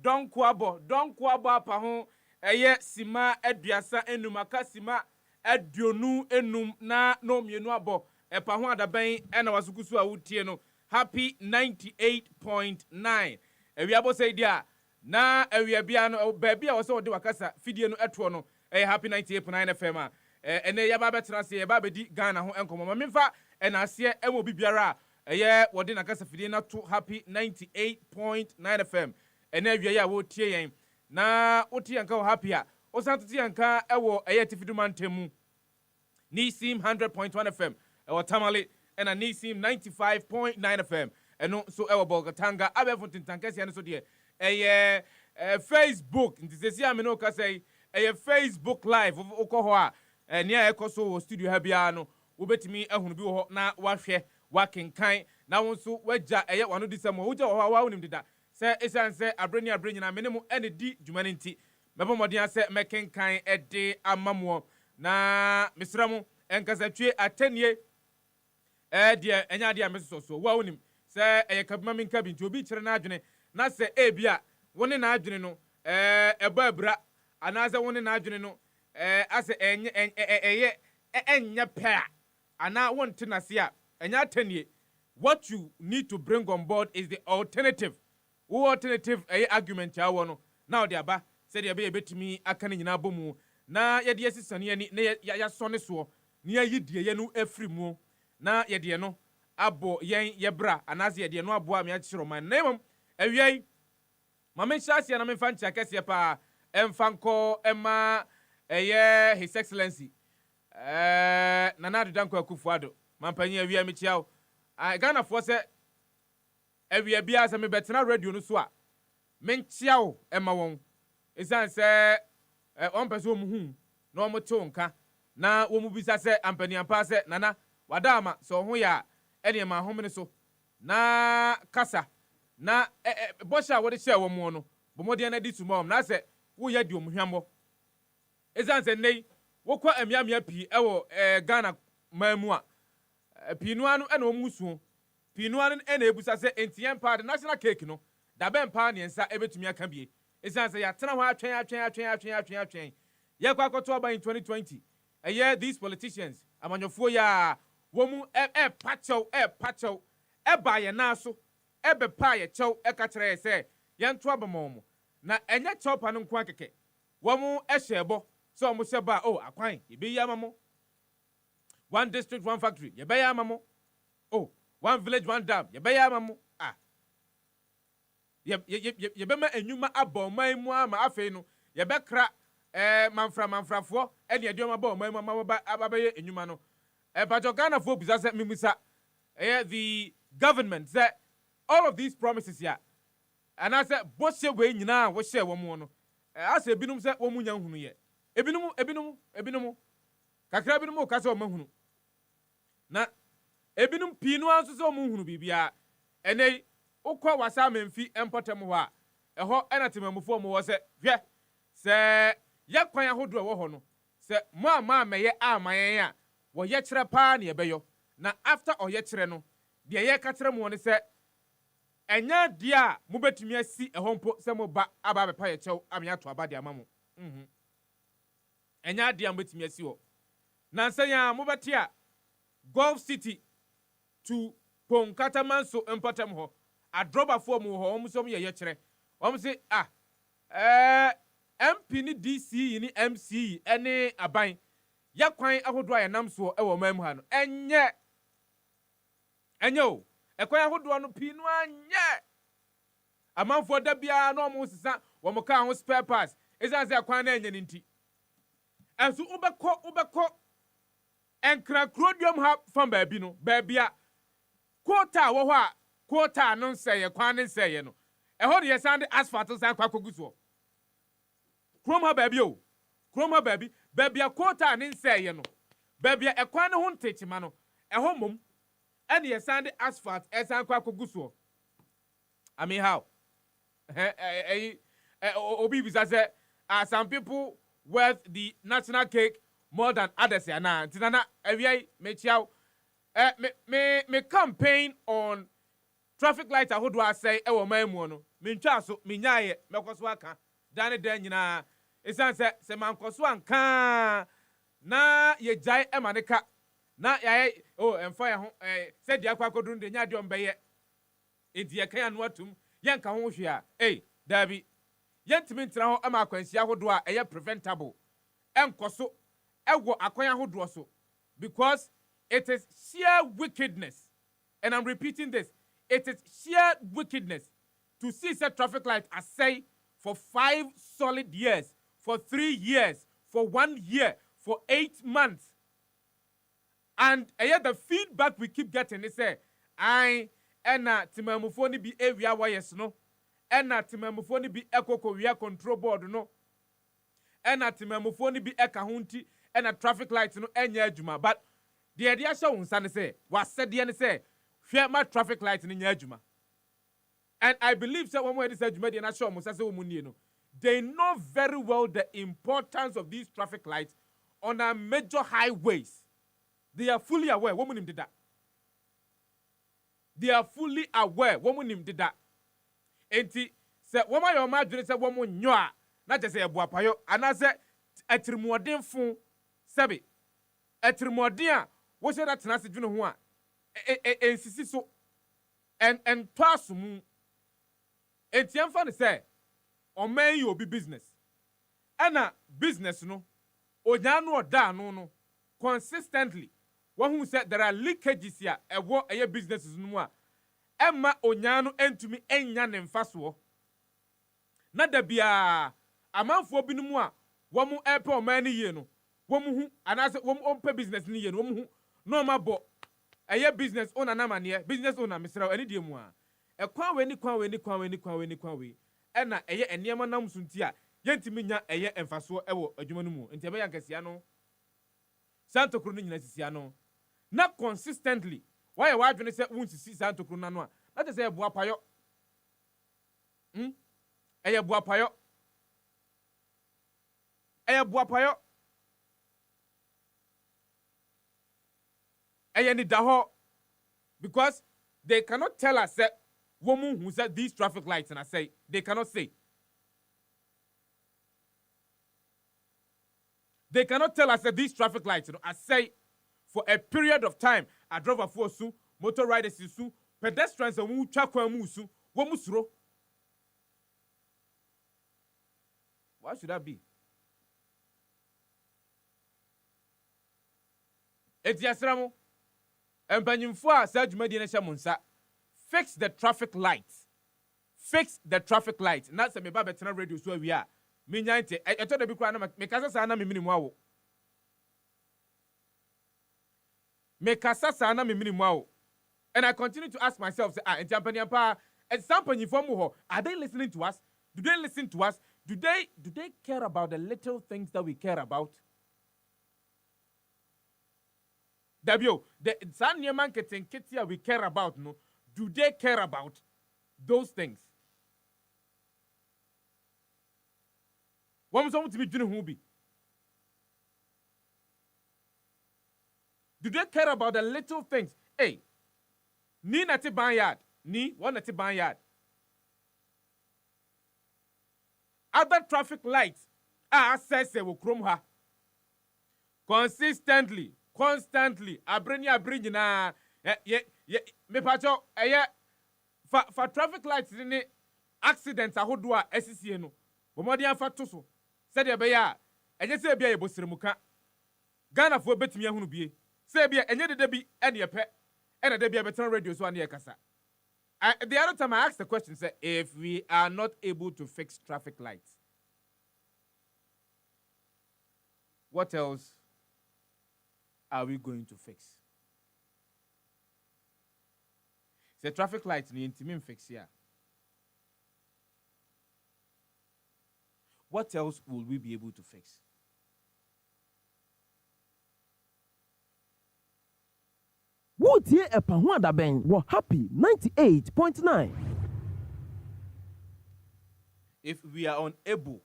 Danquah apa ho eye sima aduasa enum aka sima aduonu enum na no mienu abo epa ho adaban ena wasukusu a wutie no happy 98.9 ewiabo sei dia na ewia bia no baabi a wo se wo de wakasa fidie no eto no happy 98.9 FM a ene ya ba betra se ya ba bedi Ghana ho enkomo ma memfa ena ase emo bibiara eye wo de nakasa fidie na to happy 98.9 FM ene awia ya wo tie yen na wotie yanka wo happy a wo santotie yanka ewo eye tifiduman temu Nisim 100.1 FM ewo Tamale ena Nisim 95.9 FM eno so ewo Bolgatanga abefo tintankesi ene so de eye Facebook ntizesi amene o kasai eye Facebook live uko ho a nia ekoso wo studio ha bia no wo betimi ehunu bi wo ho na wahwe wakenkan na wonso wagya eye wano disemo wogya wo ho wa wonim dida se esanse abreni na menemu ene di dwumane nti mebo modin ase mekenkan ede amamo na misramu enkasa twe atanie de enya de ameso so wa wonim se eye kabima minka bi nti obi kire na adwene na se ebia woni na adwene no eba abra anaze woni na adwene no ase enya pa ana wonte na se a enya atanie. What you need to bring on board is the alternative. Wo alternative argument ya wono now de aba se de be betimi aka ne nyina bomu na ye de asisane ani na ya sone so na ya yidie ye no afri mu na ye de no abo yen ye bra anaze ye de no abo am ya kyiro man na emom awiai mama nhyase na me fa ncha kese pa emfanko ema his excellency Nana Danquah Kufuado mampanye awia me chiao Ghana fo se awia bia se me betena radio no so a me nchiao ema won esan se on pese o muhu na o mote nka na wo mu bisa se ampani ampa se nana wadama so ho ya ene ma homene so na kasa na bosha wo de share wo mu no bomode na di tumom na se wo ya di omuhwambo esan se nei wo kwa amiamia pi ewo Ghana mamu a pinuanu ena omusu pinuanu ena ebusa se entien pa the national cake no da ben pa ne nsa ebetumi aka bie esan se ya tena ho atwen ye kwa kwato aba in 2020 these politicians amanyofo ya wo mu pacho ba ye na so ebe pa ye chew ka kire se ye nto abamom na enye chew pa no nko akeke wo mu ehye so mo se ba akwan ye be ya mamo one district one factory ye be ya mamo one village one dam ye be ya mamo ye be ma enwuma abon mu ama afei no ye be kra manfrafo ene aduoma ba man mu ama ba ye enwuma no Pacho Ghana fo busa se mimusa the government say all of these promises here and I said boshe we nyina wo share wo mu no ase ebinum se wo mu nya hunu ye ebinum kakra binum ka se wo mahunu na ebinum pinu anso se wo mu hunu bibia ene ukwa wasa memfi empotem ho a eho enatemamufo mo wo se hwe se yakwan ahodo wo ho no se mo ama meye amayen a wo ye kire pa na yebeyo na after o ye kire no de ye ka kire mo ne se enya dia mo betumi asi ehompo se mo ba aba bepa ye chew amya to aba de amamo enya dia mo betumi asi wo na nsanya mo betia Gulf City to Ponkata Manso empatem ho adroba fo mo ho omsom ye kire omse MP ni DC ni MC ene aban yakwan ahodo aye namso ewo mamu ha no enye o ekwan ahodo no pinu anye amanfo da bia no mo sisa wo mo ka ho spare parts ezan se ekwan na enye nti enso ubekọ enkra krodium ha fam baabi no baabia quota wo ho a quota no nseye kwan nseye no eho de yesande asphalt san kwa koguso krom ha baabi a quota ne nseye no baabia ekwan ne ho ntechima no eho mom ene yesande asphalt esan kwa koguso I mean how obi bisa say some people worth the national cake more than others na tinana awiai me chiao me campaign on traffic light ahodo asɛe ɛwɔ man mu no mentwa so menyaayɛ mɛkɔ so aka dan nyinaa ɛsiane sɛ mankɔ so anka na yɛgyae ɛma ne ka na yɛayɛ ɛmfa yɛ ho sɛdeɛ akɔ akɔduru de nya deɛ ɔmbɛyɛ enti yɛka yɛ ano atom yɛnka ho hwee a daabi yɛntumi ntena hɔ ama akwanhyia ahodoɔ a ɛyɛ preventable ɛnkɔ so ɛwɔ akwan ahodoɔ so because it is sheer wickedness, and I'm repeating this, it is sheer wickedness to see such traffic light asay for 5 solid years, for 3 years, for 1 year, for 8 months. And the feedback we keep getting is say, ena timamufo ni bi ewia wires no, ena timamufo ni bi ekoko wia control board no, ena timamufo ni bi eka hunti, ena traffic light no enya adwuma. But the idea show unsa ne say, was said the say, hwe ma traffic light ni nya adwuma. And I believe say when we say adwuma dey na show mo say omunie no, they know very well the importance of these traffic lights on our major highways. They are fully aware. Woman did that. They are fully aware. Woman did that. Enti se woman your madwene se woman nyoa na je se eboapayo anaze atrimodin fun sebe atrimodin a wo se that na se dwene ho a ensisi so en twaso mu enti emfa ne se oman yi obi business ana business no onya no oda no consistently who said there are leakages here a businesses no emma onyano entumi enya ne mfaso na da bia amanfo binumu a womu epe omani ye no womu hu anase womu ompe business ni ye no womu hu no mabo business owner na mane business owner misra ani die mu a ekwan we ena enema nam sunti a yentimi nya emfaso ewo adwuma no mu enti ya nkasia no santo kro no nyina sisia no na consistently why you adwene say wunsisi santo kro na no a na te say eboa payo eboa payo ni daho because they cannot tell us that woman who said these traffic lights and I say they cannot say. They cannot tell us that these traffic lights, I say, for a period of time, I drove a force, motor riders, pedestrians, and who chakwa musu, womusro. Why should that be? Etiasramo, and Banyumfua, Serge Medina Shamunsa, fix the traffic lights. Fix the traffic lights. Not some Babetana radio where we are. Minyante, I told the big crowd, make us a minimum. And I continue to ask myself, and are they listening to us? Do they listen to us? Do they care about the little things that we care about? W, the Sanya marketing kitia we care about, no? Do they care about those things? What was to be doing who be? Do they care about the little things? Hey, ni nati banyard, ni one nati banyard. Other traffic lights are says will chrome her consistently, constantly. Abrini na me pacho for traffic lights in the accidents a hodua SCC no. Bomodi an fatuso. Said ya beya, enye se bia yebosire muka. Ghana fo betimi ahunu bie. Se bia enye de bi ene ye pe. Ene de bia beton radio so ane ye kasa. The other time I asked the question, say, if we are not able to fix traffic lights, what else are we going to fix? The traffic lights ni intimi fix here. What else will we be able to fix? Wotie Epahwada Ben were happy 98.9. If we are unable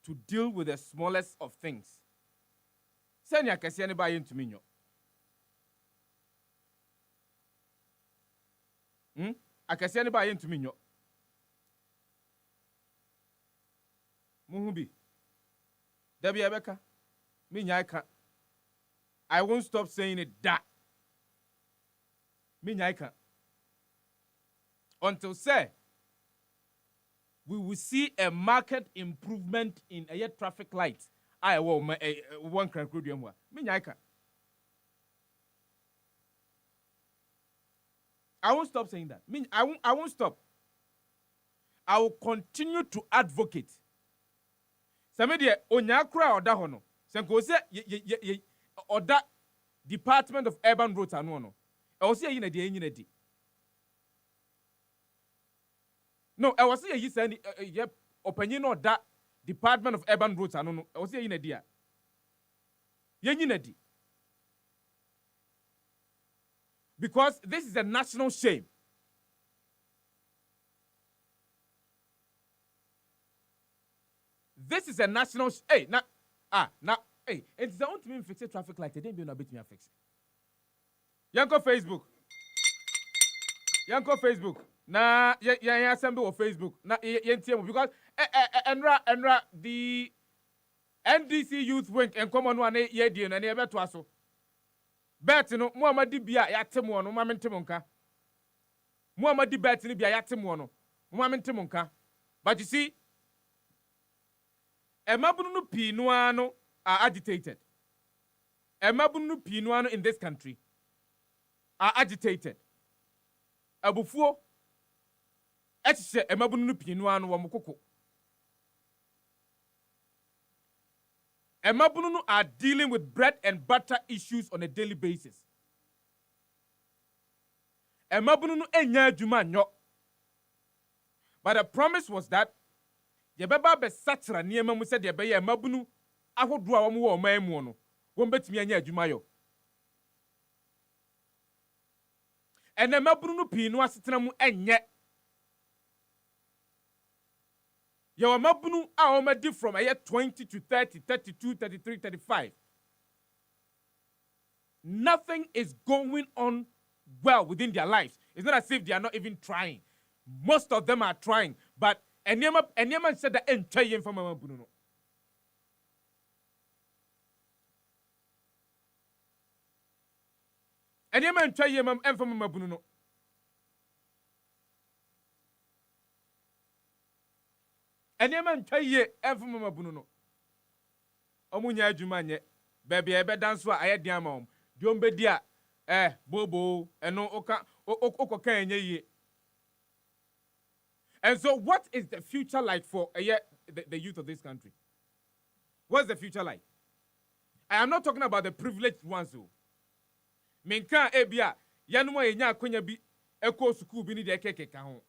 to deal with the smallest of things, send ya kesi anybody into me. Akɛseɛ ne ba yɛ ntumi nyɔ. Muhu bi. Dabi ebeka. Me nyaika. I won't stop saying it da. Me nyaika. Until say we will see a market improvement in a traffic light. I will one can Me nyaika. I won't stop saying that. I won't stop. I will continue to advocate. Samedi onyakura oda hono. Senko se oda Department of Urban Roads anu no. E wo se yi na de enyi na di. No, I was saying, yep, opinion or that Department of Urban Roads. I don't know. I was saying, idea. Because this is a national shame. This is a national hey, hey, it's the only thing fix traffic light. They didn't be able to fix it. Yanko Facebook. Na ya assembly on Facebook. Na yentie because enra the NDC Youth Wing and common one ye die na e beto aso. Bet no Muhammad bia ya temo no mamentem nka. Muhammad bet ni bia ya temo no mamentem nka. But you see emabunu no pi no ano are agitated. Emabunu no pi no ano in this country are agitated. Abufuo etche emabunu no pi no ano wo mokoko. Emabunu are dealing with bread and butter issues on a daily basis. Emabunu enya adwuma nyo. But the promise was that yebeba be satra niema mu said yebe emabunu ahodo a wo wo man mu no wo betimi anya adwuma yo. And emabunu no pi no asetena mu enye. Your mabunu are already from a year 20 to 30, 32, 33, 35. Nothing is going on well within their lives. It's not as if they are not even trying. Most of them are trying, but Enyema said that entire from mabunu. Enyema entire from mabunu. Enyema ntwaye emfom mabunu no omunya adwuma nye bebe ebe danso a ayedian ama om diom bedi a bobo eno okoka enye ye. And so what is the future like for the youth of this country? What's the future like? I am not talking about the privileged ones who menka ebia yanuma yenya akonya bi eko school bi ni de keke ka ho.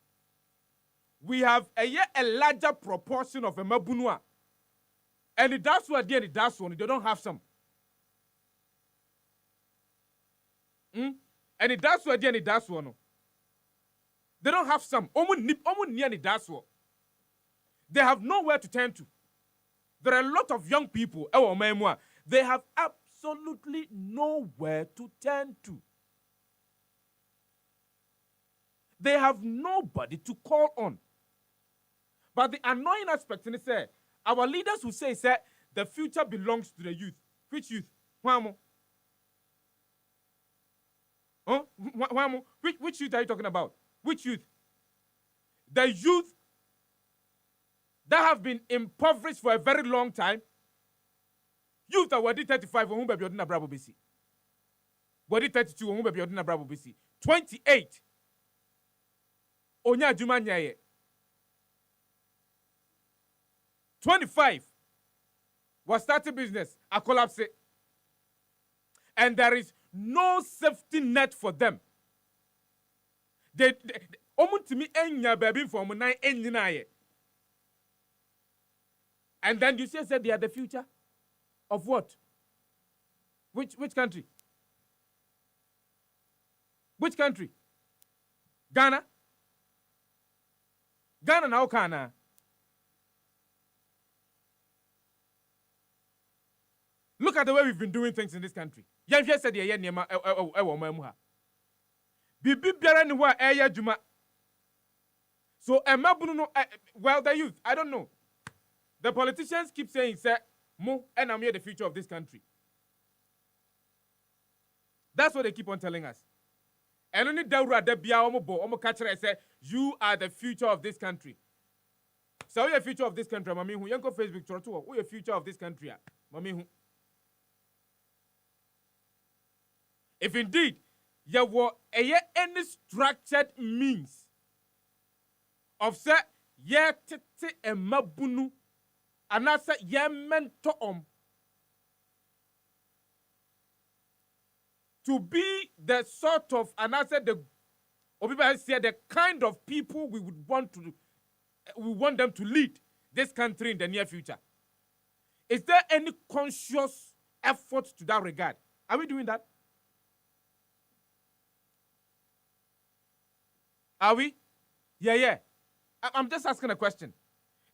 We have a larger proportion of a mabunua. And that's what they don't have some. And that's what they don't have some. They have nowhere to turn to. There are a lot of young people. They have absolutely nowhere to turn to. They have nobody to call on. But the annoying aspect in it say, our leaders will say the future belongs to the youth. Which youth? Wamo? Huh? Wamo? Which youth are you talking about? Which youth? The youth that have been impoverished for a very long time. Youth that were 35 who be odina brabo bisi. Were 32 who be odina brabo bisi. 28. Onya adwuma nyaye. 25 was starting business, a collapse. And there is no safety net for them. They to me enya baby from 9 engineer. And then you say they are the future of what? Which country? Which country? Ghana? Ghana now kana. Look at the way we've been doing things in this country. Said Bibi biara ni wa eya juma. So emabunu no well the youth, I don't know. The politicians keep saying say mo and I'm here the future of this country. That's what they keep on telling us. And only Daura de Bia Omo catcher say you are the future of this country. So who the future of this country, mami hu yanko Facebook trotu who the future of this country, mami hu. If indeed there were any structured means of say ye tete emabunu anasa ye mento to be the sort of anasa the or people say the kind of people we would want to we want them to lead this country in the near future. Is there any conscious effort to that regard? Are we doing that? Are we? Yeah. I'm just asking a question.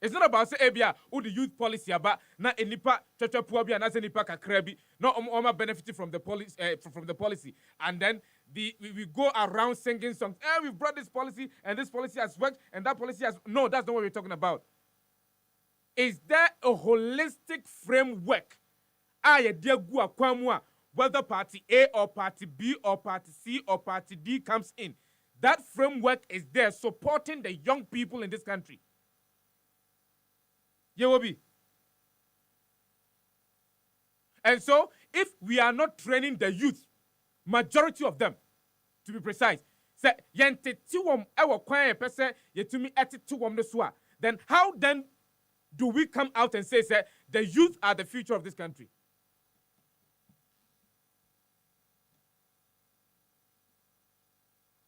It's not about say ebia who the youth policy about na enipa twetwepo bia na say nipa kakra bi no oma benefit from the policy and then we go around singing songs. We brought this policy and this policy has worked and that policy has no, that's not what we're talking about. Is there a holistic framework? Whether party A or party B or party C or party D comes in. That framework is there supporting the young people in this country. Yewobi. And so, if we are not training the youth, majority of them, to be precise, say then how then do we come out and say the youth are the future of this country?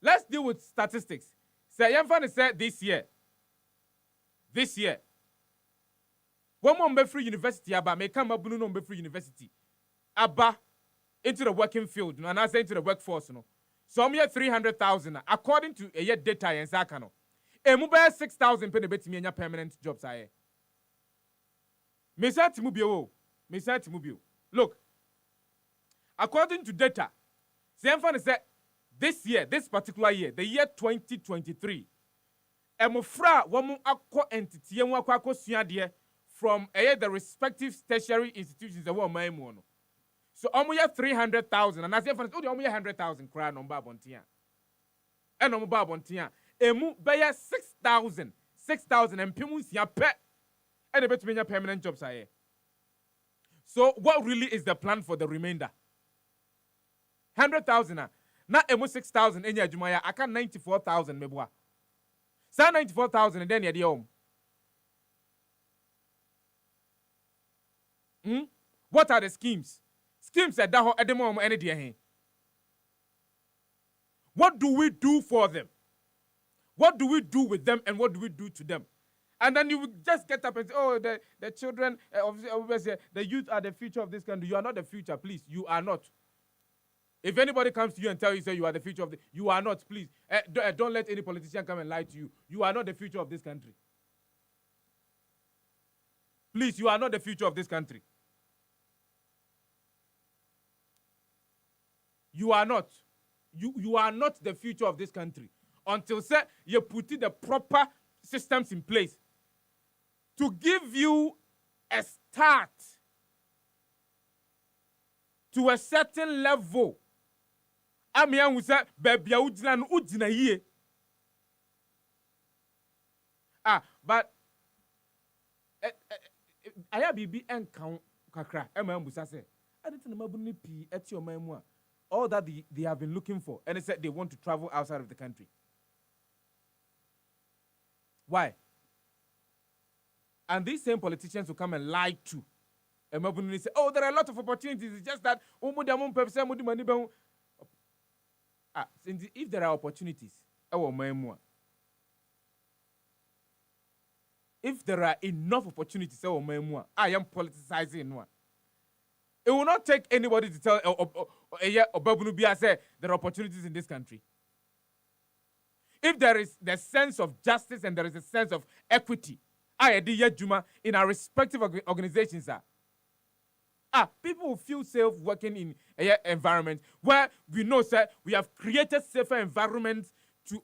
Let's deal with statistics. Say Yemfani said this year. One more free university, Abba, may come up no free university. Abba into the working field, and I say into the workforce. No. So I'm here 300,000 according to a year data and Zakano. A mobile 6,000 penny bet me permanent jobs. I Mubio. Look, according to data, Yemfani said this year, this particular year, the year 2023, Emofra wamu akko entity emu akko suade from the respective tertiary institutions that were my mono. So omuya 300,000 and as if omuya 100,000 cry number bontia. And number bontia. Emu beya 6,000 and pimus ya pe and a bit many permanent jobs are. So what really is the plan for the remainder? 100,000 na emu 6,000 enya jumaya aka 94,000 mebwa. Sa 94,000 and then ya di home. What are the schemes? Schemes at the moment any day. What do we do for them? What do we do with them and what do we do to them? And then you will just get up and say, oh, the children, the youth are the future of this country. You are not the future, please. You are not. If anybody comes to you and tells you, say you are the future of the, you are not, please. Don't let any politician come and lie to you. You are not the future of this country. Please, you are not the future of this country. You are not. You are not the future of this country. Until, say, you put the proper systems in place to give you a start to a certain level. Amiya who say, baby, udina ye. But aya bibi enkan kakra. Ema mbusa say, I didn't know mabuni pi eti o maimwa. All that they have been looking for, and they said they want to travel outside of the country. Why? And these same politicians will come and lie to. And maybe say, oh, there are a lot of opportunities. It's just that if there are opportunities, if there are enough opportunities, I am politicizing. It will not take anybody to tell there are opportunities in this country. If there is the sense of justice and there is a sense of equity, in our respective organizations, people will feel safe working in a environment where we know, sir, we have created safer environments to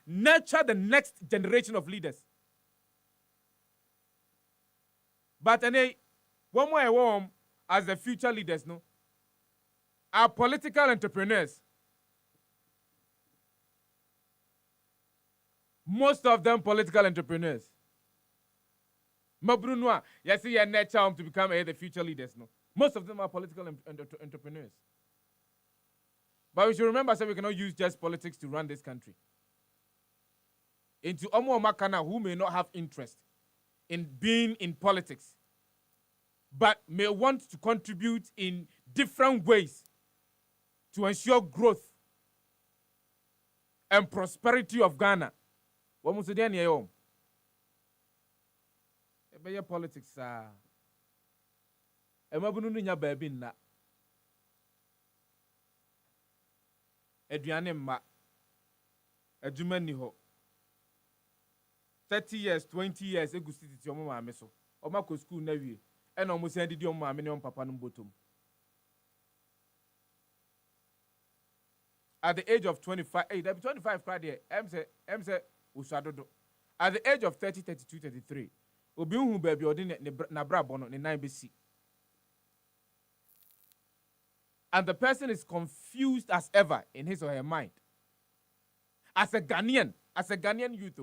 nurture the next generation of leaders. But one more as the future leaders, no, are political entrepreneurs. Most of them political entrepreneurs. Mabrunwa, you see your nature to become the future leaders, no. Most of them are political entrepreneurs. But we should remember that we cannot use just politics to run this country. Into Omo Makana, who may not have interest in being in politics, but may want to contribute in different ways to ensure growth and prosperity of Ghana. What must you do? Be politics, sir. Emabunu nya baby na. Eduane mma. Adwuma ni ho. 30 years, 20 years egusi titi omo maame so. Oma ko school na wie. E na omo se didi omo maame ne omo papa no botom. At the age of 25, that be 25 cry there. Em say usadodo. At the age of 30, 32, 33. Obi hu baby odi na brabo no ne nan besi. And the person is confused as ever in his or her mind. As a Ghanaian youth.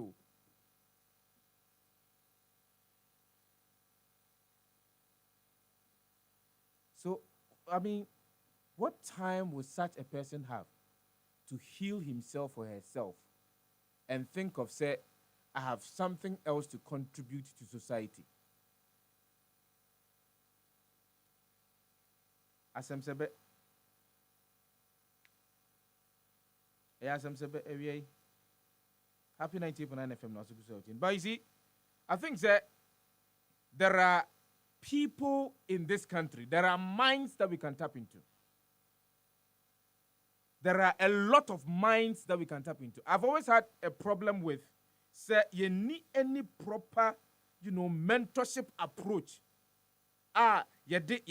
So, I mean, what time would such a person have to heal himself or herself and think of, say, I have something else to contribute to society? Asem sebe. Asem sebe area. Happy 90.9 FM now. But you see, I think that there are people in this country, there are minds that we can tap into. There are a lot of minds that we can tap into. I've always had a problem with, say, you need any proper, mentorship approach. You did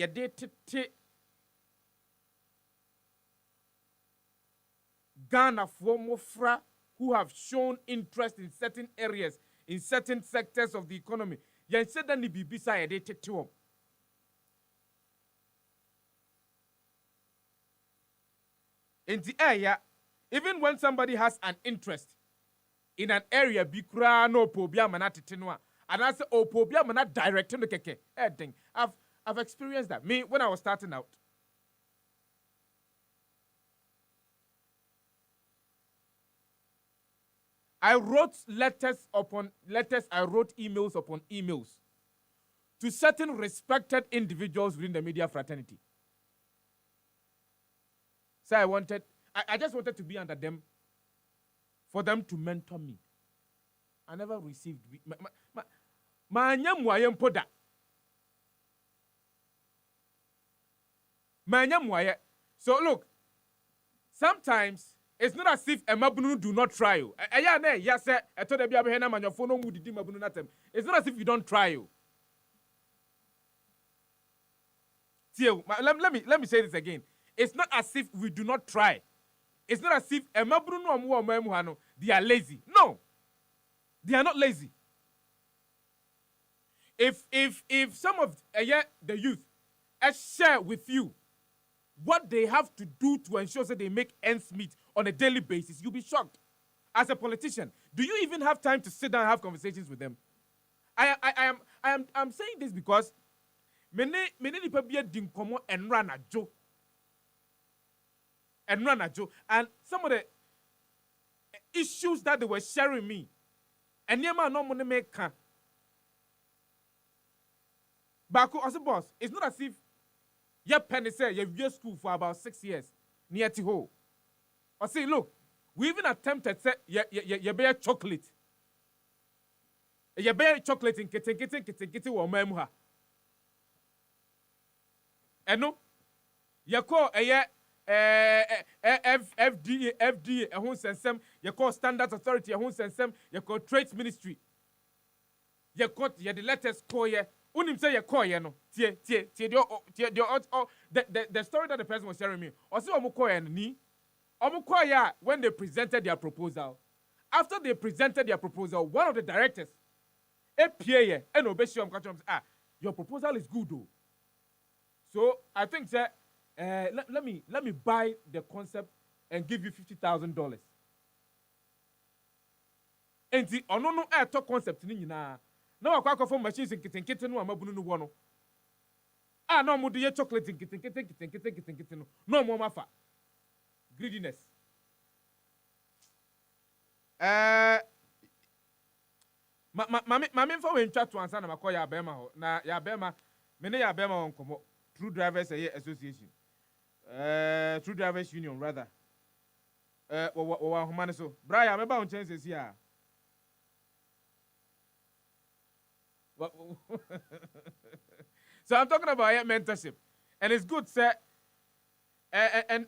Ghana for Mofra who have shown interest in certain areas, in certain sectors of the economy. You said that you be beside it to them. In the area, even when somebody has an interest in an area, bikra no pobia manati tenwa, and I say oh pobia manat direct no keke. Thing. I've experienced that. Me when I was starting out. I wrote letters upon letters, I wrote emails upon emails to certain respected individuals within the media fraternity. So I just wanted to be under them, for them to mentor me. I never received. So look, sometimes it's not as if a mabunu do not try you. It's not as if you don't try you. Let me say this again. It's not as if we do not try. It's not as if they are lazy. No, they are not lazy. If some of the youth share with you what they have to do to ensure that they make ends meet on a daily basis, you'll be shocked. As a politician, do you even have time to sit down and have conversations with them? I'm saying this because many people be dinkomo and run a joke. And some of the issues that they were sharing me, and no money make. But as a boss, it's not as if your penny say you've been school for about 6 years near Tiho. Or say, look, we even attempted to say you bear chocolate. You bear chocolate in kitty or memoir. And no, you call a FDA, a home sensem, you call Standards Authority, a home sensem, you call Trades Ministry. You call the letters call ye unim say ye call ye no tie the story that the person was sharing me or say omo call ye ni omo call ya when they presented their proposal. After they presented their proposal, one of the directors APA and Obeshi your proposal is good though. So I think that let me buy the concept and give you $50,000. And the no talk concept ni nyina. Na wakwa for machines nkitenkete no amabunu no wo no. Ah no mo de chocolate nkitenkete no. No mo mafa. Greediness. Mami for we ntwa to ansa na makoya ya bema ho. Na ya bema me ne ya bema won komo. True Drivers Association. True Drivers Union rather. Wa humane so. Brian me ba on chances here. So I'm talking about mentorship, and it's good, sir. And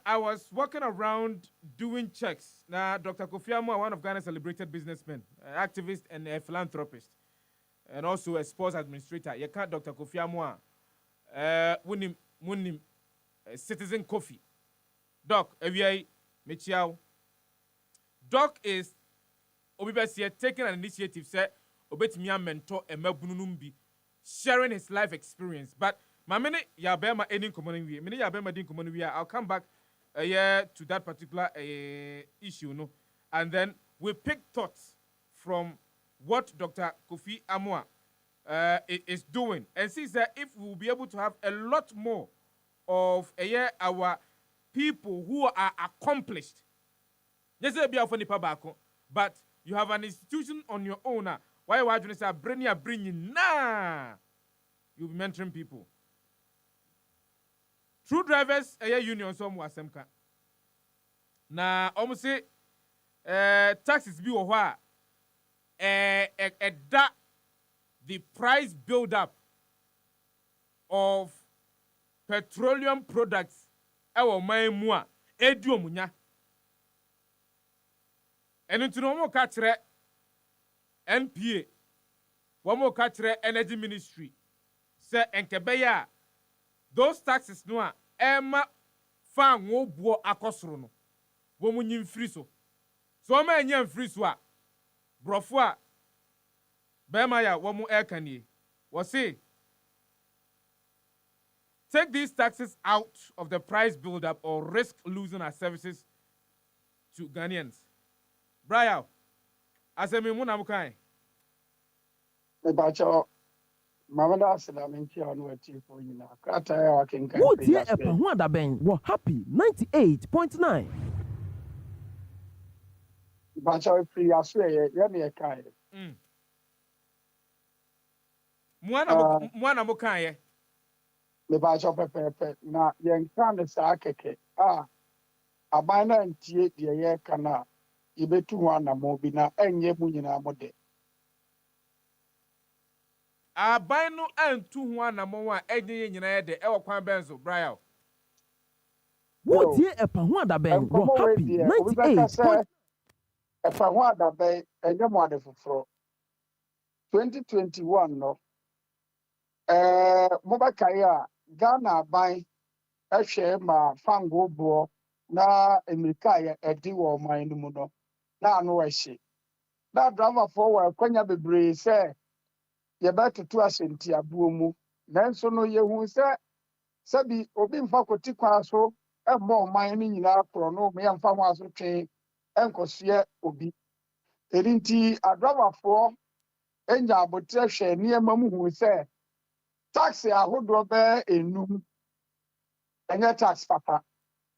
I was walking around doing checks. Now, Dr. Kofi Amwa, one of Ghana's celebrated businessmen, activist, and a philanthropist, and also a sports administrator. You can't Dr. Kofi Amwa, Munim, Citizen Coffee. Doc, AVI, Michiao. Doc is Obibesi taking an initiative, sir. Obetimi mentor emabununumbi sharing his life experience. But my minute ya be ma any common we minute ya be ma din common we I'll come back to that particular issue no, and then we pick thoughts from what Dr. Kofi Amwa is doing and see that if we will be able to have a lot more of our people who are accomplished. Yes, be for nipa bako, but you have an institution on your own. Why would you say bring nah? You'll be mentoring people. True Drivers union some wasemka. Na almost say taxes be or that the price build up of petroleum products ewo man mua edu omunya. Enu tino mo ka kire NPA, one more catcher energy ministry. Say enkebeya those taxes no Emma fan wo buo akosoro no. Wo mu nyim free so. So ma nyam free so a brofo a bema ya wo mu ekanie. Wo say take these taxes out of the price build up or risk losing our services to Ghanaians. Brian asemi mu na mukan me bacho mamada asalaminti onu ati fo nyina krata ya wakenkan Who tie epa ho adaben wo happy 98.9 bacho free aso ye me kai Mwana mukan ye me bacho pepepe na yen kan sa keke aban na ntie de ye kana ibetu ho anamo bi na enye mu nyina mode aban no antu ho anamo a enye nyina ye de e wokwan benzo Brian Who tie epa ho adaben wo happy 98.9 efa ho adaben enye mo ade foforo 2021 no mo ba kai a Ghana aban ehwe ma fango bo na America ya edi wo man no mu no na anu ehye na driver for kwanya bebre se ye betutu asenti abuo mu nanso no ye hu se bi obi mfa koti kwa so embo man ni nyina kro no me mfa ho aso twe enkosie obi erinti driver for enya abotre hwe niema mu hu se taxi ahodo be enum enya tax papa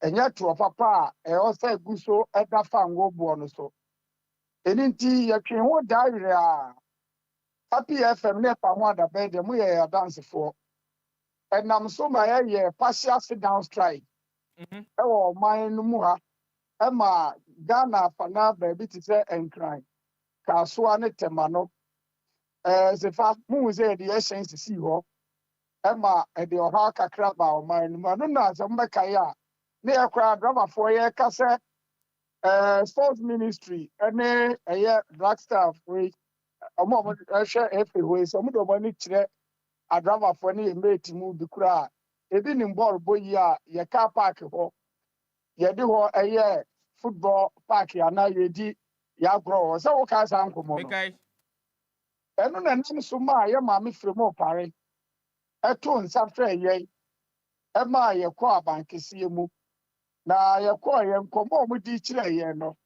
enya to papa o se guso eda fango bo no so erinti ye twe ho daire a Happy FM ne pa ho adabe de mu ye dance for enam so ma ye partial sit down strike ewo man no mu ha e ma Ghana fana ba bi ti se enkran ka so ane tema no se fa mu ze de essence si ho e ma e de o ha kakra ba o man no no na se mbeka ya ne e kwa drama for ye ka se sports ministry ene drug staff we omo ehwe efe we so mo do mo ni kire driver for any mate move the cry. Ebi ni ball boy ya car park ho. Ye di ho a football park ya na ye di ya grow. So o ka san ko mo no. Eno na nam so ma ye ma me frɛ mo pare. Eto nsa frɛ ye. E ma ye kɔ abankɛseɛ mu. Na ye kɔ ye nkɔmɔ mu di kyerɛ ye no.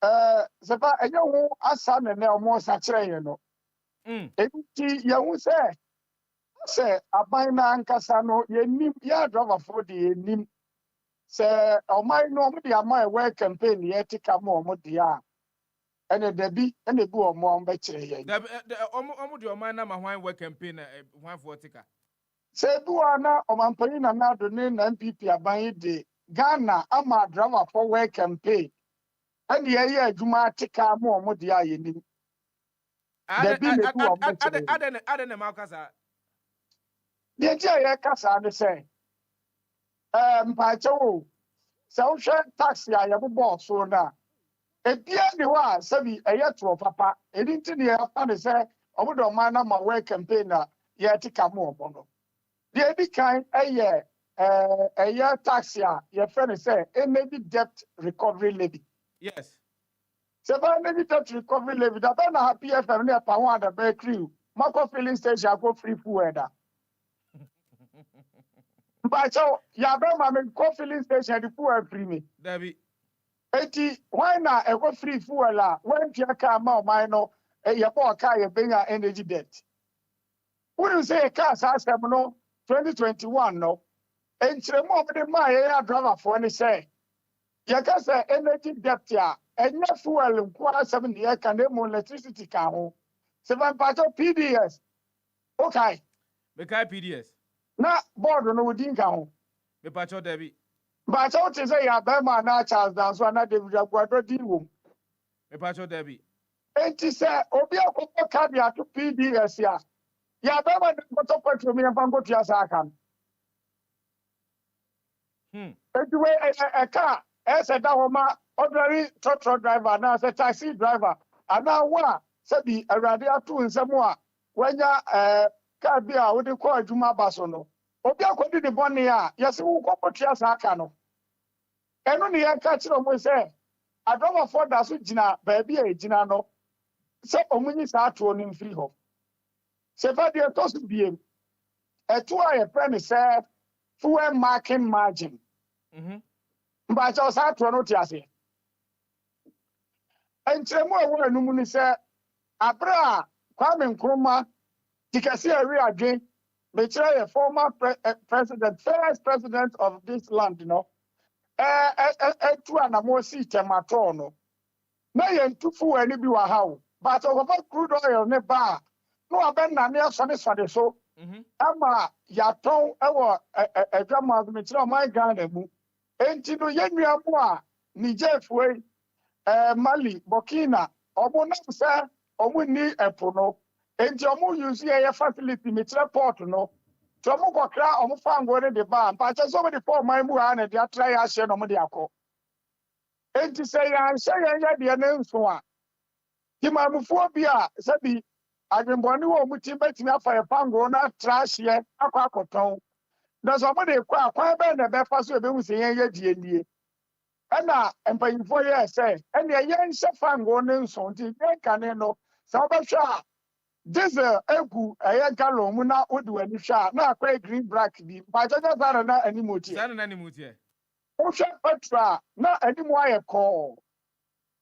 Sɛba enye ho asa na na ɔmo sa kyerɛ ye no. Enti ye hu sɛ aban na ankasa no ye nim ya driver for the nim. Sɛ ɔman no ɔmo de ama ɛwɔ campaign ye tika mo ɔmo de a. Ene dabi ene bi ɔmo bɛkyerɛ ye. Dabi ɔmo de ɔman na ma hwan work campaign hwan for tika. Sɛ bi wa na ɔmanpanyin na na do ne na MPP aban yi de Ghana ama driver for work campaign. Ene ye adwuma tika mo ɔmo de a ye nim. Dabi ne bi ɔmo bɛkyerɛ. Ade ne ma kasa. Deɛ nti a yɛkasa ne sɛ mpaakyɛw o sɛ wohwɛ taxi a yɛbobɔɔ so no a ebia ne hɔ a sɛbi ɛyɛ toro papa ɛni nti ne yɛfa ne sɛ ɔmo de ɔman no ma work campaign a yɛte ka mo ɔmo no deɛ edi kan ɛyɛ taxi a yɛfrɛ ne sɛ energy debt recovery levy. Yes. Sɛ bɛ energy debt recovery levy da bɛ na ha PFM ne ɛpa ho ada bɛ crew makɔ filling station akɔ free fuel da. Mpacho ya be ma me go filling station the fuel free me. Dabi. Eti why na e go free fuel la when tia car ma o man no e ye bo car ye benya energy debt. Wouldn't say a car sa asem no 2021 no. Enchire mo be ma ye ya driver for ni say. Ye ka say energy debt ya enya fuel nko asem ne ye ka na mo electricity ka ho. Se ban pacho PDS. Okay. Me kai PDS. Na board no wudin ka ho. Me pacho Dabi. But I would say, ya Bema na Charles dance one at the Kwadwo deal room. Me pacho Dabi. And she said, Obia Coco Cabia to PDS ya. Ya Bema got up to me and Bango to Yasakan. Anyway, a car, as a Dawama, ordinary truck driver, now as a taxi driver. And now what? Sabi a radio two in Samoa. When ya car be out, would you call Juma Basono? Obia could the bonnie, yes, who go to Yasakano. Eno ne ya ka kire mo se adoma for da so gina baabi a gina no se omunyi sa ato no mfiri ho se fa de to so biem eto a ye pre ne se fuel marking margin mba cha sa ato no ti ase enkyeremu a wo anum ni se abra Kwame Nkrumah dikase awi adwen me kire ye former president first president of this land, you know. Two and a more seat mato no. Na yentufu any be wa how. But over crude oil ne bar. No abena near sunny so. Ama yaton a drama of the my gun. Enti no yenua moa Niger way Mali, Burkina, Obona sa omu ni epono. Enti omu use a facility mitra port no. Tomu kokra omu fangore de ba mpa che so me for my mu ha na dia try a hye no mu de akọ enti say ya hye ya de na nso a ti mamufuo bi a se bi adwenboni wo mu ti betimi afa ye pango na trash ye akọ akoton na so mo de kwa akwa be na be fa so e be hu se yen ye die nie e na empanyifo ye se e na ye nhye fango ne nso ti ye kane no sa obehwa diesel egu eye gallon mu na odi wani hwa na akwa green black bi ba jaja zara na animoti zara na animoti o hwa petrol na animu aye ko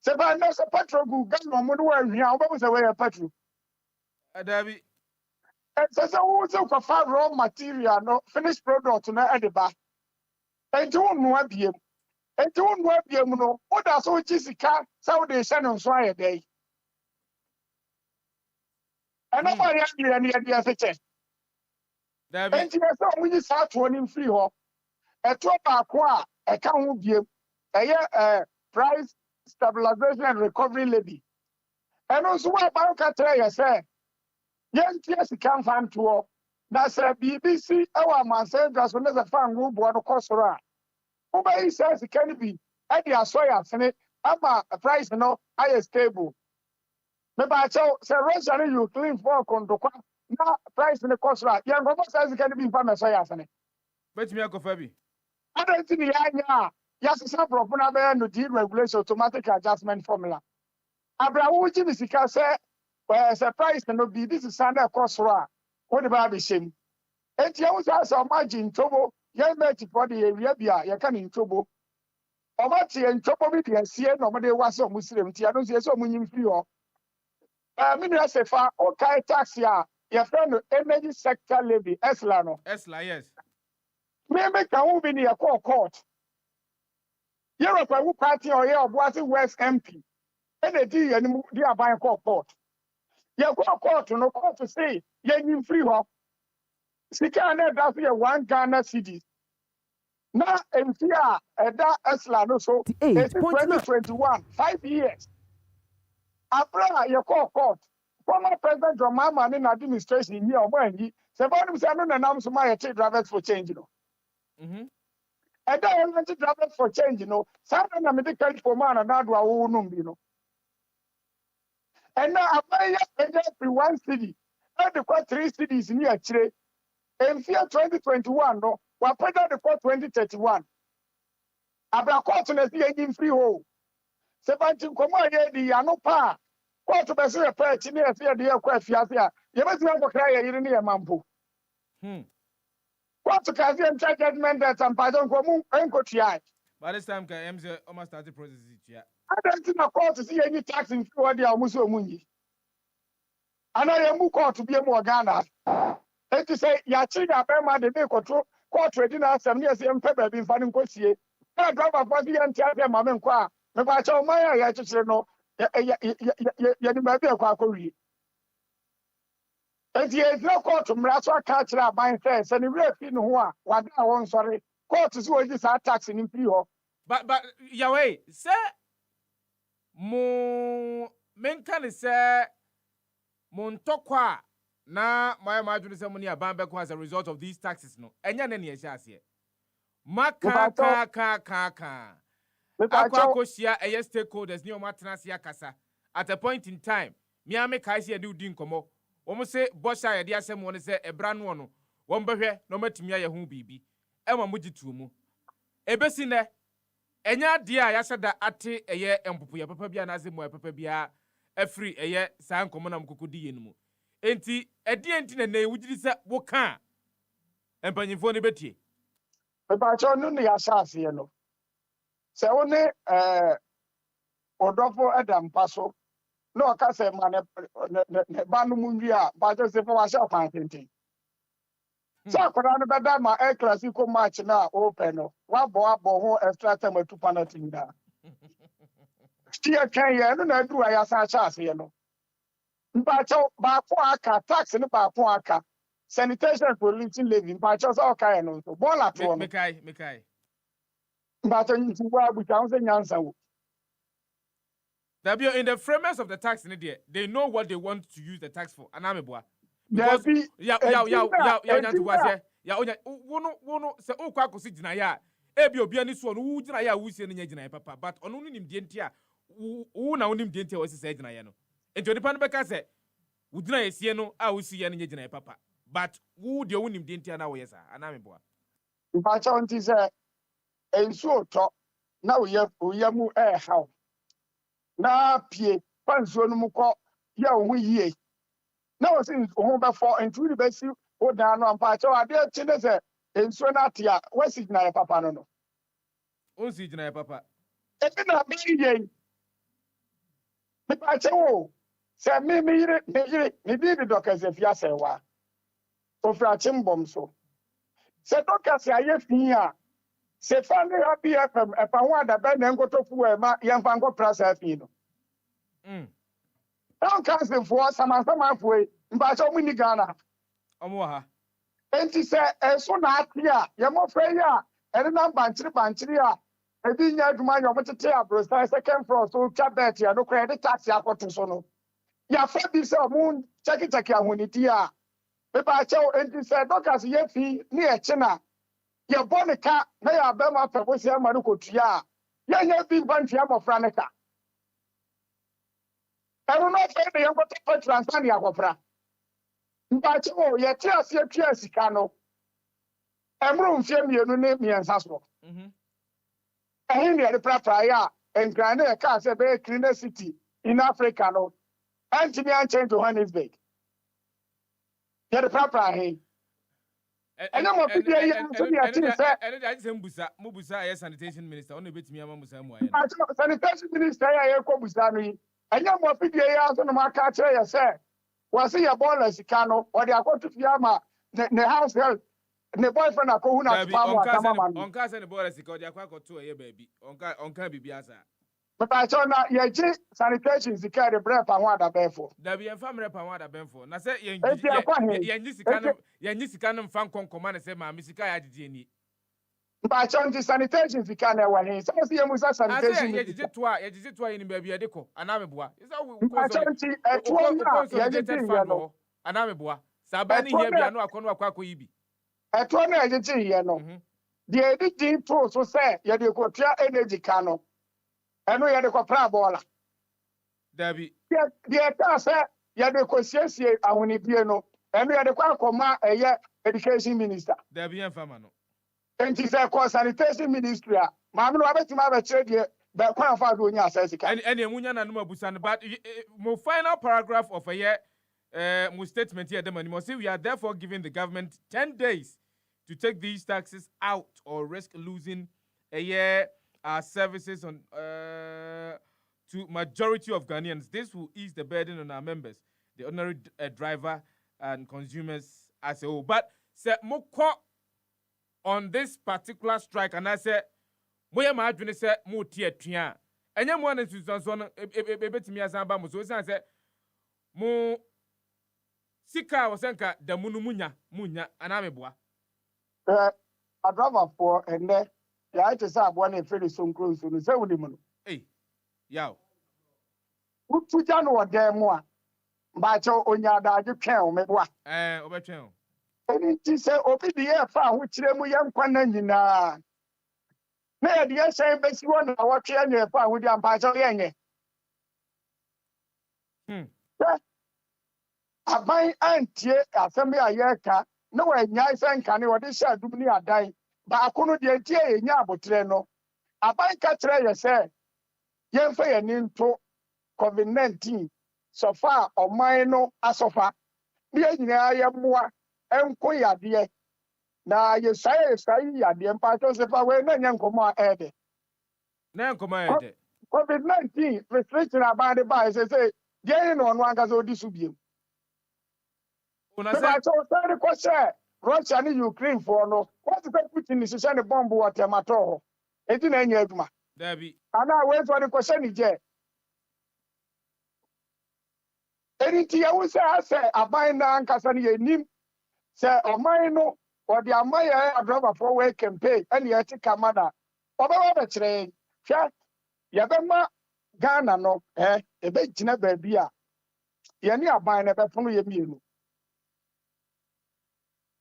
se ba na se petrol gu gallon mu no wa hwia o ba se we petrol Dabi se wo se ko fa raw material no finished product na ediba enti wo no abiem no o da so chi sika sa wo de hye no so aye dai. And nobody has any idea. And you know, when you start running free, a 12 a count give a price stabilization and recovery levy. And also, what bank can tell you, say, yes, you can't find to that's a BBC, our man said, that's when there's a fan who bought a cost around. Nobody says it can be, and the Australia Senate, a price, you know, higher stable. Maybe I tell Russia, you clean for Kondokwa. na price in the cost right yeah go say can be inform so ya sane bet me akofa bi adanti ni ya nya ya sisa prop na be no deregulation automatic adjustment formula abra wo ji bisika say price no be this is standard cost right what the ba be shame enti ya wusa say margin tobo ya met for the area bia ya kan ntobo omati ntobo bi de sie no mo de wase o muslim ti ya no sie so mo nyim free ho Minister Sefa okay tax ya your friend energy sector levy esla no esla yes me ka wo bi ni ya court Europe wo party or ya obuasi West MP e di ya ni di aban court ya court no court say ya nyim free ho sika na da so ya 1 Ghana cedis na MP a eda esla no so 2021 5 years Abra your court. Former President John Mahama in administration here or when he said, "I don't announce my drivers for change." Mhm. And then I drivers for change. Something I'm medical for man and that was And now I buy every one city. And the court 3 cities near Chile. In year 2021, no, we put out the court 2031. Abra court na see engine free hole. Sebantin komo ye di anopa. Court be say pay chi na say dey kwa fiase a. Ye be say go cry ye ni e mampo. Court ka say judgment that and pardon komo enkotua. By this time can MC almost started process it ya. Adanti na court see any tax in free wadi amuso omunyi. Ana ye mu court bi mu Ghana. Enti say ya chi ya be ma de control court ready na asem ne say mpe ba bi mfa ne nkosie. Na driver for the entire ma me nko a me ba cha o man ya chichire no ya ni ba bi akwa akori. Enti e no court mra so aka kire aban say ne we fi no ho a wada won sori court so we ji sa tax ni free ho. But Yahweh say mo menkane say mo ntokwa na my imagine say money aban beko as a result of these taxes no. Enya na ne ehia ase. Maka ka. Akwakosia eye stakeholders ni o matena se akasa. At a point in time, me ame kai se ade udi nkomo. Wo say bosha ye de asem won say ebra no no. Wo mbehwe no matimi aye ho bibi. Ema mugitu mu. Ebesi ne enya de a yasada ate eye empopo ya papa bia na ase mo papa bia afri eye sa nkomo na mkokodi ye numu. Enti enti na wugiri se wo ka empanyimfo ne betie. Papa cho no ne yasa ase no. Se wo ne odofo Adam paso no ka se ma ne ba no mu nwi a ba jo se fa wa sha kwan tenten. So akora no beda ma El Clasico match na open no. Wa bo ho extra time 2 penalty nda. Stia kan ye no na duru ayasa cha ase no. Mpa cho ba po aka tax ne ba po aka. Sanitation police levy mpa cho so ka ye no so. Ball at one. Mekai. But in in the framers of the tax in there, they know what they want to use the tax for. Anameboa. Because wono se okwa akosi gina ya ebi obi ani so no wu gina ya wu sie no nya gina papa but ono no nim die ntia wu na onim die ntia wasi se gina ya no enti onipa no beka se wu gina ya sie no a wu sie ya no nya gina papa but wu de onim die ntia na wo yesa anameboa mpa cha onti se ensu oto na uye mu how na pie pansuo no mu kọ ya wo yie na wo sin ho be for entry be si o dan no ampa cha ade chi ne se ensuo na atia wasi gina ya papa no o si gina ya papa e bi na bi ye me pa cha wo se me yire me bi doka se fia se wa o fra chimbom so se doka se aye fi a se fande happy FM e pa ho adaba na ngotofu e ma ye mfa ngo prasa fi no don cancel for sama fo mba cha mu ni Ghana omo ha enti se eso na atia ye mo fe ya ene na banchiri a e bi nya aduma yo motete abrosa second floor so cha bet ya no credit tax akoto so no ya fa bi se omu check ahoniti a be ba cha enti se dokas ye fi ni e china ye bonika na ya be ma fa bo se ma no kotua ya nya bi bantua mo franika ero no fe de ye go to transfer ya kofra Mpacho yɛte ase atua sika no. Emro mfie mienu ne miensa so. Ɛhe ne yɛde prapra a nkrane ɛka sɛ bɛyɛ cleaner city in Africa no. Antimi ankyɛn Johannesburg. Yɛde prapra he. Ɛnyɛ mo fidie yɛ nso ne yɛte sɛ ɛne de agye sɛ mubusa ɛyɛ sanitation minister ɔno ebetumi ama musa mu ayɛ Mpacho sanitation minister yɛ yɛkɔ busa no yi. Ɛnyɛ mo fidie yɛ nso no maka kyerɛ yɛ sɛ wɔse yɛ bɔɔla sika no ɔde akɔto fie ama ne house help ne boyfriend akɔhu na atoma mu atama no. Onka sɛ ne bɔɔla sika ɔde akɔto ɛyɛ baabi. Onka bibi asa. Mpacho na yɛgye sanitation sika de brɛ pa ho adabɛfo. Dabi yɛmfa mmerɛ pa ho adabɛmfo. Na sɛ yɛnyi sika no mfa nkɔnkɔma ne sɛ maame sika yɛ agyegye nie. Mpacho nti sanitation sika na ɛwɔ he. Sɛ yɛ musa sanitation. Yɛgyegye to a yɛ ni baabi yɛde kɔ anaa meboa. Mpacho nti ɛtoɔ na yɛgyegye yɛ no. Anaa meboa. Sɛ aba ne hia bia no akɔ yi bi. Ɛtoɔ na yɛgyegye yɛ no. Deɛ ɛdi din to so sɛ yɛde kɔtua energy ka no. Ɛno yɛde kɔpra bɔɔla. Dabi. Deɛ ka sɛ yɛde kɔsiesie ahonibie no. Ɛno yɛde kɔ akɔma ɛyɛ education minister. Dabi yɛmfa ma no. Enti sɛ kɔ sanitation ministry a maame no wabɛtumi abɛkyerɛ deɛ bɛkwan fa do onya asɛ sika. Ɛne emunya na numa busa no, but mo final paragraph of mo statement here dem say we are therefore giving the government 10 days to take these taxes out or risk losing our services on to majority of Ghanaians. This will ease the burden on our members, the ordinary driver and consumers as a whole. But say mo on this particular strike, and I say, moya ma adwene say mo tie atua. Enye mo na susanso no ebetimi asamba mo so say mo sika wosenka da munu munya anameboa. Adrava for ene ya ite say aboa na efere so nkro so no say wudi mu no. Yaw. Utuja no odem mu a ba che onya da age twen o meboa. Obetwen o. Eni ti say obi de ye fa ho kire mu ye nkwa na nyina. Na ye de ye say besi wo na wo twe anya fa ho di ampa che ye nye. Aban antie asem ya ye ka na wa nya ise nka ne wo de sha dum ni adan ba akono de tie ye nya abotre no aban ka kire ye say ye mfa ye ni nto COVID-19 so far oman no asofa bi nyina ye moa enko yade na ye sai yade mpa to se fa we na nya nkomo a ede na nkomo ede COVID-19 restriction about the by say ye no no anga so di su biem. Una say the question Russia and Ukraine for no what the Putin is send a bomb or tomato. It in any edma. Dabi. And I wait for the question is je. Anything I will say I say abide na ankasa ni nim say o man no or the amaya driver for work campaign and yet kamada. Oba ba kire hwa ya be ma Ghana no ebe gina baabi a ye ne aban na be fono ye mienu.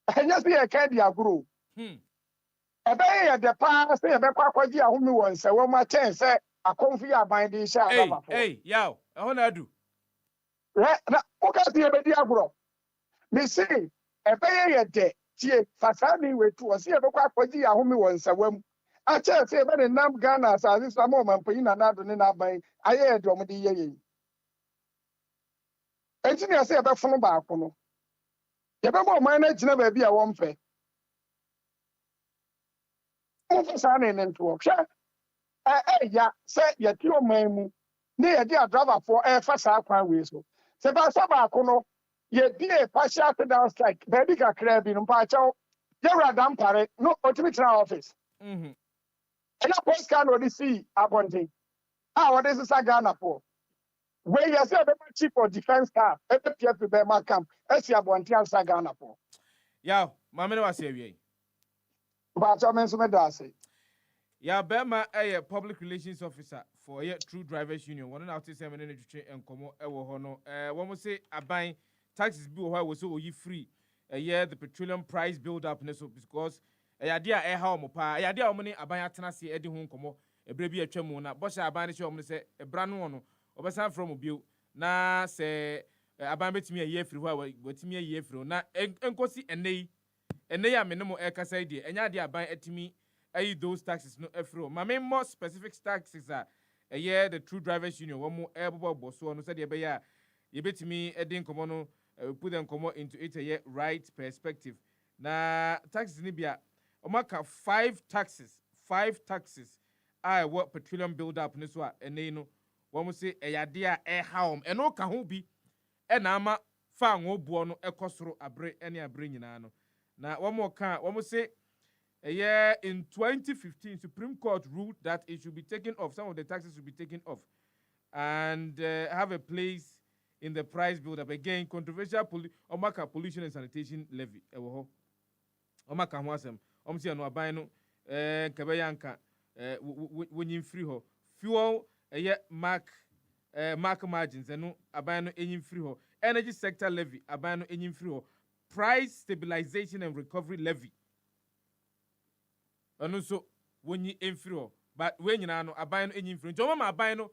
Enya se ye ka di aguro. Ebe ye de pa se ye be kwa kwaji ahomi won se wo ma chen se akonfi aban de sha aba fo. Yaw, ho na adu. Na o ka se ye be di aguro. Me say ebe ye de tie fasani wetu o se ye be kwa kwaji ahomi won se wam. A che se be ne nam Ghana asase so ma mampanyi na na do ne na aban aye de omde ye ye. Enti ne se ye be fono ba akono. Yebe mo man na gina ba bi a wo mfe. Mo fa sa na nento wo. Hwe ya se ye ti o man mu. Ne ye di driver for fa sa kwan we so. Se ba sa ba akono ye di e partial down strike. Ba bi ka kra bi no pa chaw. Ye radam pare no otimi tra office. Ena post can no see abonte. What is sa Ghana for? Where you say the chief of defense staff, every PF be ma camp, esi abonte sa Ghana for. Yaw, ma me was here. Ba cha men so me da say. Ya Bema a public relations officer for a True Drivers Union. One out of 7 and Como Ewo Hono. One will say a taxes bill was so free a year the petroleum price build up because a idea a how mopa, a idea of money a buy tenancy Eddie Home Como, a baby a tremona, Bosha a banish say a brand one, or some from a bill. Na say aban betimi ayi afiri ho a wetimi ayi afiri na enkosi enei a menemo ekasa ide enya de aban atimi ayi those taxes no afiri ma me more specific taxes a the True Drivers Union wo mo ebobo so no said be ya ye betimi edin komo no put them komo into it a right perspective na taxes ni bia omaka five taxes what petroleum build up ni so a ene no wo mo say eyade a haum eno ka ho bi na ama fa ngo buo no ekosoro abre ene abre nyina no na wo mo say in 2015 Supreme Court ruled that it should be taken off, some of the taxes should be taken off and have a place in the price build up. Again, controversial omaka pollution and sanitation levy ewo ho omaka ho asem omsi no aban no kabeyanka wonyim free ho fuel mark margins eno aban no enyim free ho energy sector levy aban no enyim free ho price stabilization and recovery levy anu so wonyi emfiri ho but we nyina no aban no enyi mfiri nti ma aban no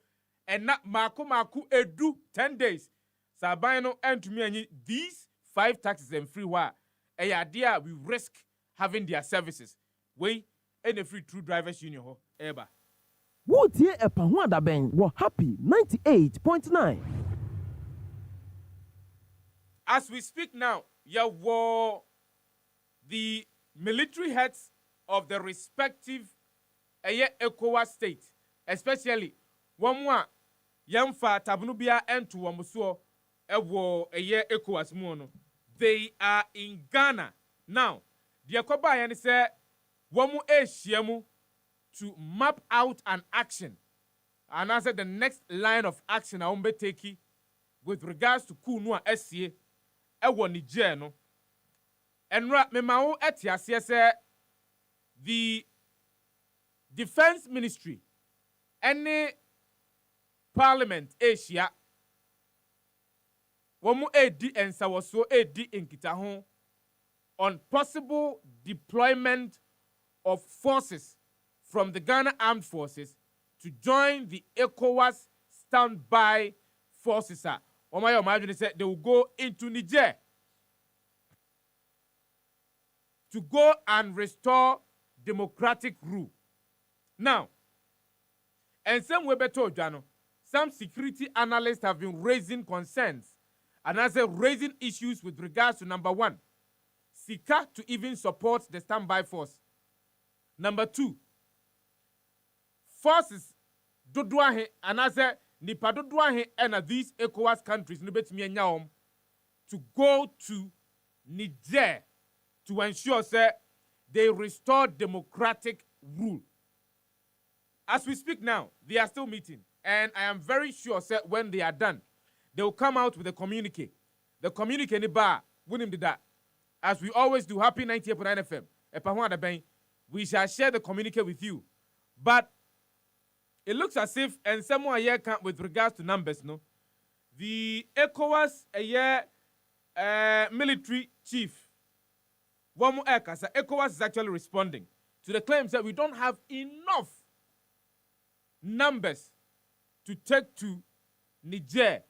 ena maako edu 10 days sa aban no entumi anyi these 5 taxes and free wa ade a we risk having their services we any free True Drivers Union ho eba wotie epa ho adaben wo happy 98.9 as we speak now the military heads of the respective ECOWAS state, especially one yamfa tabunubia entu wamusuo ewo ECOWAS muono. They are in Ghana now. The Yakoba yani say wamu eshiemu to map out an action and answer the next line of action a umbe teki with regards to kunua SCA ewo Niger no. Enra memao etiasie se the Defense Ministry, any Parliament, Asia, womu edi and sawaso edi inkitaho on possible deployment of forces from the Ghana Armed Forces to join the ECOWAS standby forces. Omayo imagine said they will go into Niger to go and restore democratic rule. Now, and some way better, Jano, some security analysts have been raising concerns and as raising issues with regards to number 1, Sika to even support the standby force. Number 2, forces dodoahe and as nipa dodoahe and these ECOWAS countries to go to Niger to ensure they restore democratic rule. As we speak now, they are still meeting. And I am very sure when they are done, they will come out with a communique. The communique in the bar, as we always do, Happy 98.9 FM. We shall share the communique with you. But it looks as if, and someone here can with regards to numbers, no? The ECOWAS military chief, ECOWAS is actually responding to the claims that we don't have enough numbers to take to Niger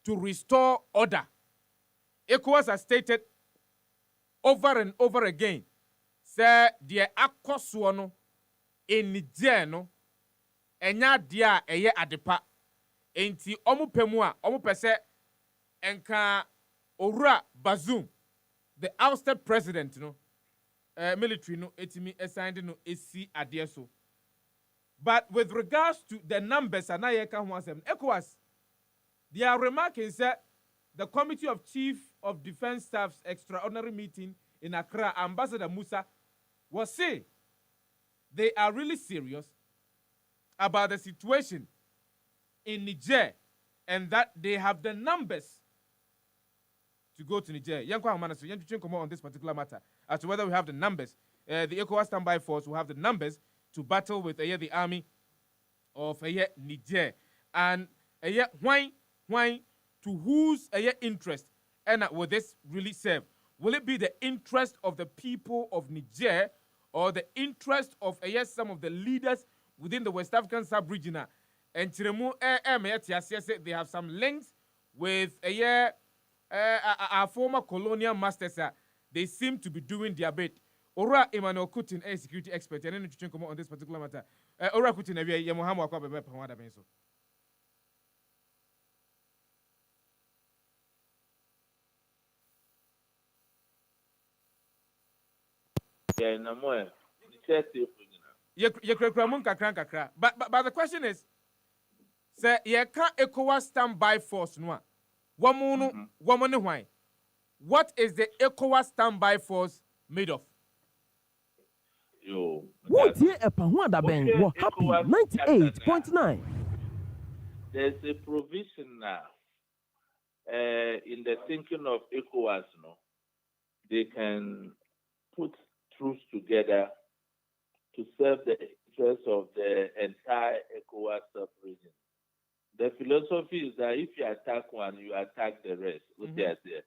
to restore order. ECOWAS has stated over and over again, say the akoswo in Niger no enya dia eye adepa enti omu pemu a omu pese enka Owura Bazoum, the ousted president, military, etimi assigned esi adeso. But with regards to the numbers, and ECOWAS, they are remarking that the Committee of Chief of Defense Staff's extraordinary meeting in Accra, Ambassador Musa, was saying they are really serious about the situation in Niger and that they have the numbers to go to Niger. Come on this particular matter as to whether we have the numbers. The ECOWAS standby force will have the numbers to battle with the army of Niger. And why to whose interest and will this really serve? Will it be the interest of the people of Niger or the interest of some of the leaders within the West African sub-region? And Chiremu they have some links with our former colonial masters, they seem to be doing their bit. Ora Emmanuel Kutin, a security expert, and then to come on this particular matter. Ora Kutin, Yamuhamu Akwabe Pawada Benso. Yeah, no more. But the question is, say ye can't ECOWAS standby force no. Woman, why? What is the ECOWAS standby force made of? Yo. Wotie Epahwada Ben were happy 98.9. There's a provision now in the thinking of ECOWAS, no, they can put troops together to serve the interests of the entire ECOWAS sub-region. The philosophy is that if you attack one, you attack the rest. Mm-hmm. There.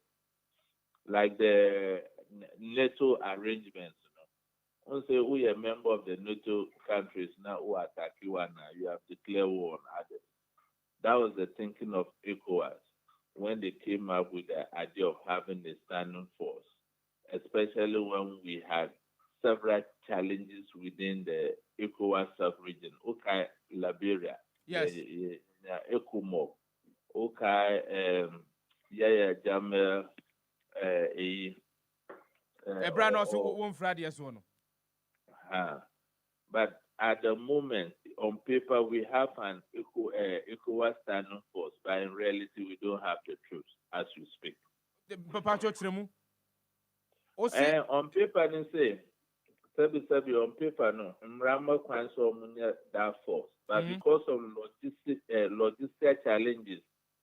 Like the NATO arrangements. Once we are a member of the NATO countries now who attack you and you have declared war on others. That was the thinking of ECOWAS when they came up with the idea of having a standing force, especially when we had several challenges within the ECOWAS sub-region. Okay, Liberia. Yes. ECOMOG. Okay, Yaya Jamel. Ebran also won't Friday as one. But at the moment, on paper, we have an ECOWAS standing force, but in reality, we don't have the troops as we speak. On paper, they say, on paper, no, Mrama Kwanso that force, but because of logistic challenges,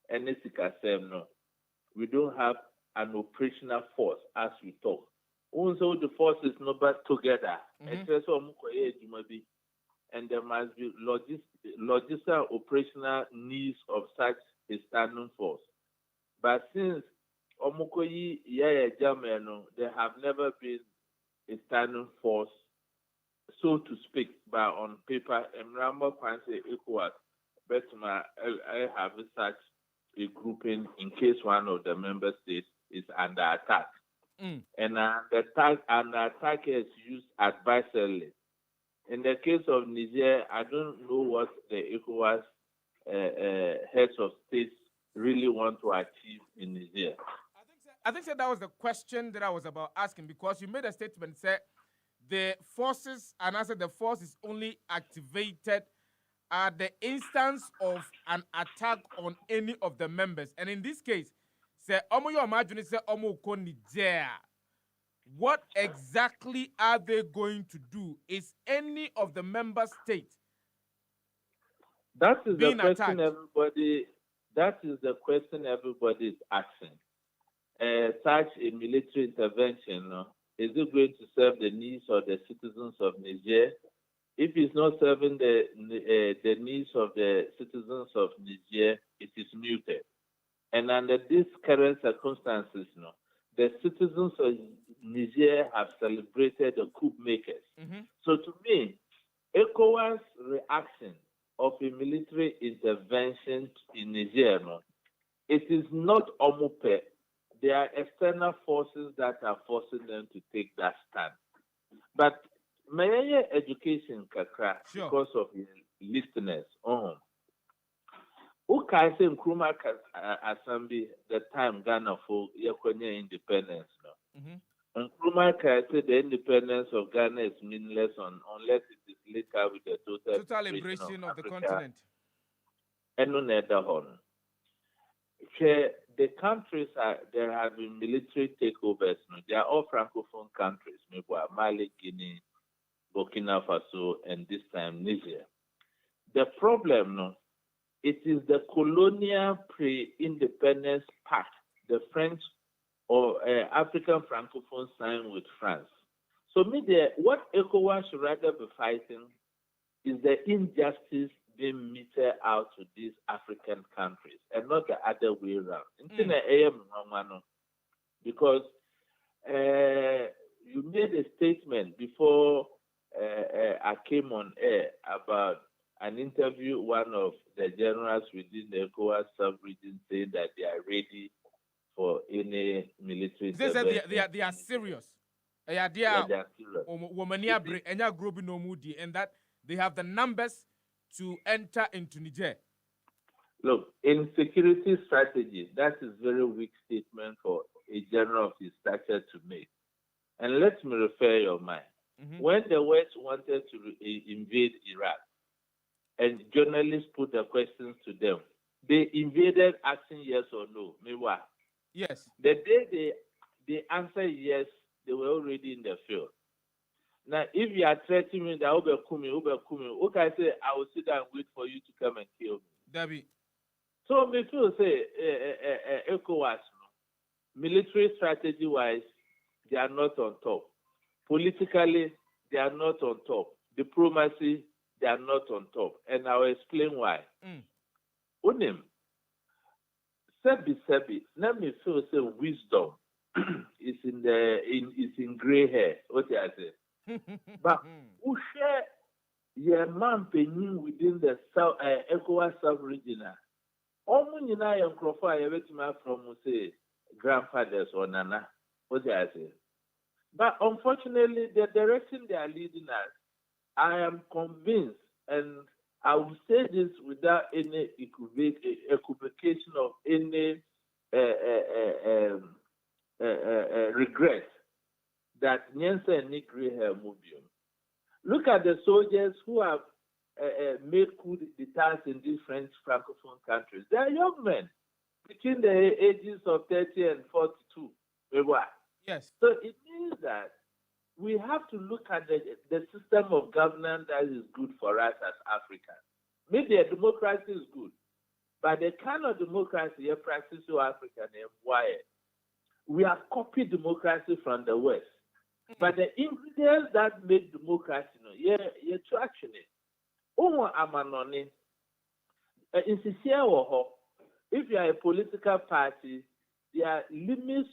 and no, we don't have an operational force as we talk. Also, the force is not back together. And there must be logistical operational needs of such a standing force. But since Omukoyi Yaya Jameno, there have never been a standing force, so to speak, but on paper, Emramba Kwanse ECOWAS, but I have such a grouping in case one of the member states is under attack. And the attack is used advisory. In the case of Niger, I don't know what the ECOWAS heads of states really want to achieve in Niger. I think that was the question that I was about asking, because you made a statement, said the forces, and I said the force is only activated at the instance of an attack on any of the members. And in this case, say omo yo imagine say omo ko Niger. What exactly are they going to do? Is any of the member states that is being the question attacked? That is the question everybody is asking. Such a military intervention, is it going to serve the needs of the citizens of Niger? If it's not serving the needs of the citizens of Niger, it is muted. And under these current circumstances, the citizens of Niger have celebrated the coup makers. So to me, ECOWAS' reaction of a military intervention in Niger, it is not omupe. There are external forces that are forcing them to take that stand. But my education, Kakra, because of your listeners, Ukai say Nkrumah Assembly the time Ghana for Yakonia independence. Nkrumah say the independence of Ghana is meaninless unless it is later with the total liberation of the continent. And no other horn. The countries there have been military takeovers. They are all francophone countries, maybe Mali, Guinea, Burkina Faso, and this time Niger. The problem, it is the colonial pre-independence pact the French or African Francophones signed with France. So what ECOWAS should rather be fighting is the injustice being meted out to these African countries and not the other way around. Because you made a statement before I came on air about an interview, one of the generals within the ECOWAS sub-region saying that they are ready for any military They said intervention. they are serious. Yeah, they are serious. And that they have the numbers to enter into Niger. Look, in security strategy, that is very weak statement for a general of his stature to make. And let me refer your mind. Mm-hmm. When the West wanted to invade Iraq, and journalists put the questions to them, they invaded asking yes or no. Meanwhile, yes. The day they answered yes, they were already in the field. Now, if you are threatening me that Ube Kumi, okay, I say I will sit down and wait for you to come and kill me. Debbie. So me feel say ECOWAS, military strategy wise, they are not on top. Politically, they are not on top. Diplomacy, they are not on top. And I'll explain why. Unim, Sebi, let me feel say wisdom is in gray hair. What I say? But who share your man penny within the South ECOWAS sub-region? Almost you know your profile from say grandfathers or nana. What I say? But unfortunately, the direction they are leading us, I am convinced, and I will say this without any equivocation of any regret, that Nyense and Nick Graham Mubium. Look at the soldiers who have made coup d'etats in these French Francophone countries. They are young men between the ages of 30 and 42. Yes. So it means that we have to look at the system of governance that is good for us as Africans. Maybe a democracy is good, but the kind of democracy you practice in Africa, we have copied democracy from the West. But the ingredients that make democracy, you're traction it. If you are a political party, there are limits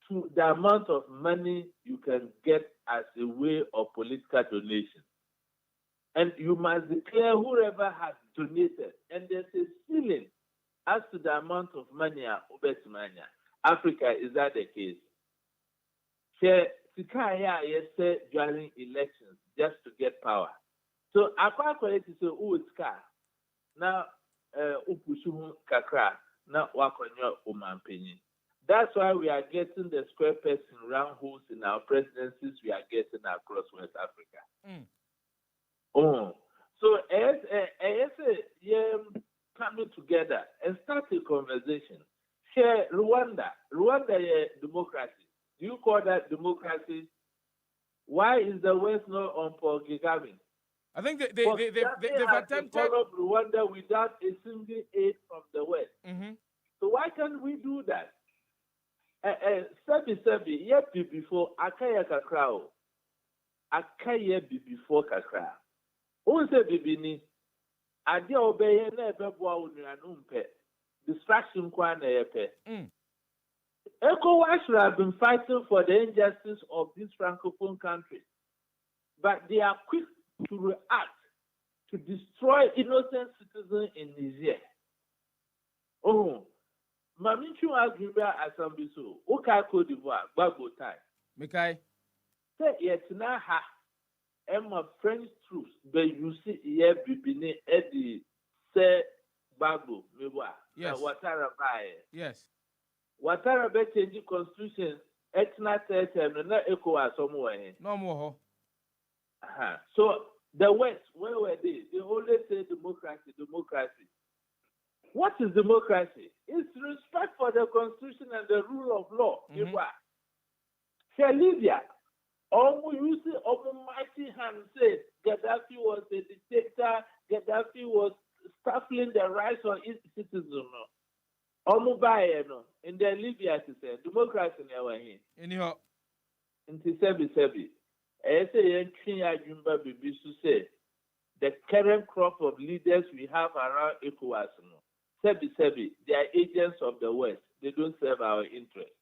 to the amount of money you can get as a way of political donation. And you must declare whoever has donated. And there's a ceiling as to the amount of money Africa, is that the case? During elections just to get power. So Aqua Quality say, oh, it's car. Now, Upushu Kakra, now Wakonyo Umampeni. That's why we are getting the square pegs in round holes in our presidencies we are getting across West Africa. So as coming together and start a conversation. Share Rwanda democracy. Do you call that democracy? Why is the West not on Paul Kagame? I think they've attempted to follow Rwanda without a single aid from the West. Mm-hmm. So why can't we do that? Sebi, yet before Akaya Kakrao. Akaya before Kakra. Who say Bibini? Adia obey never bow unumpe. Distraction kwana yepe. ECOWAS should have been fighting for the injustice of these Francophone countries. But they are quick to react to destroy innocent citizens in Niger. Maminchu Agribia Asambiso, Oka Cote d'Ivoire, Gbagbo time. Mekai. Say yet na ha. Emma French troops, but you see here Bibini Eddie say Gbagbo, Mewa. Yes. Watara Baye. Yes. Watara be changing constitution, etna tete na ECOWAS somewhere. No more. So the West, where were they? They always say democracy. What is democracy? It's respect for the constitution and the rule of law. Say Libya, you see, mighty hand said Gaddafi was a dictator. Gaddafi was stifling the rights of its citizens. In the Libya, to say democracy never here. Anyhow, in Sebi. I say, the current crop of leaders we have around ECOWAS, Sebi, they are agents of the West. They don't serve our interests.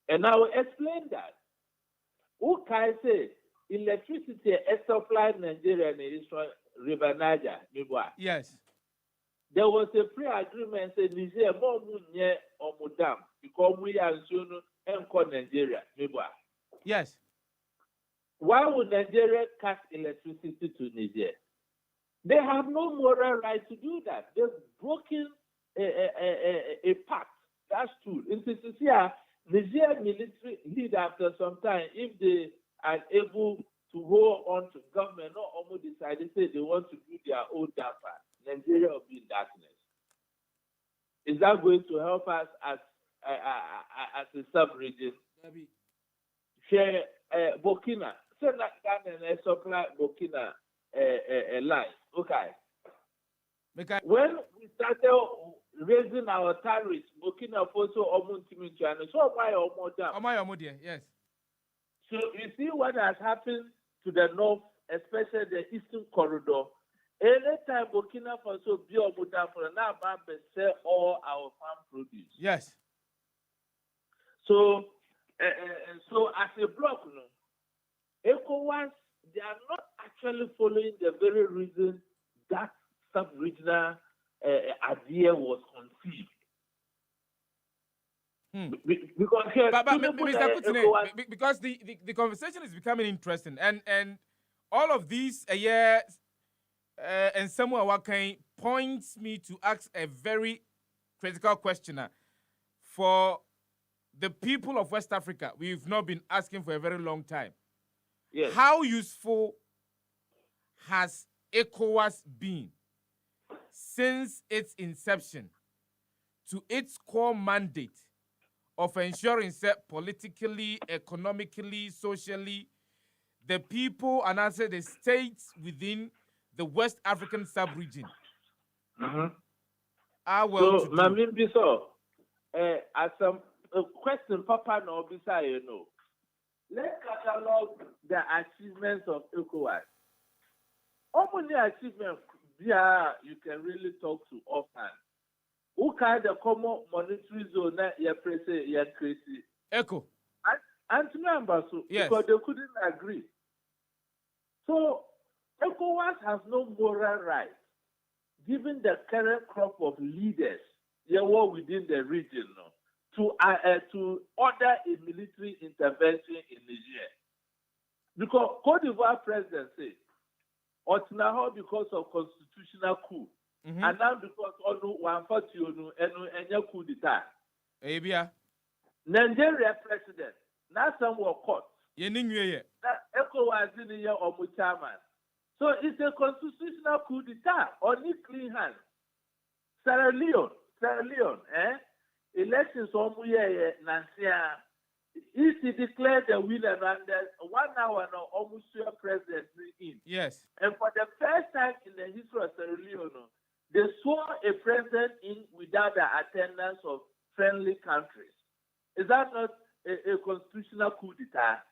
And I will explain that. Who can say electricity supplied Nigeria and Israel, River Niger, yes. There was a pre-agreement saying Niger more munye or mudam because we are soon and Nigeria. Yes. Why would Nigeria cut electricity to Niger? They have no moral right to do that. They've broken a pact. That's true. In Niger military lead after some time, if they are able to hold on to government, not almost decided say they want to do their own data, Nigeria will be in darkness. Is that going to help us as a sub-region? Share Burkina. So that Ghana supply Burkina line. Okay. Because when we started raising our tariffs, Burkina Faso almost China. So why almost down? Yes. So you see what has happened to the north, especially the eastern corridor. Anytime Burkina Faso be almost down for now, we sell all our farm produce. Yes. So, so as a bloc, ECOWAS, they are not actually following the very reason that sub-regional idea was conceived. Because here, but Mr. Kutine, because the conversation is becoming interesting, and all of these and Samuel Wakai points me to ask a very critical question for the people of West Africa. We've not been asking for a very long time. Yes. How useful has ECOWAS been since its inception to its core mandate of ensuring that politically, economically, socially, the people and also the states within the West African sub-region are well to do? As a question, Papa, no, beside let's catalog the achievements of ECOWAS. How many achievements you can really talk to offhand? Who kind of common monetary zone that you're pressing, you're crazy? ECO. And remember, so yes. Because they couldn't agree. So ECOWAS has no moral right, given the current crop of leaders within the region, to order a military intervention in Niger. Because Cote d'Ivoire president said, Otinaho because of constitutional coup, and now because Onu 140 and coup d'etat. Nigeria president, now some were caught. ECOWAS in the year of chairman. So it's a constitutional coup d'etat, only clean hands. Sierra Leone, elections on Nansia. If he declared the winner and 1 hour now almost your president in. Yes. And for the first time in the history of Sierra Leone, they swore a president in without the attendance of friendly countries. Is that not a constitutional coup d'etat?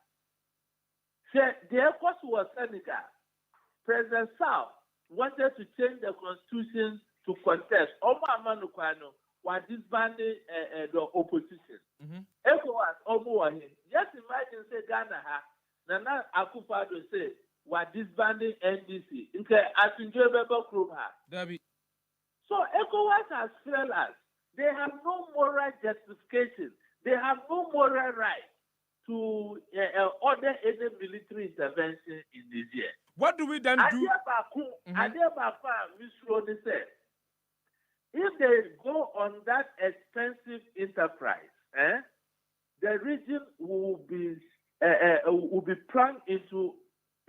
The ECOWAS was Senegal. President South wanted to change the constitution to contest. Was disbanding the opposition. ECOWAS just imagine say Ghana Nana Akufo-Addo say was disbanding NDC. So ECOWAS has failed us. They have no moral justification. They have no moral right to order any military intervention in Niger. What do we then do? If they go on that expensive enterprise, the region will be plunged into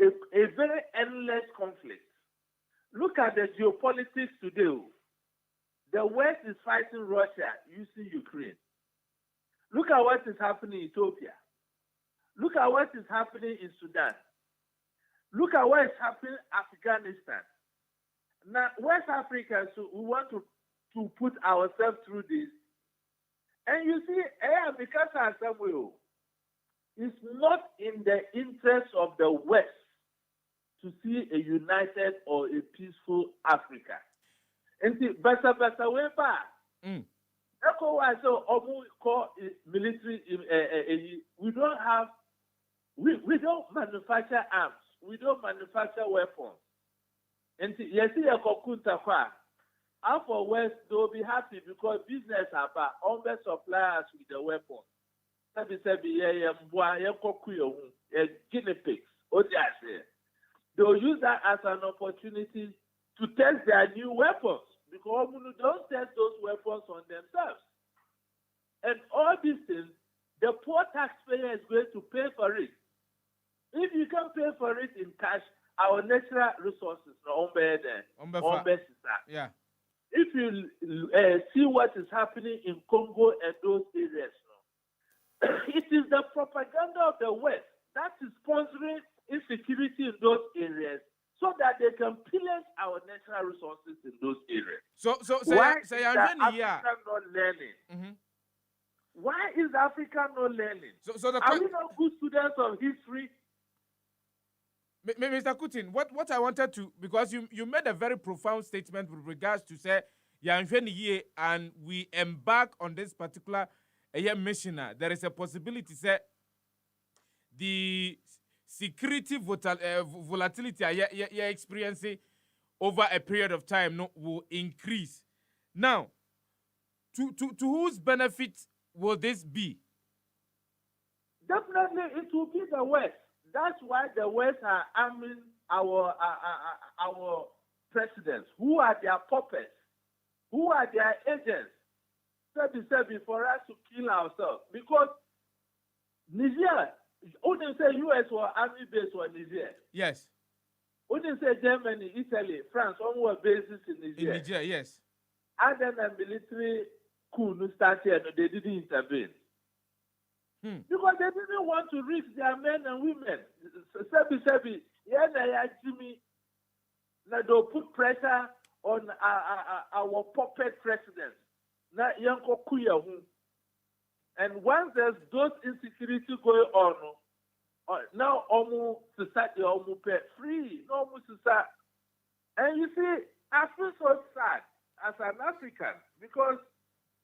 a very endless conflict. Look at the geopolitics today. The West is fighting Russia using Ukraine. Look at what is happening in Ethiopia. Look at what is happening in Sudan. Look at what is happening in Afghanistan. Now, West Africa, so we want to put ourselves through this. And you see, because Samuel, it's not in the interest of the West to see a united or a peaceful Africa. And see, ECOWAS call military. We don't manufacture arms. We don't manufacture weapons. And see, you see, And for West, they'll be happy because business are back. All the suppliers with the weapons. Guinea pigs. They'll use that as an opportunity to test their new weapons because they don't test those weapons on themselves. And all these things, the poor taxpayer is going to pay for it. If you can pay for it in cash, our natural resources, yeah. If you see what is happening in Congo and those areas, it is the propaganda of the West that is sponsoring insecurity in those areas so that they can pillage our natural resources in those areas. So why say is Africa not learning? Mm-hmm. Why is Africa not learning? Are we not good students of history? Mr. Kutin, what I wanted to, because you made a very profound statement with regards to say, and we embark on this particular mission. There is a possibility, say, the security volatility you're experiencing over a period of time will increase. Now, to whose benefit will this be? Definitely, it will be the West. That's why the West are arming our presidents, who are their puppets, who are their agents, for us to kill ourselves. Because Niger, wouldn't say U.S. or army base or Niger. Yes. Wouldn't say Germany, Italy, France, all were bases in Niger. In Niger, yes. And then a military coup started and they didn't intervene. Because they didn't want to reach their men and women. Jimmy, they'll put pressure on our puppet presidents. And once there's those insecurity going on, now almost society almost free, almost society. And you see, I feel so sad as an African because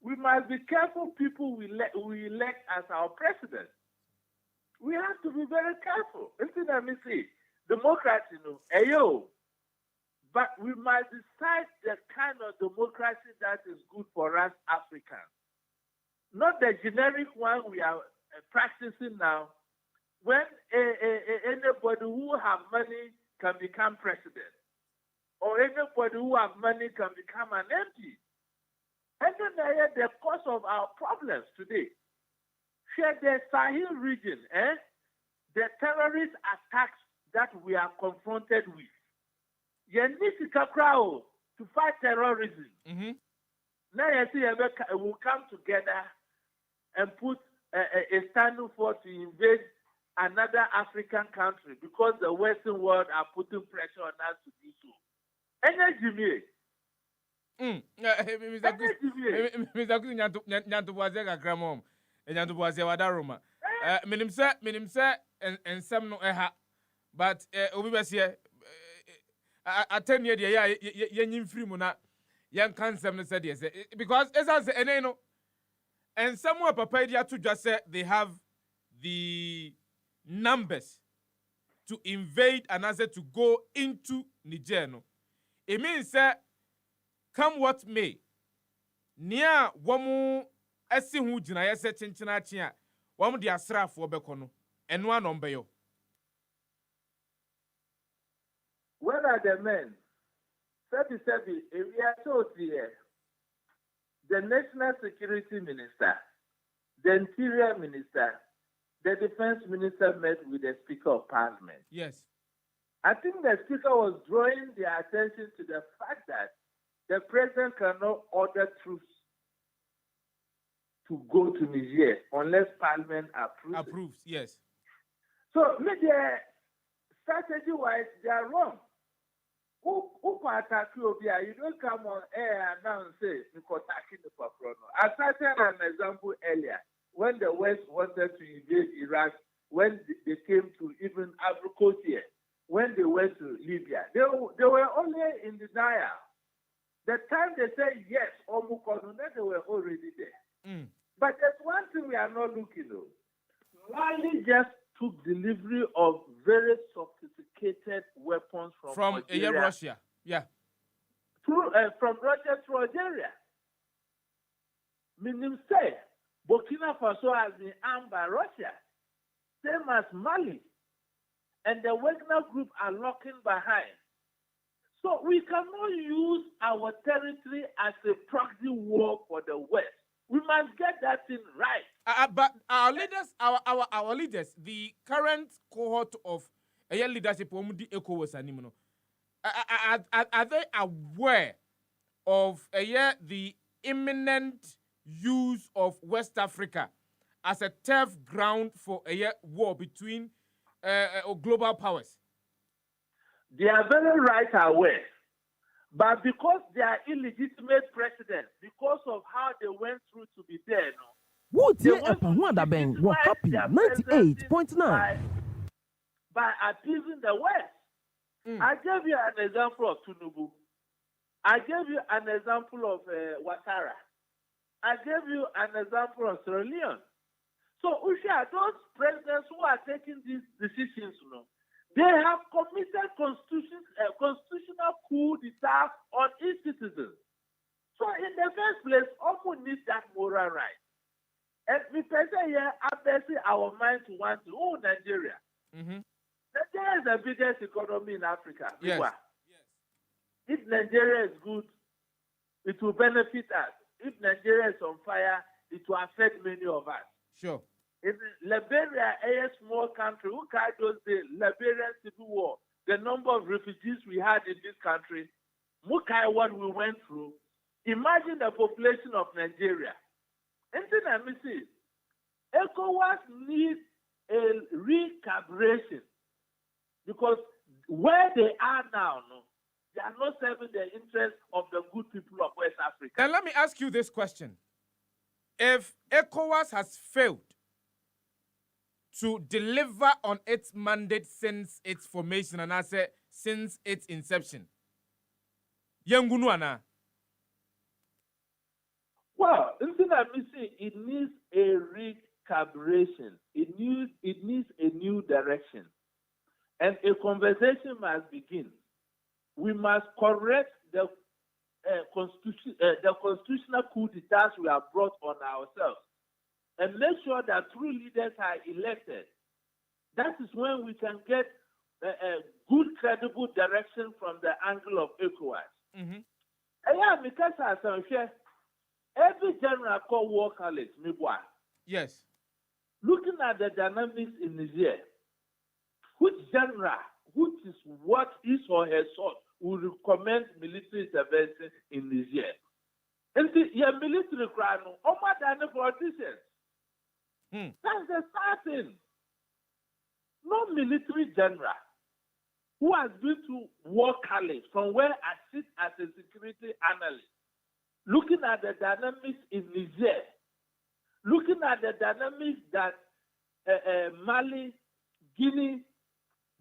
we must be careful people we elect as our president. We have to be very careful. Let me see. Democracy, but we must decide the kind of democracy that is good for us Africans. Not the generic one we are practicing now, when anybody who have money can become president, or anybody who have money can become an MP. And then the cause of our problems today. Share the Sahel region, the terrorist attacks that we are confronted with. You need to fight terrorism. Mm-hmm. Now you see, we'll come together and put a standing force to invade another African country because the Western world are putting pressure on us to do so. Energy. Mr. Nyantubuaze kakramom. Nyantubuaze wadaroma. Minim se ensem no eha. But obi besie atenie de ya yenyim free mu na yan kansem no se de se because esa se ene no ensem wa papa dia to dwa se they have the numbers to invade and answer to go into Niger no. It means that come what may, near womu esi hu jina yese chinchina chia, womu di asrafo bekono, and one on bayo. Where are the men? If we are told here, the National Security Minister, the Interior Minister, the Defense Minister met with the Speaker of Parliament. Yes. I think the Speaker was drawing their attention to the fact that the President cannot order troops to go to Niger unless Parliament approves. Approves, yes. So, strategy-wise, they are wrong. Who attack you? You don't come on air and now say, attacking the Paprono. I cited an example earlier when the West wanted to invade Iraq, when they came to even Abrikos, when they went to Libya. They were only in denial. The time they said yes, they were already there. But there's one thing we are not looking at. Mali just took delivery of very sophisticated weapons from Russia. Yeah. from Russia to Algeria. Meaning say, Burkina Faso has been armed by Russia, same as Mali, and the Wagner Group are locking behind. So we cannot use our territory as a proxy war for the West. We must get that thing right. But our leaders, our leaders, the current cohort of leadership, are they aware of the imminent use of West Africa as a turf ground for a war between global powers? They are very right aware. But because they are illegitimate presidents, because of how they went through to be there, we're happy 98.9 by appeasing the West. I gave you an example of Tinubu. I gave you an example of Ouattara. I gave you an example of Sierra Leone. So, Usha, those presidents who are taking these decisions, they have committed constitutional coup d'etat on its citizens. So, in the first place, often need that moral right. And we say here, obviously, our minds want to, Nigeria. Mm-hmm. Nigeria is the biggest economy in Africa. Yes. If Nigeria is good, it will benefit us. If Nigeria is on fire, it will affect many of us. Sure. In Liberia, a small country, who carried those the Liberian Civil War, the number of refugees we had in this country, Mukai, what we went through, imagine the population of Nigeria. Anything ECOWAS needs a recalibration because where they are now, they are not serving the interests of the good people of West Africa. Then let me ask you this question. If ECOWAS has failed to deliver on its mandate since its formation, and I say since its inception, Yangunu ana? Well, it needs a recalibration. It needs a new direction. And a conversation must begin. We must correct the constitutional coup d'etat we have brought on ourselves and make sure that true leaders are elected. That is when we can get a good, credible direction from the angle of ECOWAS. Mm-hmm. Every general called war college, yes. Looking at the dynamics in Niger, which general, which is what his or her sort, will recommend military intervention in Niger? And your military crime, over than the politicians. That's the starting. No military general who has been to war college from where I sit as a security analyst, looking at the dynamics in Niger, looking at the dynamics that Mali, Guinea,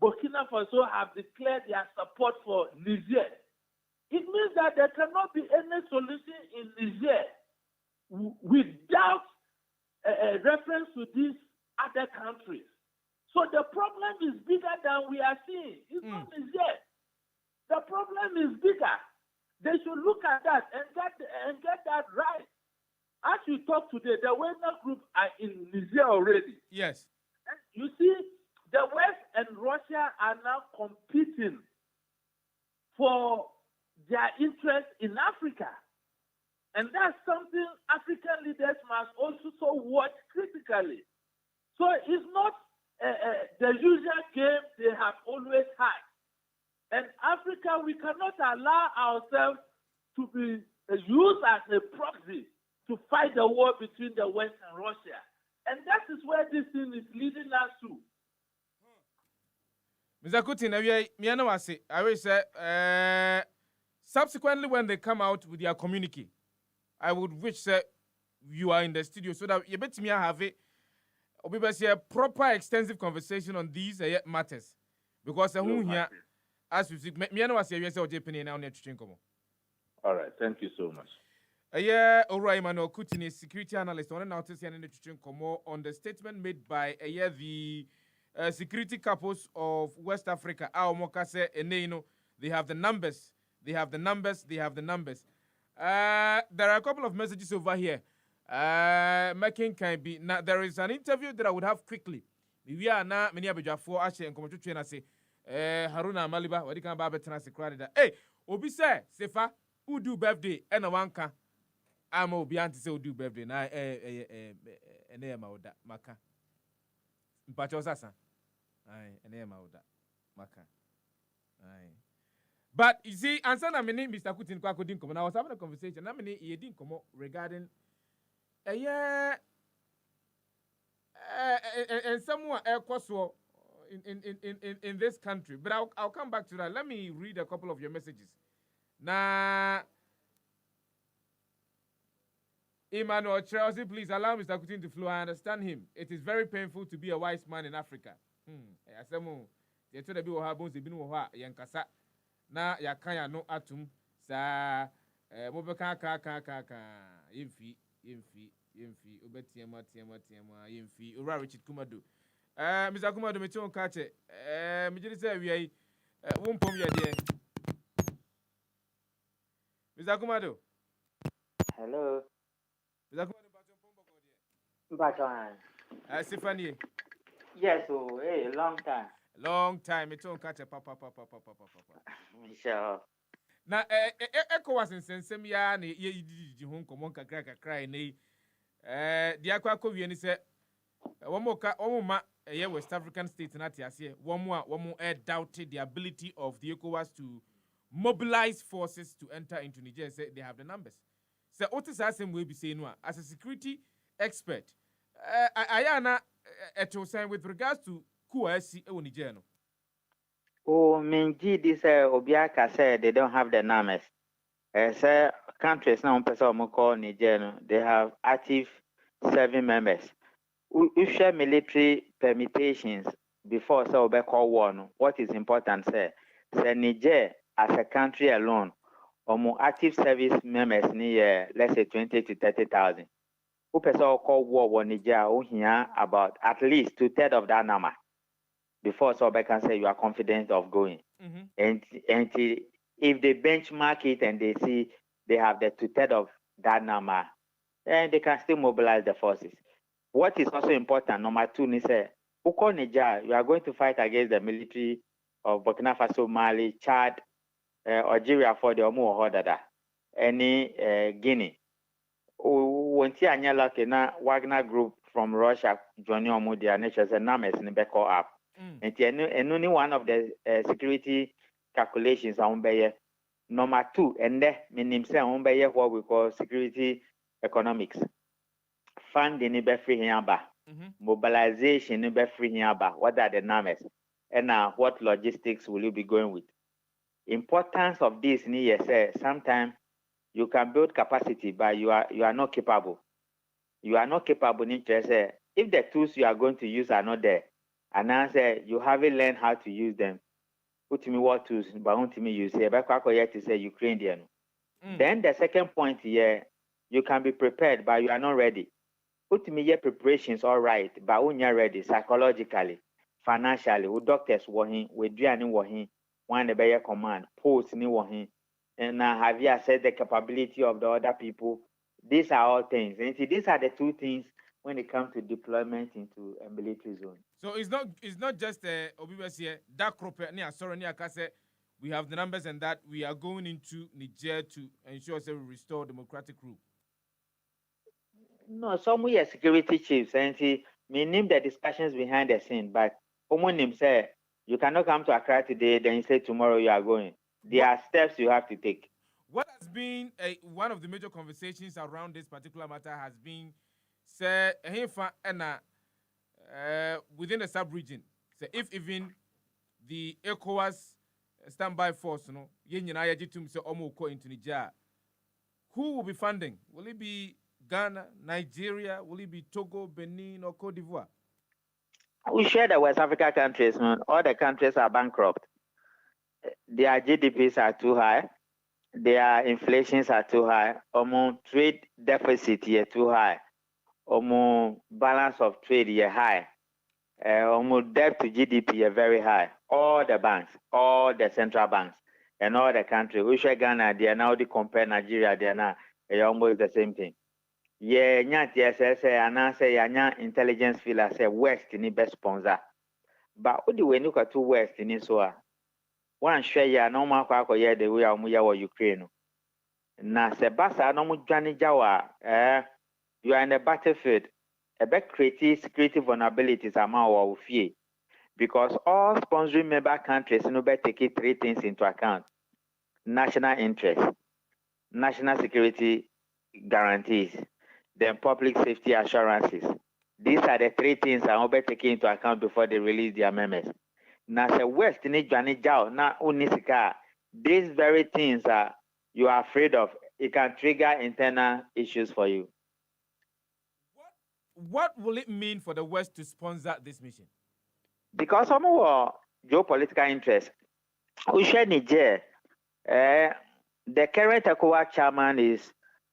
Burkina Faso have declared their support for Niger. It means that there cannot be any solution in Niger without a reference to these other countries. So the problem is bigger than we are seeing. It's not Niger. The problem is bigger. They should look at that and get that right. As we talk today, the Wagner Group are in Niger already. Yes. And you see, the West and Russia are now competing for their interest in Africa. And that's something African leaders must also watch critically. So it's not the usual game they have always had. And Africa, we cannot allow ourselves to be used as a proxy to fight the war between the West and Russia. And that is where this thing is leading us to. Mr. Kutin, I will say, subsequently when they come out with their communique, I would wish that you are in the studio so that you bet me I have a proper extensive conversation on these matters. Because here, as you see, all right, thank you so much. Alright, Emmanuel Kutin, security analyst, on the statement made by the security couples of West Africa. They have the numbers, They have the numbers. They have the numbers. There are a couple of messages over here. Making can be now. There is an interview that I would have quickly. We are now many abijafo ashe and come to train say Haruna Maliba. What you can buy better say credit. Hey, Obi say Sefah who do birthday and a wanka. I'm Obi anti say who do birthday na ma oda maka. Mpacho sasa. Aye ma oda maka. Aye. But you see, answer na many Mr. Kutin Kwako didn't come. I was having a conversation. Na many he didn't come regarding and someone in this country. But I'll come back to that. Let me read a couple of your messages. Now, Emmanuel Chelsea, please allow Mr. Kutin to flow. I understand him. It is very painful to be a wise man in Africa. Na yakanya no atum sa mobeka ka yemfi obetiema yemfi ora Richard Kumado Mr. Kumado me ton ka che me jiri say wiai wompom ye de Mr. Kumado. Hello. Mr. Kumado Baton. Stephanie. Yes, oh, hey, Long time. Me ton ka che papa. Sure. Na ECOWAS nsensem ya na ye di ho nkomo kakra nei di akwa wie ni se womo ma West African states na tiase womo doubted the ability of the ECOWAS to mobilize forces to enter into Niger. Say they have the numbers. So what is asem we be saying no as a security expert ayana eto sign with regards to QSC e Niger no. Oh, Minji, this Obiaka said they don't have the numbers. Say countries now person call Niger, they have active 7 members. We share military permutations before so we call one. What is important, say Niger as a country alone, active service members near let's say 20 to 30,000. Who person call war Niger? We hear about at least 2/3 of that number. Before so I can say you are confident of going. Mm-hmm. And if they benchmark it and they see they have the 2/3 of that number, then they can still mobilize the forces. What is also important, number 2, is Uko Niger, you are going to fight against the military of Burkina Faso, Mali, Chad, Algeria for the Omu Hodada, any Guinea. Wonti Anyala Kena Wagner Group from Russia joining Omu their natures and numbers in the back up. And only one of the security calculations on Bayer. Number 2, and then meaning say on Bayer what we call security economics. Funding in free here, mobilization in free here. What are the numbers? And what logistics will you be going with? Importance of this in say sometimes you can build capacity, but you are not capable. You are not capable in say if the tools you are going to use are not there. And I say you haven't learned how to use them. Put me what tools, but want me use here. But to say Ukrainian. Then the second point here, you can be prepared, but you are not ready. Put me your preparations all right, but when you're ready psychologically, financially, with doctors working, with Diani working, one the better command, post ni working, and have you assessed the capability of the other people? These are all things. And these are the 2 things when it comes to deployment into a military zone. So it's not just Obibes here, that crop near sorry near Kase, we have the numbers and that we are going into Niger to ensure that we restore democratic rule. No, some we are security chiefs and me name the discussions behind the scene, but Omonim say you cannot come to Accra today, then you say tomorrow you are going. There are steps you have to take. What has been one of the major conversations around this particular matter has been say within the sub-region. So if even the ECOWAS standby force, into Niger, who will be funding? Will it be Ghana, Nigeria? Will it be Togo, Benin, or Cote d'Ivoire? We share the West Africa countries. All the countries are bankrupt. Their GDPs are too high. Their inflations are too high. Trade deficit here too high. Balance of trade here high. Debt to GDP here very high. All the banks, all the central banks, and all the country. We share Ghana, they are now they compare Nigeria, they are now almost the same thing. Yeah, nya TSS and I say nya intelligence feel I say West ni best sponsor. But what do we look at two West in so one share ya no ma kwa yeah the way amu ya Ukraine. Na se basa no mu dwane jawa you are in the battlefield. A bit create security vulnerabilities among our fear. Because all sponsoring member countries no better take three things into account: national interest, national security guarantees, then public safety assurances. These are the three things I will be taken into account before they release their members. Now, the West need now unisika. These very things are you are afraid of. It can trigger internal issues for you. What will it mean for the West to sponsor this mission? Because some of our geopolitical interests, we share Niger. The current ECOWAS chairman is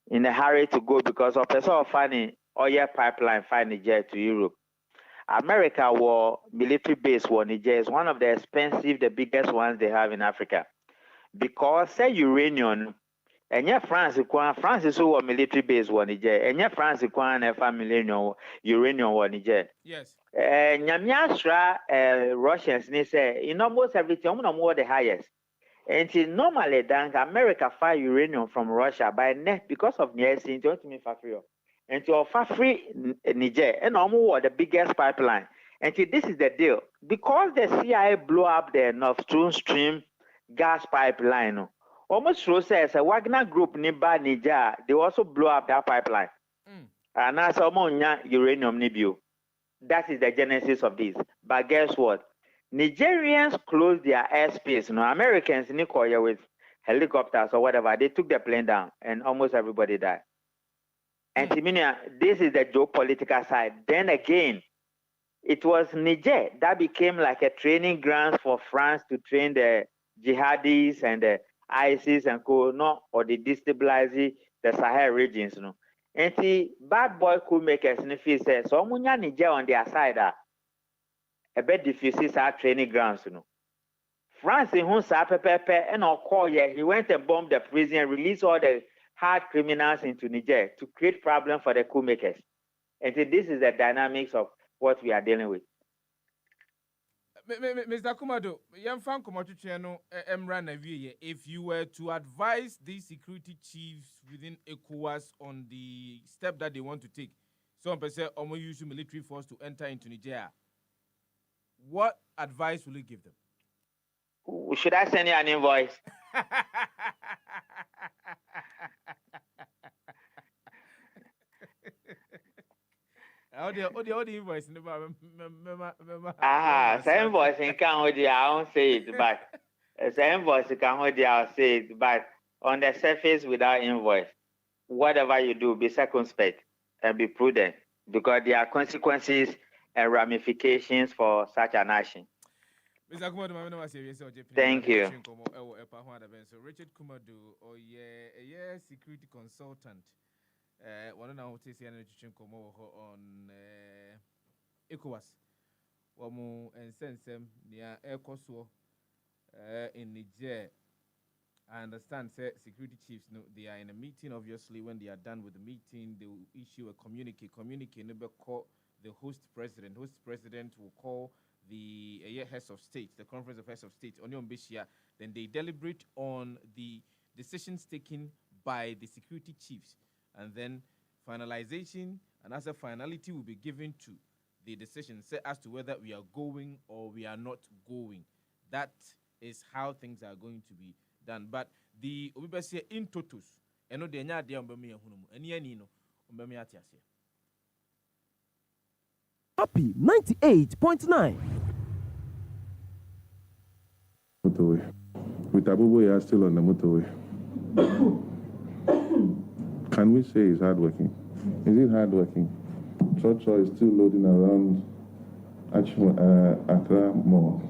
in a hurry to go because of a sort of funny oil pipeline from Niger to Europe. America war military base war Niger is one of the expensive, the biggest ones they have in Africa. Because say uranium, and yet France is who military base war Niger, and yet France and uranium war Niger. Yes. Nyamiasra Russians say in almost everything, more the highest. And normally, America fire uranium from Russia by net because of Nielsen, and to offer free Niger, and almost the biggest pipeline. And this is the deal. Because the CIA blew up the North Stream gas pipeline, almost so says a Wagner group nearby Niger, they also blew up that pipeline. And that's almost uranium Nibu. That is the genesis of this. But guess what? Nigerians closed their airspace. Americans in Korea with helicopters or whatever, they took the plane down and almost everybody died. And this is the geopolitical side. Then again, it was Niger that became like a training ground for France to train the jihadis and the ISIS and or the destabilize the Sahel regions. And the bad boy coup makers in the says, so Niger on their side a bit diffuses our training grounds. France in whom and all call he went and bombed the prison and released all the hard criminals into Niger to create problems for the coup makers. And so this is the dynamics of what we are dealing with. Mr. Kumado, if you were to advise these security chiefs within ECOWAS on the step that they want to take, some people say use military force to enter into Niger, what advice will you give them? Should I send you an invoice? All the invoice. Same invoice in Cambodia, I won't say it, but same invoice in Cambodia, I'll say it, but on the surface without invoice, whatever you do, be circumspect and be prudent because there are consequences and ramifications for such an action. Thank you. Richard Kumado, security consultant. One now takes the energy on ECOWAS. Wamu and Sensem near Air Kosovo in Niger. I understand, security chiefs, they are in a meeting. Obviously, when they are done with the meeting, they will issue a communique. Communique never call the host president. Host president will call the heads of state, the conference of heads of state, Onion Bishia. Then they deliberate on the decisions taken by the security chiefs. And then finalization and as a finality will be given to the decision as to whether we are going or we are not going. That is how things are going to be done. But the Obibese in totus, and no de nya de ombemi ehunu eni ani no ombemi atiase. Happy 98.9. Motorway. With Abubu, you are still on the motorway. Can we say it's hardworking? Is it hardworking? Chocho is still loading around Accra Mall.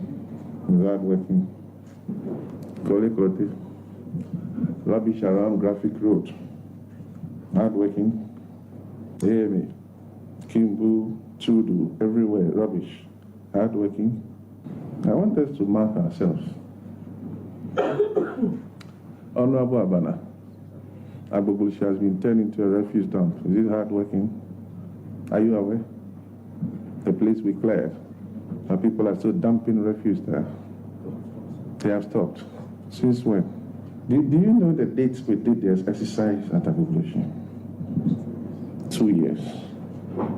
Is hardworking? Kote, rubbish around Graphic Road. Hardworking? Amy, Kimbu, Chudu, everywhere, rubbish. Hardworking? I want us to mark ourselves. Honorable Abana, Agbogbolishi has been turned into a refuse dump. Is it hard working? Are you aware? The place we cleared, but people are still dumping refuse there. They have stopped. Since when? Do you know the dates we did this exercise at Agbogbolishi? 2 years.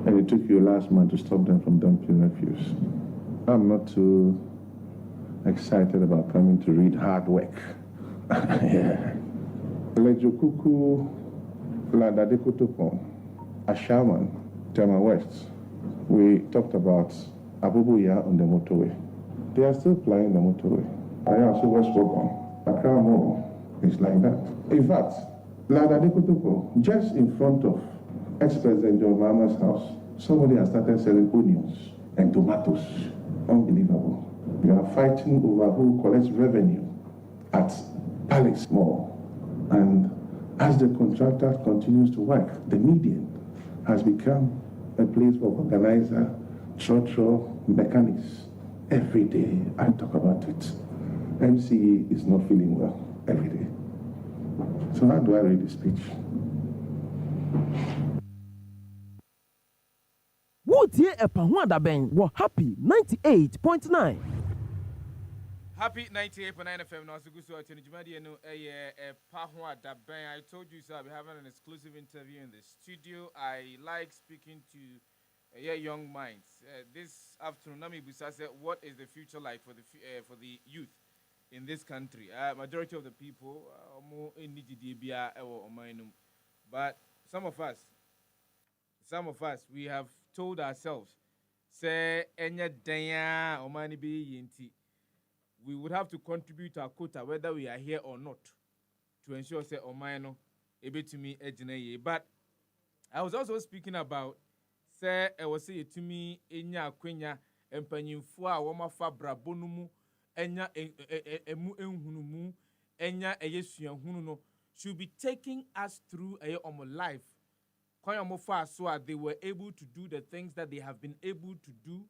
And it took you last month to stop them from dumping refuse. I'm not too excited about coming to read hard work. Yeah. Lejokuku, Ladadekotopon, Ashaman, Tema West. We talked about Abubuya on the motorway. They are still plying the motorway. I also West Wogon, Accra Mall. It's like that. In fact, Ladadekotopon, just in front of ex-President John Mahama's house, somebody has started selling onions and tomatoes. Unbelievable. We are fighting over who collects revenue at Palace Mall. And as the contractor continues to work, the median has become a place for organizer, structural mechanics. Every day I talk about it. MCE is not feeling well every day. So how do I read the speech? Wotie Epahwada Ben were happy 98.9. Happy 98.9 FM. Now, so good to Jumadi and Pahwada Ben. I told you, sir, we're having an exclusive interview in the studio. I like speaking to young minds. This afternoon, Nami Busa said, what is the future like for the youth in this country? Majority of the people are more in Nijidibia or Omainum. But some of us, we have told ourselves, say, Enya Danya Omani be Yinti. We would have to contribute our quota whether we are here or not to ensure say Omaino able to me ejinaye. But I was also speaking about say I was say to me enya akwenya empanyimfo a woma fa brabonumu enya emu enhunumu enya eyesuahunu no should be taking us through omo life. So they were able to do the things that they have been able to do,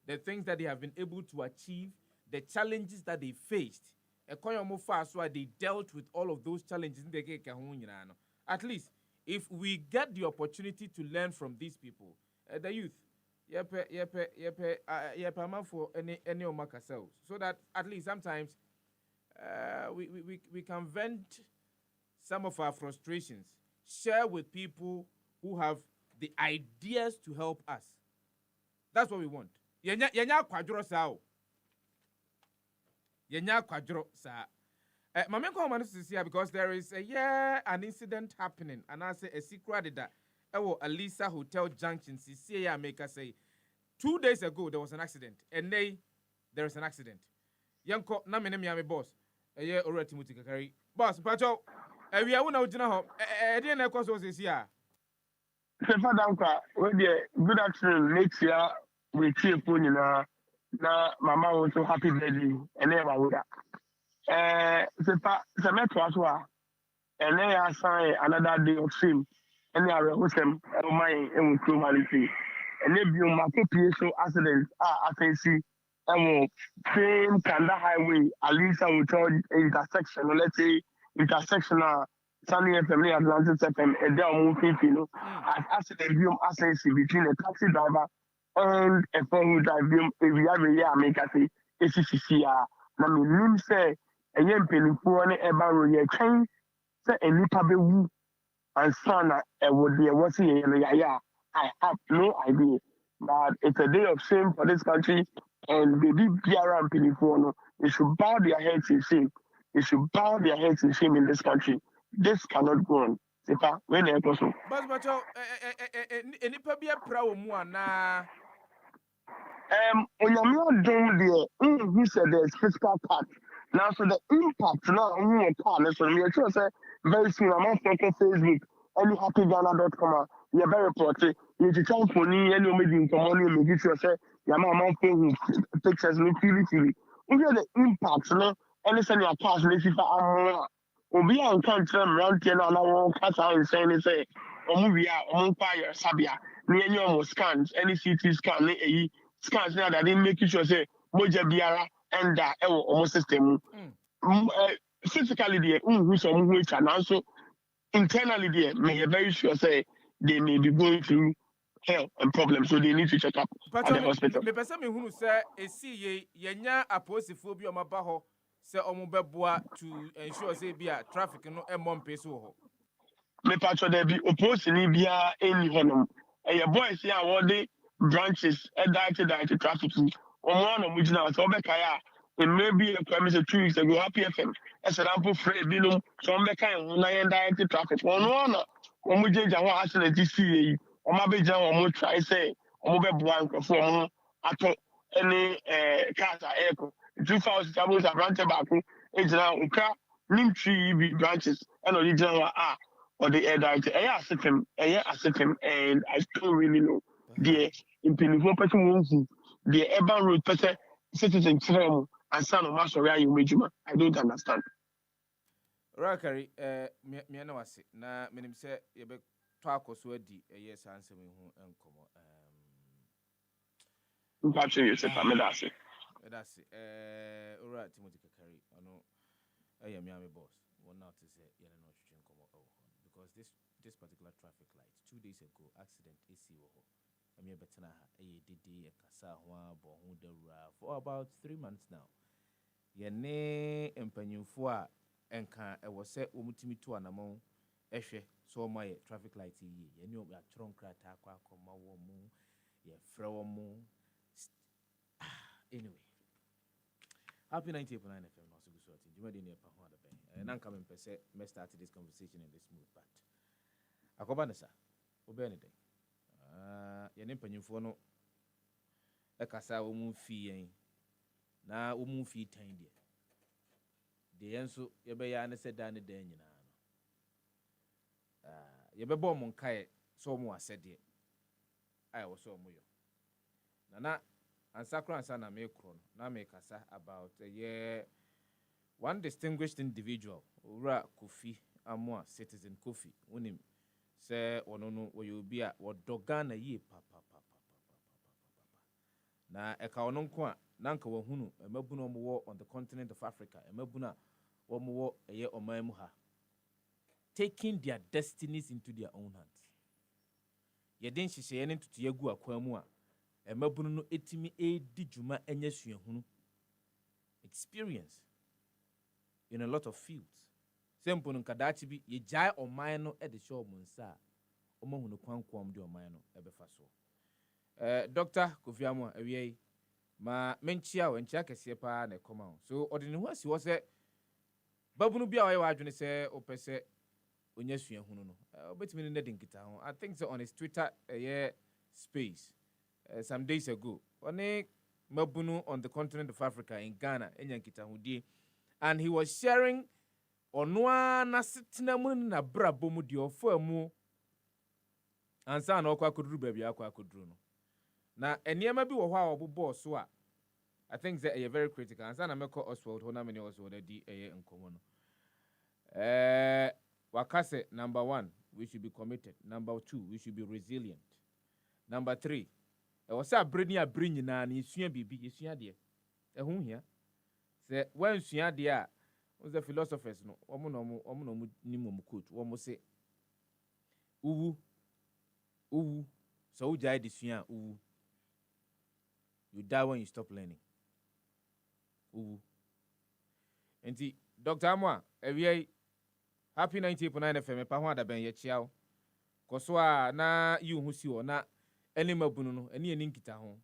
the things that they have been able to achieve, the challenges that they faced. So they dealt with all of those challenges. At least, if we get the opportunity to learn from these people, the youth, for any ourselves, so that at least sometimes we can vent some of our frustrations, share with people who have the ideas to help us. That's what we want. Yenya Kwadwo sao. Yenya Kwadwo sa. Mame ko man is here because there is an incident happening, and I say a secret that Alisa Hotel Junction CCA maker say 2 days ago there was an accident, and there is an accident. Yanko na me me boss. Already Timothy Kakari. Boss, pacho we are una ujina ho. E na ekwaso say here. Sefah-Danquah, good afternoon. Next year, we see a phone na mama was so happy birthday, and then I would. Semetwa, and then I sign another day of shame, and I will host them on my own humanity. And then you my PSO accident, I can see, and same Kanda Highway, at least I will tell intersection, or let's say intersectional. Sunny FM, Atlantic FM, and they are moving, as accident between a taxi driver and a phone drive, we have a year, make us say, ACCCR. Now, me say, a young penny for any ever year train, say, a new public woo, and son, would be a what's here, I have no idea. But it's a day of shame for this country, and baby PR and penny for they should bow their heads in shame. They should bow their heads in shame in this country. This cannot go on. Sefa, when it goes on. But any pabia proud na. Onyamia down there, he said there's fiscal part. Now, so the impact now on your partner, so we are sure say very soon. I'm on Facebook, anyhappyghana.com. You're very reported. You to tell for me, and you're making some money, and make sure say, your mom on pictures, me freely. We get the impact, no, and it's in your past, let's see if I'm Obi a nkan kyerɛ mmeranteɛ no a na wɔka saa nsɛn ne sɛ ɔmo wie a ɔmo nkɔ ayaresabea na yɛnyɛ ɔmo scans ne CT scan ne ɛyi scans ne adade make sure sɛ mogya biara ɛnda ɛwɔ ɔmo system mu physically there, who some which and also internally there, may be very sure say they may be going through hell and problems, so they need to check up at the hospital. Me person me hunu say esi ye yenya aposifo bi omaba ho say omobeboa to ensure say bia traffic no emom peso ho. Me patcho there be opposed in Libya any honum. And your boys here what the branches direct traffic. One of which now so bekaya it may be a premise 2 weeks ago happy FM. As an ample free binum, so bekaya na direct traffic. One we change our accident this year. On my big jam or try say on mobile blank for at any cars are echo. 2000 tables are branch back. It's now nim tree branches and original or the air director. And I don't really know the impenible person won't see the urban road person citizen term and son of master you major. I don't understand. Rakari me na wase na menim se ye be to akoso adi yes answer me hu enkomo Patrick Yosef Amedase. That's ora Timothy Kakari ono Miami boss one now to say you know enkomo because this particular traffic light 2 days ago accident AC wo ho am betena ha didi e kasa ho abo ho dawura for about 3 months now ye ne empanyimfo a enka e wo se omutimi to anamon ehwe so my traffic light yi ye ne obi atron krata akwa akoma wo mu ye frɛ wo mu anyway happy 90.9 FM no so good so you dey near pa ho ada ben nan come pese me start this conversation in this mood but akoba ne sa obe ne den ye ne panyimfo no e kasa wo mu fi yen na wo mu fi tan de yenso ye be ya ne se da ne dan nyina no ye be bo mo nkae so mo asede ai wo so mo yo na ansakra ansa na me kro na me kasa about one distinguished individual ura Kofi Amwa citizen Kofi unim say ono no wo obi a wo doga na yi papa na eka ono nko a nanka wo hunu emabu no mo on the continent of Africa emabu na wo mo wo oman mu ha taking their destinies into their own hands yeden hihye ye ne tutu yagu akwan mu a emabunu no etimi edi djuma enya suahunu experience in a lot of fields sempo no kadachi bi ye jai oman no e de show munsa omahunu kwankwam de oman no ebefa so Dr. Kofi Amwa awie ma menchia wo nchia kese pa na ekoma so odene ho asi wo se babunu bia oye wa adwene se opese onya suahunu no obetimi ne de nkita ho I think so on his Twitter space some days ago one mabunu on the continent of Africa in Ghana enyankitahudie and he was sharing onwa na setena mu na brabo mu de ofo amu ansa na okwa koduru ba bia akwa koduru no na eniema bi wo ho a obobo so a I think that are very critical ansa na meko Oswald ho na many Oswald di enkomo no wakase number 1 we should be committed, number 2 we should be resilient, number 3 e was a bring nyina na esua bibi esua de ho hia se wan sua de a the philosophers no omo no ni mom quote omo se uwu so ujai de sua uwu you die when you stop learning uwu enti Dr. Amwa ewie happy 90.9 FM pa ho ada ben ye chiao koso a na yi hu si wo na eni mabunu no eni nkita ho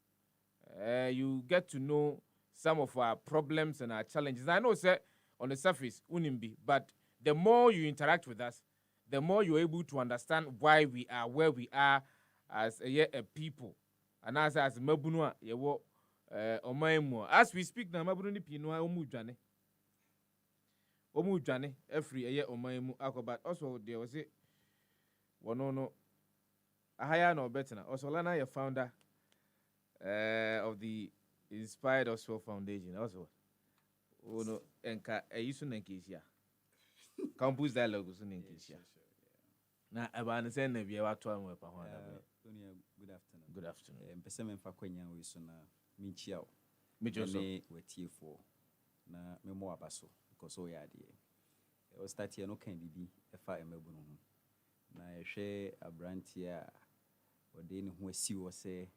you get to know some of our problems and our challenges. I know say on the surface unimbi, but the more you interact with us, the more you're able to understand why we are where we are as a people. And as mabunu ye wo omaimo as we speak na mabunu ni pinu omu dwane every omaimu akobat also there was it wono ahaya no betina also lana your founder of the Inspired Oswell Foundation also no enka ayisu nankisia campus dialogue so nankisia na aba say na bia wato am pa ho ada good afternoon mpese memfa kwanya we so na minchia o mejoso ne watiefo na memo abaso because o ya de o start here no kan bibi e fa emabunu ho na ehwe abrantia o de ne ho asi wo se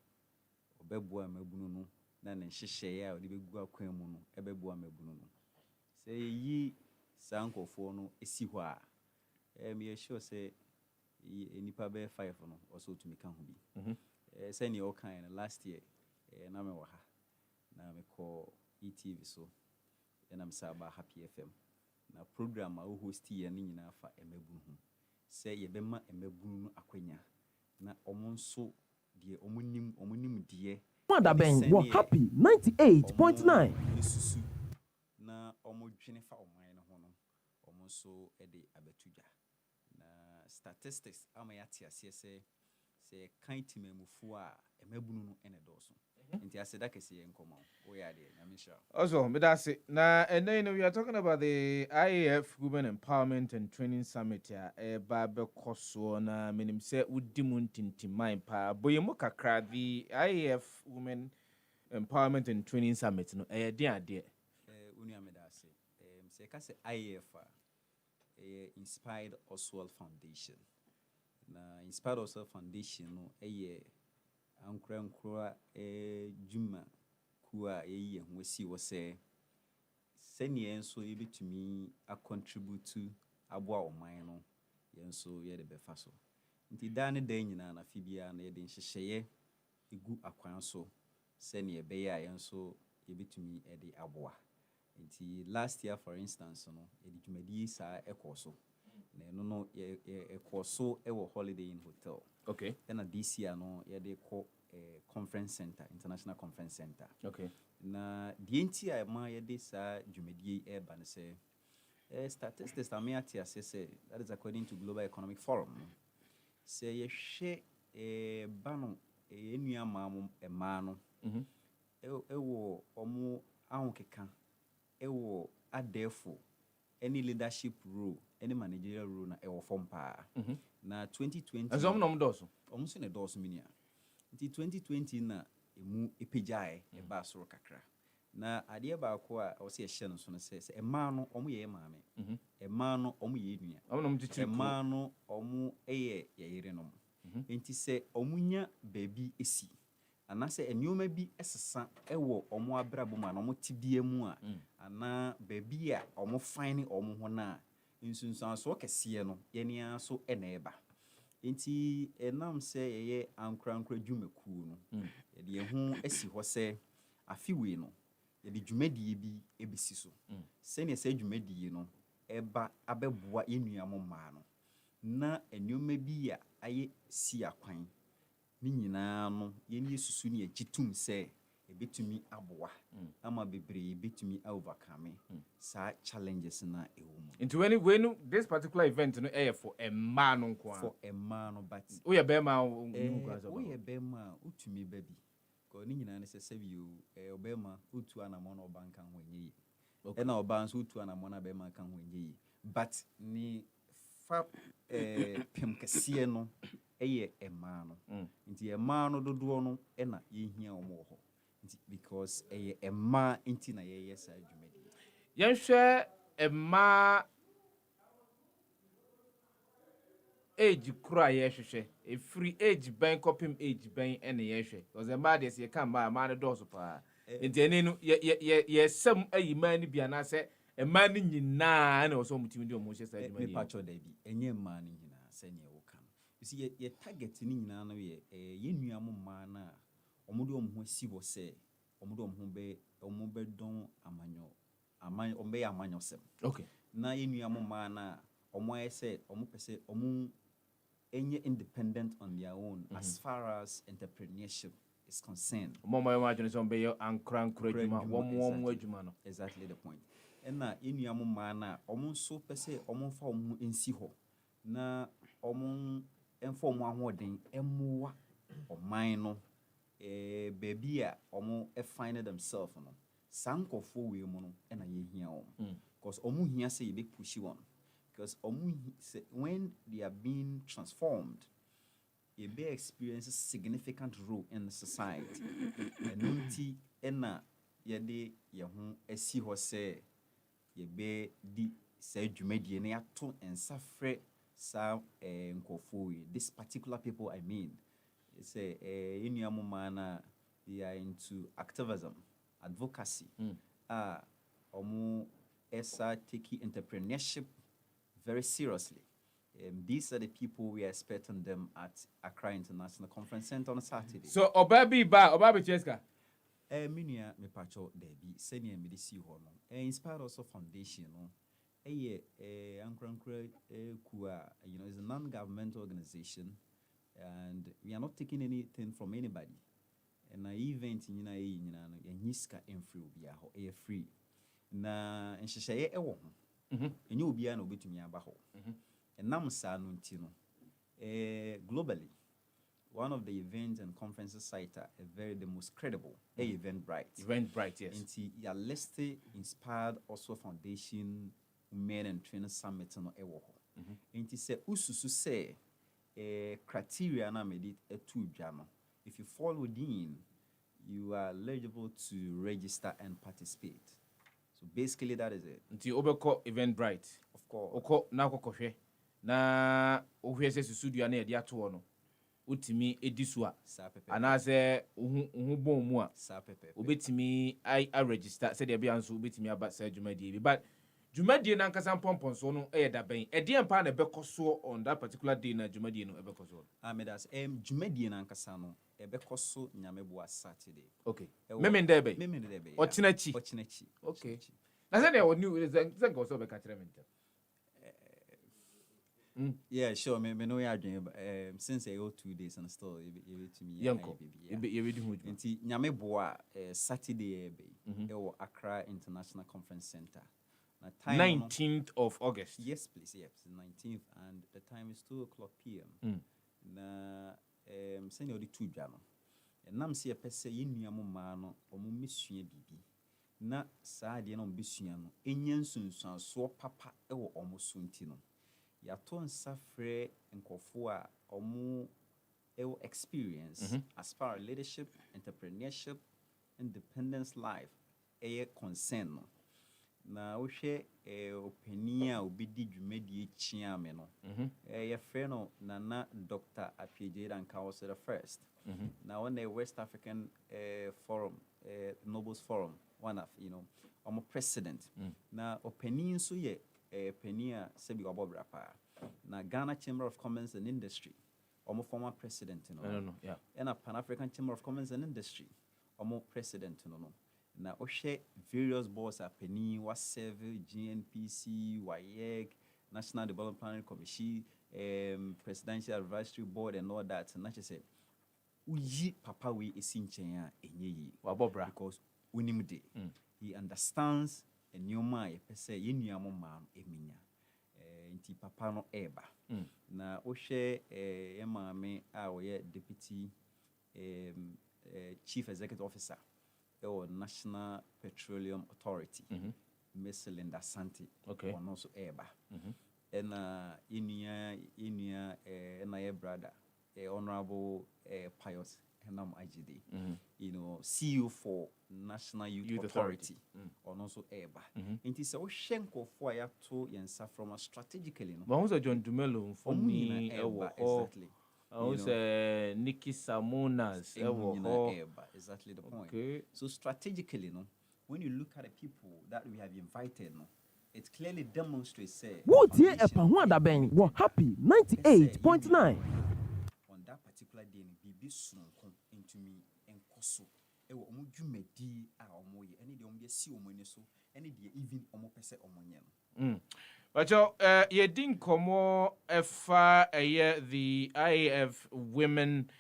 obeboa emabunu no na ne hyehyeye a o de begu akwan mu no ebeboa emabunu no se yi sankofo no esi ho a me sure say enipa be 5 no also to me kan ho bi say ne o kan last year na me wa ha na me call ETV so na me sa ba Happy FM na program a host ye ne nyina fa emabunu ho say ye be ma emabunu no akwanya na omonso de omonim de Wanda Ben wo Happy 98.9 susu na omodwene fa oman no ho no omonso e de abetuja na statistics ama ya tiase se kan timamufu a emabunu no ene doso nti aseda kese ye nkomo wo ya de na misha also me that's it na and then we are talking about the IAF Women Empowerment and Training Summit ya ba be koso na menim se udimu ntintimai pa boyemu kakra the IAF Women Empowerment and Training Summit no de ade unu me that's it se ka se IAF Inspired Oswald Foundation na Inspired Oswald Foundation no ankura juma kuwa ye ho si wo se sene enso ye betumi a contribute aboa oman no yenso ye de befa so nti da ne da nyina na fibia na ye de hyehyeye egu akwan so sene ye be ya yenso ye betumi e de aboa nti last year for instance no ye de dwumadi sa ekoso na no ye ekoso e wo Holiday Inn Hotel. Okay. Then this year no ye de call conference center, International Conference Center. Okay. Na the NTI ma ye de sa dwumadi e ba ne se statistics amiatia say that is according to Global Economic Forum. Say ye hwe bano enua maamo ema no wo omo ahokeka wo adefo any leadership role any managerial role na ewo form pa na 2020 azom nom doso omo se ne doso minia nti 2020 na emu epejae e ba soro kakra na ade ba ko a o se ehye no so no se ema no omo ye maame ema no omo ye nua omo nom titiri ema no omo ye yere no nti se omo nya baby esi anase enioma bi esesa ewo omo abrabo ma na omo tibie mu a ana baby a omo fine omo ho na nsunsan so kese no ye nia so eneba nti enam se ye ankrankra dwumaku no ye de hu esi ho se afiwe no ye de dwumadie bi ebisi so se ne se dwumadie no eba abeboa enuamo ma no na enioma bi a aye si akwan ni nyina no ye ni susu ne agitum se ebetumi aboa ama bebre ebetumi overcome sa challenges na ewum into when this particular event no for a man nko for a man but we be ma unu kwazo we be ma utumi baby ko ni nyina ne se bio obema utu anamo na obanka ho enyi e na oban so utu anamo na be ma kan ho enyi but ni fa pem kase no ema no nti ema no dodo no na yehia omo ho nti because ema nti na ye sa adwumadi yenhwe ema age kura yehwehwe free age ban kopim age ban ene yehwe because ema de se kan ma no doso pa nti ene no ye sam ayi man ni bia na se ema ni nyina na oso mutimi de omo hye sa adwumadi me pacho da bi enye ema ni nyina se ne wo kan you see ye target ni nyina no ye nuam ma na omo de omo ho si wo se omo de omo be don ombe ya amanyo sem okay na ye nuam ma na omo ese omo pese omo enye independent on their own as far as entrepreneurship is concerned omo imagine so be yo ankra adwuma wo adwuma no exactly the point na ye nuam ma na omo so pese omo fa omo ensi ho na omo enfo omo ahoden emoa oman no baby a omo find themselves no sankofo we mu no na ye hia o because omo hia say ye be push on because when they are being transformed ye be experience significant role in the society enunti na ye de ye ho asi ho say ye be di say dwumadie na yato ensafre sa nkofo this particular people I mean say enuamoma na they are into activism, advocacy. Esa taking entrepreneurship very seriously. These are the people we are expecting them at Accra International Conference Center on Saturday. So Obabi Cheska. Minia me pacho debi senior medicine hono. Inspired also foundation no. Ankra Kua, is a non-governmental organization, and we are not taking anything from anybody. And an event in Niska and free. Na and she and you'll be an obit to me about. And Namsa Nuntino. Globally, one of the events and conferences site are the most credible. Eventbrite. Eventbrite, yes. And see, you are listed inspired also foundation men and trainer summit no ewo. And he say ususu say criteria na made it two jama. If you fall within, you are eligible to register and participate. So basically that is it. Until Obeko Eventbrite. Of course. Oko na kokofwe. Na ohwe se susudu na e dia to no. Utimi edisua. Anase uhu bon mu a. Obetimi I register said there be anso obetimi aba sa dwumadie. But dwumadie na nkasa pompon so no e da ben. E dia mpa na bekoso on that particular day na dwumadie no e bekoso. Amedas dwumadie na nkasa no e bekoso nyamebo Saturday. Okay. Memende be. Ochinachi. Okay. Na say there new think also be catch them. Yeah, sure. Me know ya dream. Since I go 2 days and still you to me. Yanko. You do good. Nti nyamebo Saturday be. Accra International Conference Center. 19th of August. Yes, please. Yes, 19th, and the time is 2:00 p.m. Na send you the two jano. And nam see a pese yenuamu ma no omo mesua bibi. Na saa de na ombesua no enyan sunsun so papa ewo omo sunti no. Ya to nsafre nkofo a omo ewo experience as far as leadership, entrepreneurship, independence life concern no. Na wohwe opania obidi dwumadi chiame no ye frɛ no nana Dr. Sefah-Danquah was the first. Now on the West African forum, Nobles Forum, one of president. Na opani so ye opania sebi obobra pa. Na Ghana Chamber of Commerce and Industry, former president I don't know, yeah. And a Pan-African Chamber of Commerce and Industry, president na ohwe various boards are penny WASEV, GNPC, WAEC, National Development Planning Commission, Presidential Advisory Board and all that. And just say uyi papa we esinchen a enye wabobra because unimde he understands and nyoma ye pese yenuamo ma eminya nti papa no eba na ohwe ye maame a we deputy chief executive officer or National Petroleum Authority, Miss Linda Santi, okay, or also Eba, and Inia brother, Honorable Pius Henam IGD, CEO for National Youth Authority, or also Eba. It is a Shenko for ya to Yensa from a strategically. But also John Dumelo for me, exactly. Nikki Samonas. Exactly the point. Okay. So strategically, when you look at the people that we have invited, it clearly demonstrates Wotie Epahwada Ben were happy 98.9. On that particular day, Bibi Sun come into me and Koso. Ewo omudwumadi a omoye ene de omde si omone so ene de even omopese omonye. But you didn't come the IAF Women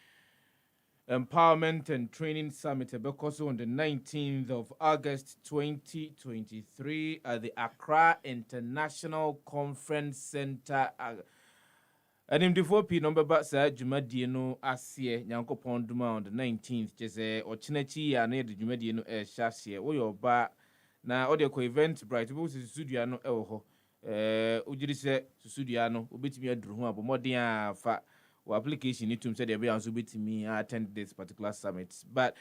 Empowerment and Training Summit because on the 19th of August 2023 at the Accra International Conference Center. And in the 4P number but sir Jumadino Asie Yanko Ponduma on the 19th just Ochinachi and the Jumadino Shasia or your bar now audio event bright studio no eho. Ujiri se susudiano obetimi aduru ho abomodin afa wa application ni tum say dey be anso betimi attend this particular summit but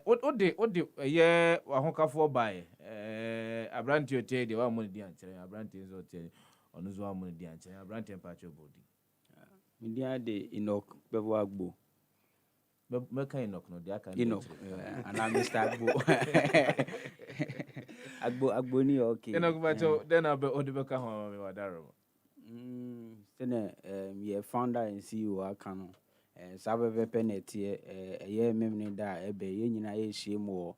what the ye wa honkafo by Abranti ote de wa money di ankyere. Abranti nso ote ono zo wa money di ankyere. Abranti empacho body. Media de Enoch Bevo Agbo. Meka Enoch no de aka. Enoch. And I'm Mr. Agbo. Agbo ni okay. Enoch bacho then abe odibeka ho me wadaro. Then ye founder and CEO akano. Sabe penete ye memne da ebe ye nyina ye hiem wo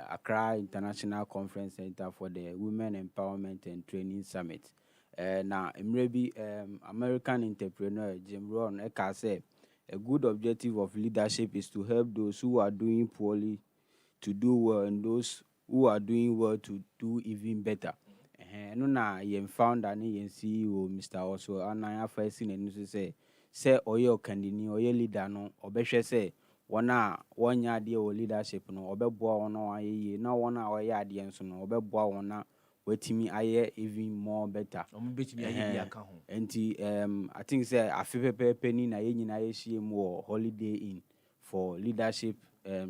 Accra International Conference Center for the Women Empowerment and Training Summit. Now, maybe American entrepreneur Jim Rohn Eka said a good objective of leadership is to help those who are doing poorly to do well and those who are doing well to do even better. No na yen founder ni yen CEO Mr. Also anaya first in and say oyo kandini oyo leader no obehwe say wona wonya de o leadership no obeboa wono aye na wona oya ade enso no obeboa wona wetimi aye even more better Betimi aye bi aka ho. enti I think say afepepe penny na ye nyina ye hie mu Holiday Inn for leadership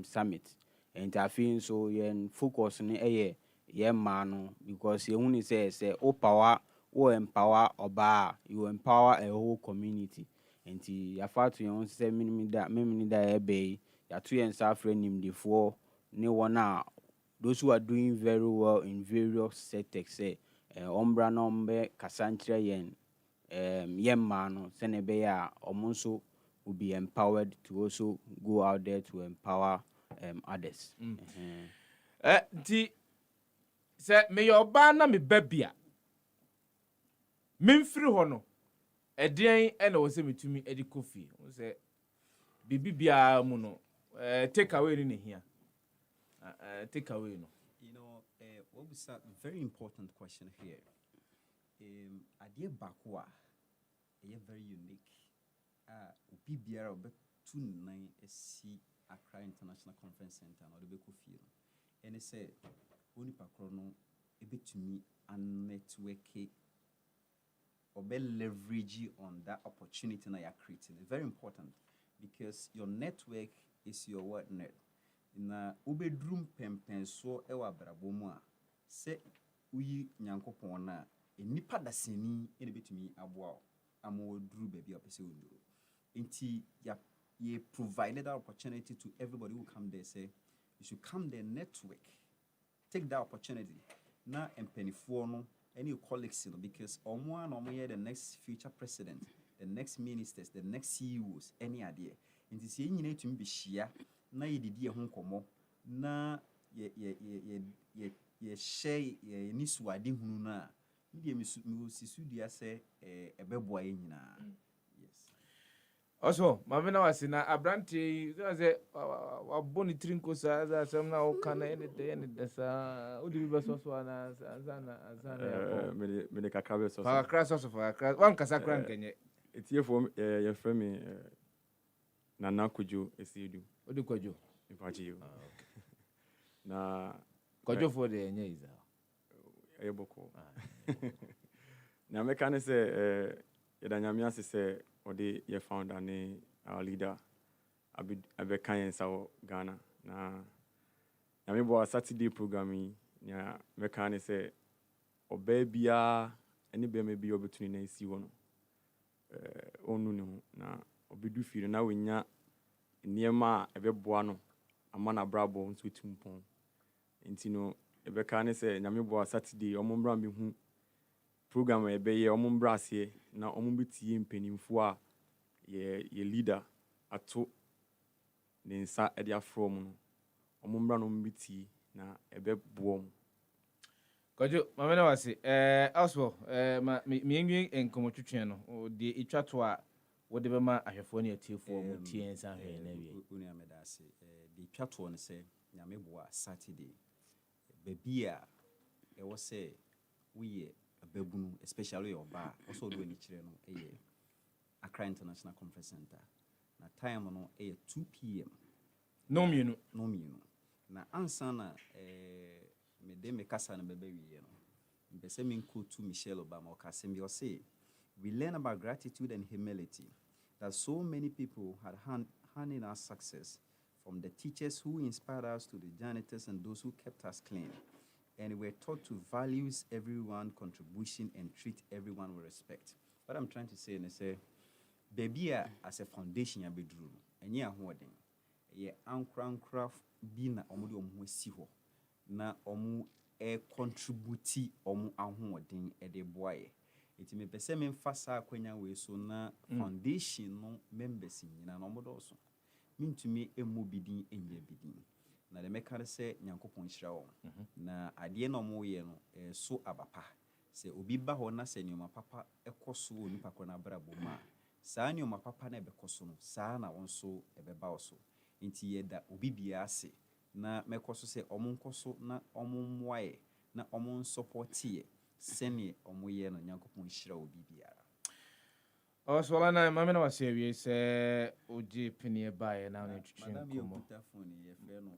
summit enti afin so yen focus ni eye ye man no because ye huni say o power o empower oba you empower a whole community enti ya fatu yon say memini da ebe ya to yen safre nimdefo ne wona those who are doing very well in various sectors say ombra no mbe kasantre yen man no se ne be ya omonso will be empowered to also go out there to empower others. Nti se me yoba na me babia memfiri ho no edien e na wo se metumi edi kofi wo se bibia mu no take away ni here take away no what was a very important question here. Idea bakwa very unique. Bibiara obe 29 SC Accra International Conference Center na obe kofi no. And it said oni pakro no ebetumi an network or be leverage on that opportunity that you're creating. It's very important because your network is your word net. Na ubedrum pempen so ewa brabomwa se uyi nyankopon na enipa daseni ene betumi aboa amo dru baby opese wonduro. Inti ye provided that opportunity to everybody who come there. Say you should come there, network, take that opportunity. Na empenifuo no any colleagues, because the next future president, the next ministers, the next CEOs, any idea. And this year you need to be share. Na ye didi ye honkomo. Na ye share ye nisu adi hunu na. Ye sisu dia se ebeboa ye nyina. Yes. Also, mavena wasina abranti say waboni trinko sa za samna okana ene desa udi biba soso ana azana me kakabe soso fa kra soso fa kra wan kasa kra nkenye etie fo ye frame Nana Kwadwo Esidu odi Kwadwo ipachi you okay na Kwadwo for the enye iza ayeboko na meka ne se yedanyame ase se odi ye founder ne our leader abeka yensa Ghana na nyame bo Saturday programming nya meka ne se oba bia eni be me bi obetuni na esi wo no onu ne ho na obedu firi na wenya niema ebeboa no ama na brabo nso tumpon enti no ebeka ne se nyame bo Saturday omombra me hu program ebeye omombra ase na omombetie mpanimfo a ye leader ato ne nsa ede afro mu no omombra no mbiti na ebeboa mu Kwadwo mamena wase also me enwi enkomotwetwe no de itwato a wode bema ahwefo ne atiefo mu tie nsa hwe na wie uni ameda ase de itwato no se nyame bo Saturday bebia e wo se we ababunu especially oba also do any kire no Accra International Conference Center na time no 2 p.m. no mienu na ansa na me de me kasa na bebe wie no mbese me nko to Michelle Obama o kasa me o say we learn about gratitude and humility that so many people had hand in our success, from the teachers who inspired us to the janitors and those who kept us clean. and we're taught to value everyone's contribution and treat everyone with respect. What I'm trying to say is say, baby as a foundation ya bedroom, and yeah, hoarding. Ye ankra bi na omo de omo si ho na omo contribute omo ahoden e de boaye. Iti me pese me mfasa akwanya we so na foundation no members nyina na omo do so. Mintumi emu bidin enye bidin. Na de meka se nyankopon hira wo. Na ade na omo ye no so abapa. Se obi ba ho na se nyoma papa ekoso onipa ko na brabo ma. Saa nyoma papa na ebekoso no saa na wonso ebeba oso. Inti yeda obi bia ase na mekoso se omo nkoso na omo mwae na omo supportie sene omo ye no nyankopon hira obi bia. Oswala na mama na wase wie se oji penie bae na na twitwi Madam nkomo. you put phone ye fe no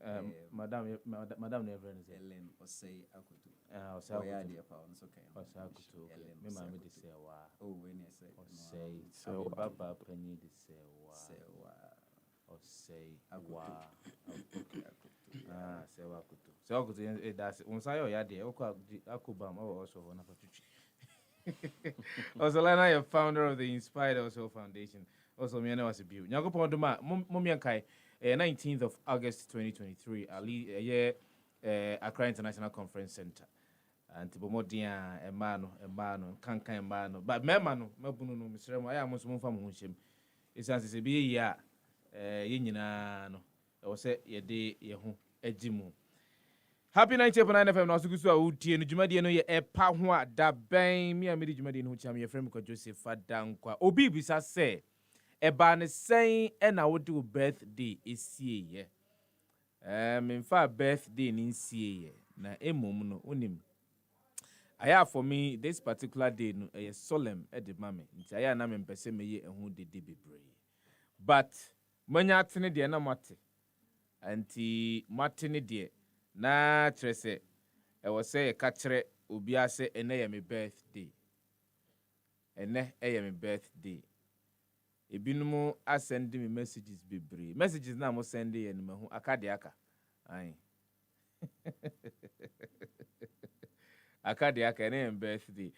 Madam na every say Ellen Osei Akutu. Osei Oya de pa on so kan. Osei Akutu. Me mama de say wa. Oh when you say Osei so baba pani de say wa. Osei wa. Say wa Akutu. Say Akutu that's unsa yo ya de akubam also na fa twitwi. Also, Lena, you're founder of the Inspired Also Foundation. Also, Miana was a beauty. Nyakopon Duma, Mumiankai, 19th of August 2023, Accra International Conference Center. And Tibomodia, Emano, Kanka Emano. But Memano, Mabuno, Mr. Maya, Muslim from Hunshim. It's as a be ya, Yinano, or say, ye de, ye home, Ejimu. Happy 90.9 FM na sugusu a utie no dwumade no ye epa ho a da ben me amedi dwumade no ho cham ye frem Kwadwo Sefah-Danquah obi bisa se eba ne sen e na wo de birthday esie ye me fa birthday ni nsie ye na emom no onim aya for me this particular day no e solemn e de mame nti aya na me mpese me ye ehu de bebre but manya atene de na mate anti matene de na trese e wo say kachre obi ase ene ye me birthday ene ye me birthday ebinumu asend me messages na mo send ye no mahu akade aka ai akade aka ene birthday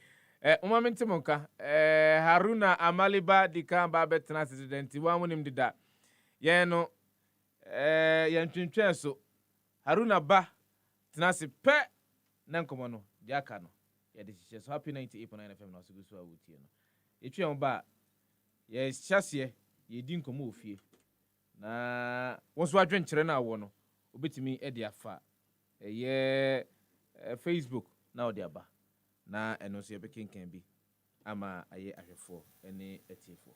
umamenti monka Haruna Amaliba dika ba betena president wa munim dida ye no ye ntwentwen so Haruna ba tenase pe na nkomo no de aka no ye de hye so happy 98.9 FM na so gusu awutie no etwe on ba ye hyase ye di nkomo ofie na wonso adwenkyere na wo no obetimi e de afa ye Facebook na odi aba na eno so ye bekenkan bi ama aye ahwefo ene etiefo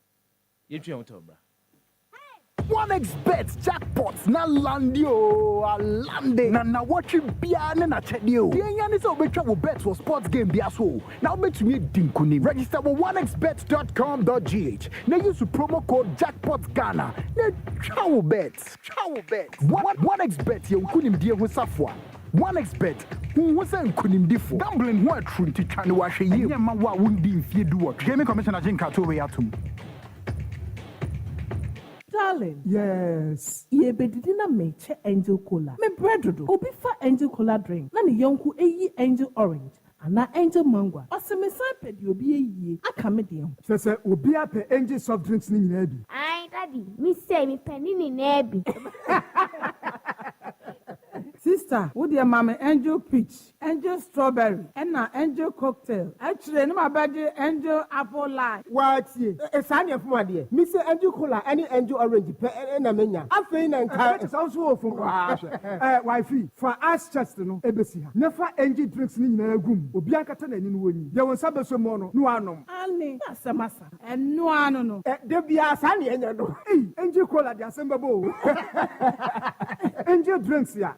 ye twe on to bra 1xBet jackpots na landio alande na watch bia na chedio the yan so betwa wo bet for sports game bia so na obetumi dinkuni register with 1xbet.com.gh na use promo code jackpotghana na travel bet 1xBet ye nkunim die ho safwa 1xBet who was a kunimdifo gambling ho atru ntitwa ne wa hwe ye ma wa wundi mfie duo gaming commissioner Jinka to we atum. Darling. Yes. Ye bedidi na meche angel cola. Me bread do. Obi fa angel cola drink. Na ne yonku eyi angel orange. Ana angel mango. Ose me san pedi obi eyi. Aka me de ho. Sese obi ape angel soft drinks ni nyina bi. Ai daddy, me say me penny ni na bi. Sister, wo de mama angel peach, angel strawberry, and na angel cocktail. Actually, no my body angel apple lime. What ye? E san ye fuma de. Me say angel cola any angel orange pe na menya. Afei na nka. It sounds so fun. Wifey, for us chest no ebesi ha. Never angel drinks ni nyina agum. Obi ankata na ni no woni. Ye won sabe so mo no anom. Ani, asamasa. En no ano no. De bia san ye nya no. Angel cola de asembabo. Angel drinks ya.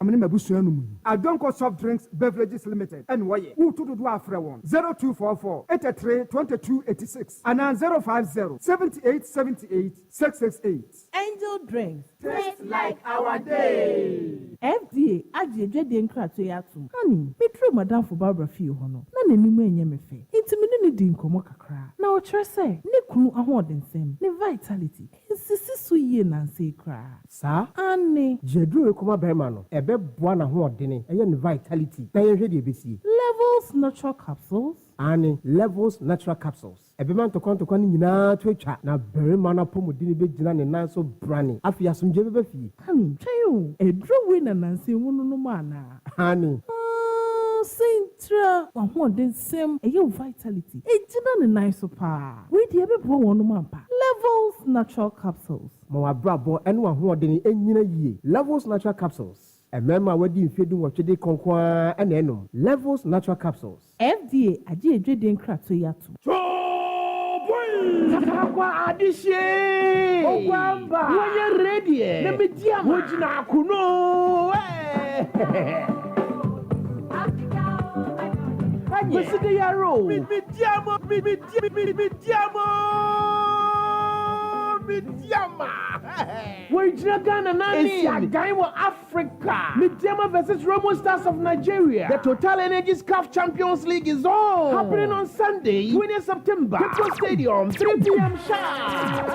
I don't call soft drinks beverages limited. And why? Who to do after one 0244 83 22 86 and 050 78 78 668. Angel drinks. Taste like our day. FDA agye de nkrato ya atum. Honey, me true madam for Barbara fie ho no. Na nanimu enye me fe. Intimi ne di nkomo kakra. Na o kire se ne kunu ahodensem, ne vitality. nsisi so yie nansi kra Saa? ane Jedru ekoma bɛrima no. Ebe boa na ho ɔdene. Ɛyɛ ne vitality. Na yɛhwɛ deɛ ebesie. levels natural capsules Ane levels natural capsules. Ebema ntɔkwa ne nyinaa to atwa na bɛrima no apɔmuden bɛgyina ne nan so brane. Afei asomdwe bɛbɛ fie. ane twɛn o eduro wei na nansi hunu no mu ana Ane. Sintra wahoɔden nsɛm ɛyɛ vitality egyina ne nan so paa wei deɛ ɛbɛboa wɔn mu ampa levels natural capsules Ma wabrabɔ ɛne wahoɔden ɛnyina yie. Levels natural capsules. Mmarima a wɔadi mfeɛ du nwɔtwe kɔnkoaa ɛna ɛnom. Levels natural capsules. FDA agye edwede nkrato yi ato Takwa adishe. Okwamba. Wonye ready. Na mediama. Wojina kuno. Meside yaro. Mediama. Wojina Ghana nani. It's a guy wa Africa. Mediama versus Romo Stars of Nigeria. The Total Energies CAF Champions League is on. Happening on Sunday, 20 September. Kwadwo Stadium, 3 p.m. sharp.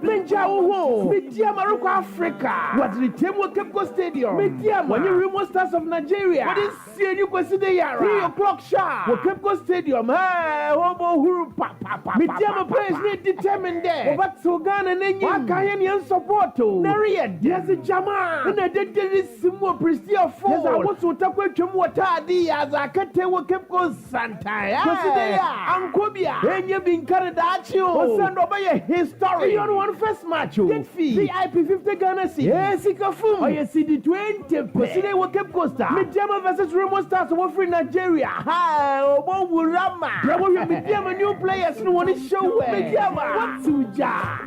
Menja Uho. Mediama Roko Africa. What's the team with Kwadwo Stadium? Mediama. When you Romo Stars of Nigeria. What is see you consider yara? 3 o'clock sharp. With Kwadwo Stadium. Hey, Hobo Huru Papa. Mediama players need determined there. But so Ghana nenyi. Wakayen support to. Nariya. Yes, a Jama. And I did this more prestige for. Yes, I want to talk with you what I did as I can't tell what Kwadwo Santa. Consider ya. Ankobia. And you've been carried at you. Send over your history. You want first match. Get fee. VIP 50 Ghana city. Yes, Ikafum. Or you see the 20. Consider what Kwadwo Star. Mediama versus Remo Stars of free Nigeria. Hi, Obo Wurama. Bravo, Mediama new players no want to show. Mediama. What to ja?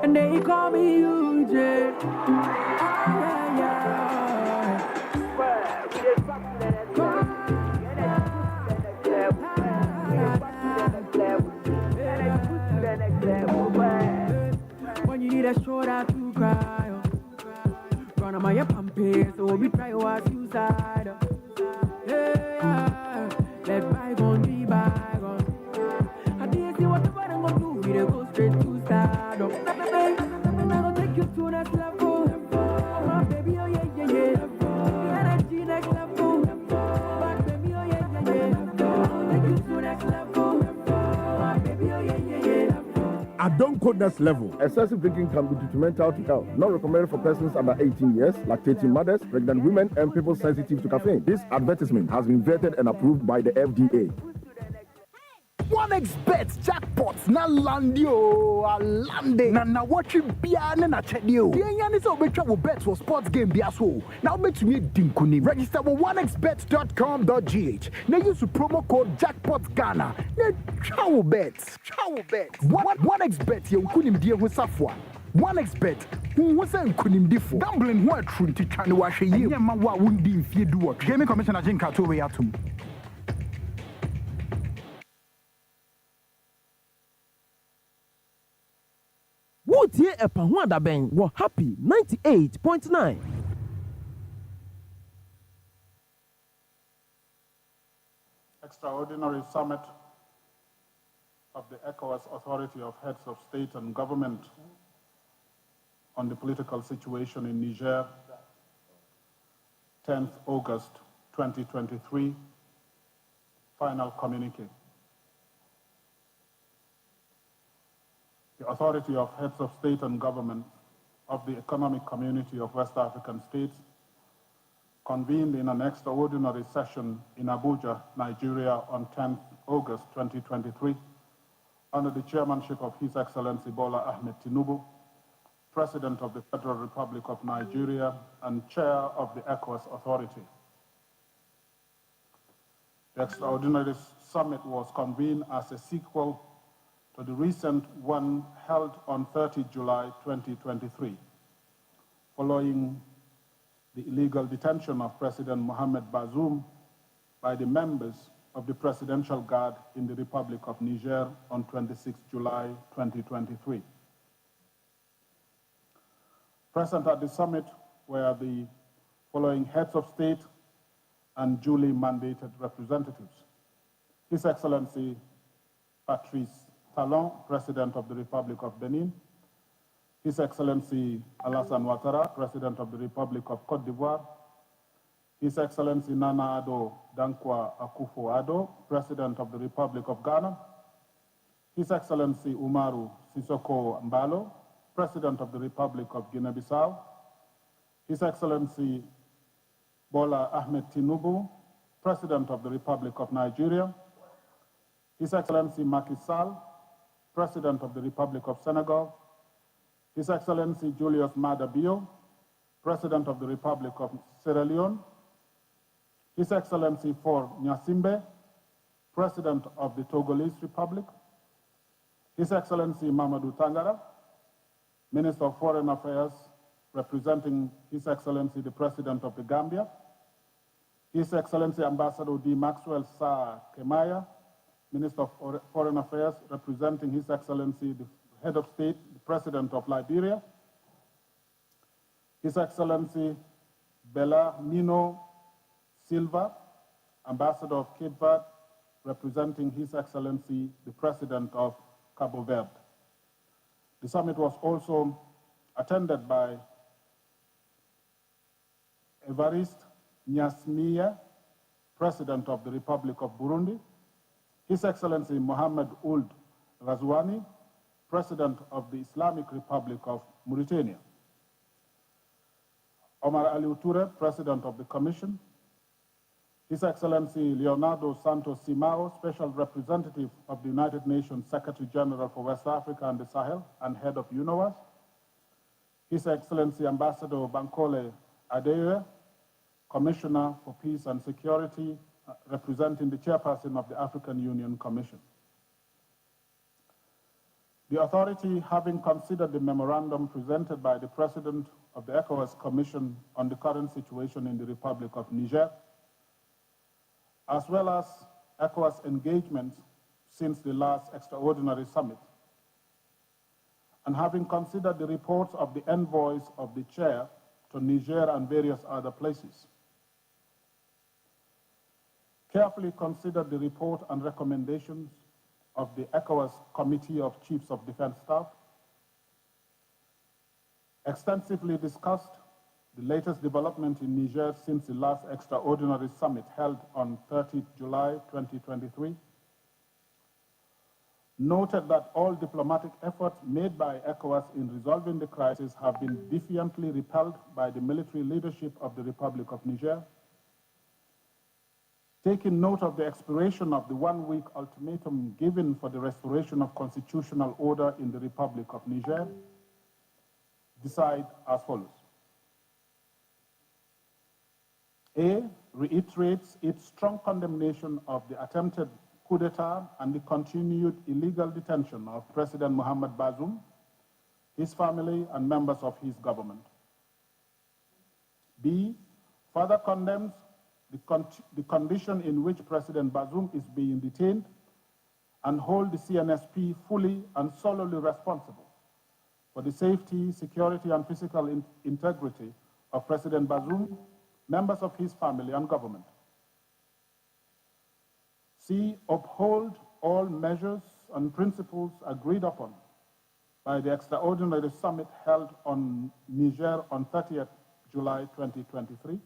And they call me UJ. When you need a shoulder to cry, run on my pumping, so we try to suicide. Yeah, let bygone be bygone. I didn't see what the bottom gonna do, we go straight to stardom. I'm gonna take you to next level. Oh, baby, oh yeah, yeah, yeah. Energy next level. But baby, oh yeah, yeah, yeah. Take you to next level. Oh, baby, oh yeah, yeah, yeah. I don't code next level. Excessive drinking can be detrimental to health. Not recommended for persons under 18 years, lactating mothers, pregnant women, and people sensitive to caffeine. This advertisement has been vetted and approved by the FDA. 1xBet jackpots na landio alande na watch bia na chedio. The yani so betwa wo bet for sports game bia so. Now bet me dinkuni. Register with 1xbet.com.gh. Now use promo code jackpots Ghana. Na travel bet. 1xBet ye nkunim die ho safwa. 1xBet who say nkunim difo. Gambling ho atru ti twane wa hwe ye. Nyema wa wundi mfie duo. Gaming Commissioner Jinka to we atum. Wotie Epahuada Ben were happy 98.9. Extraordinary Summit of the ECOWAS Authority of Heads of State and Government on the political situation in Niger, 10th August 2023, final communique. The Authority of Heads of State and Government of the Economic Community of West African States convened in an extraordinary session in Abuja, Nigeria on 10th August 2023 under the chairmanship of His Excellency Bola Ahmed Tinubu, President of the Federal Republic of Nigeria and Chair of the ECOWAS Authority. The extraordinary summit was convened as a sequel to the recent one held on 30 July 2023, following the illegal detention of President Mohamed Bazoum by the members of the Presidential Guard in the Republic of Niger on 26 July 2023. Present at the summit were the following heads of state and duly mandated representatives. His Excellency Patrice Talon, President of the Republic of Benin, His Excellency Alassane Ouattara, President of the Republic of Cote d'Ivoire, His Excellency Nana Addo-Dankwa Akufo-Addo, President of the Republic of Ghana, His Excellency Umaru Sissoko Mbalo, President of the Republic of Guinea-Bissau, His Excellency Bola Ahmed Tinubu, President of the Republic of Nigeria, His Excellency Macky Sall, President of the Republic of Senegal, His Excellency Julius Maada Bio, President of the Republic of Sierra Leone, His Excellency Faure Gnassingbé, President of the Togolese Republic, His Excellency Mamadou Tangara, Minister of Foreign Affairs, representing His Excellency the President of the Gambia, His Excellency Ambassador D. Maxwell Sarr Kemaya, Minister of Foreign Affairs, representing His Excellency the Head of State, the President of Liberia, His Excellency Bella Nino Silva, Ambassador of Cape Verde, representing His Excellency the President of Cabo Verde. The summit was also attended by Evariste Gnassingbé, President of the Republic of Burundi, His Excellency Mohamed Ould Ghazouani, President of the Islamic Republic of Mauritania, Omar Aliou Touré, President of the Commission, His Excellency Leonardo Santos Simao, Special Representative of the United Nations Secretary General for West Africa and the Sahel and Head of UNOWAS, His Excellency Ambassador Bankole Adeoye, Commissioner for Peace and Security, representing the Chairperson of the African Union Commission. The authority, having considered the memorandum presented by the President of the ECOWAS Commission on the current situation in the Republic of Niger, as well as ECOWAS engagement since the last extraordinary summit, and having considered the reports of the envoys of the chair to Niger and various other places, carefully considered the report and recommendations of the ECOWAS Committee of Chiefs of Defense Staff, extensively discussed the latest development in Niger since the last extraordinary summit held on 30 July 2023, noted that all diplomatic efforts made by ECOWAS in resolving the crisis have been defiantly repelled by the military leadership of the Republic of Niger, taking note of the expiration of the one-week ultimatum given for the restoration of constitutional order in the Republic of Niger, decide as follows. A, reiterates its strong condemnation of the attempted coup d'etat and the continued illegal detention of President Mohamed Bazoum, his family, and members of his government. B, further condemns the condition in which President Bazoum is being detained and hold the CNSP fully and solely responsible for the safety, security, and physical integrity of President Bazoum, members of his family, and government. C, uphold all measures and principles agreed upon by the extraordinary summit held on Niger on 30th July 2023.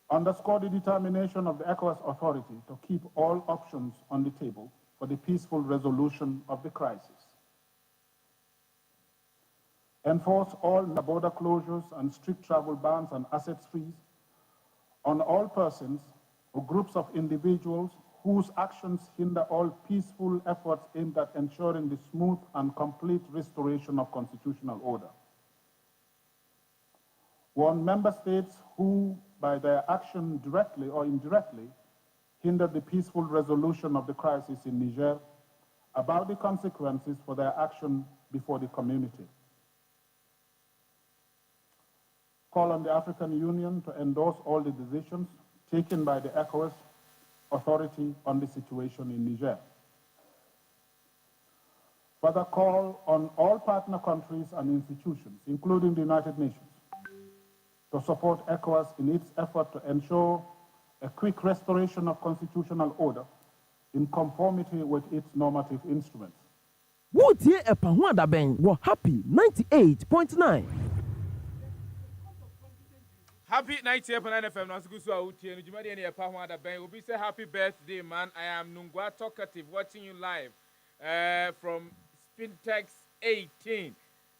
Underscore the determination of the ECOWAS authority to keep all options on the table for the peaceful resolution of the crisis. Enforce all border closures and strict travel bans and assets freeze on all persons or groups of individuals whose actions hinder all peaceful efforts aimed at ensuring the smooth and complete restoration of constitutional order. Warn member states who, by their action directly or indirectly, hindered the peaceful resolution of the crisis in Niger about the consequences for their action before the community. Call on the African Union to endorse all the decisions taken by the ECOWAS authority on the situation in Niger. further call on all partner countries and institutions, including the United Nations, to support ECOWAS in its effort to ensure a quick restoration of constitutional order in conformity with its normative instruments. wotie ɛpa ho adabɛn wɔ happy 98.9. Happy 98.9 FM. Now, so I would tell you, Jumadi and Yapa Wanda Bang will be say happy birthday, man. I am Nungwa Talkative watching you live from Spintex 18.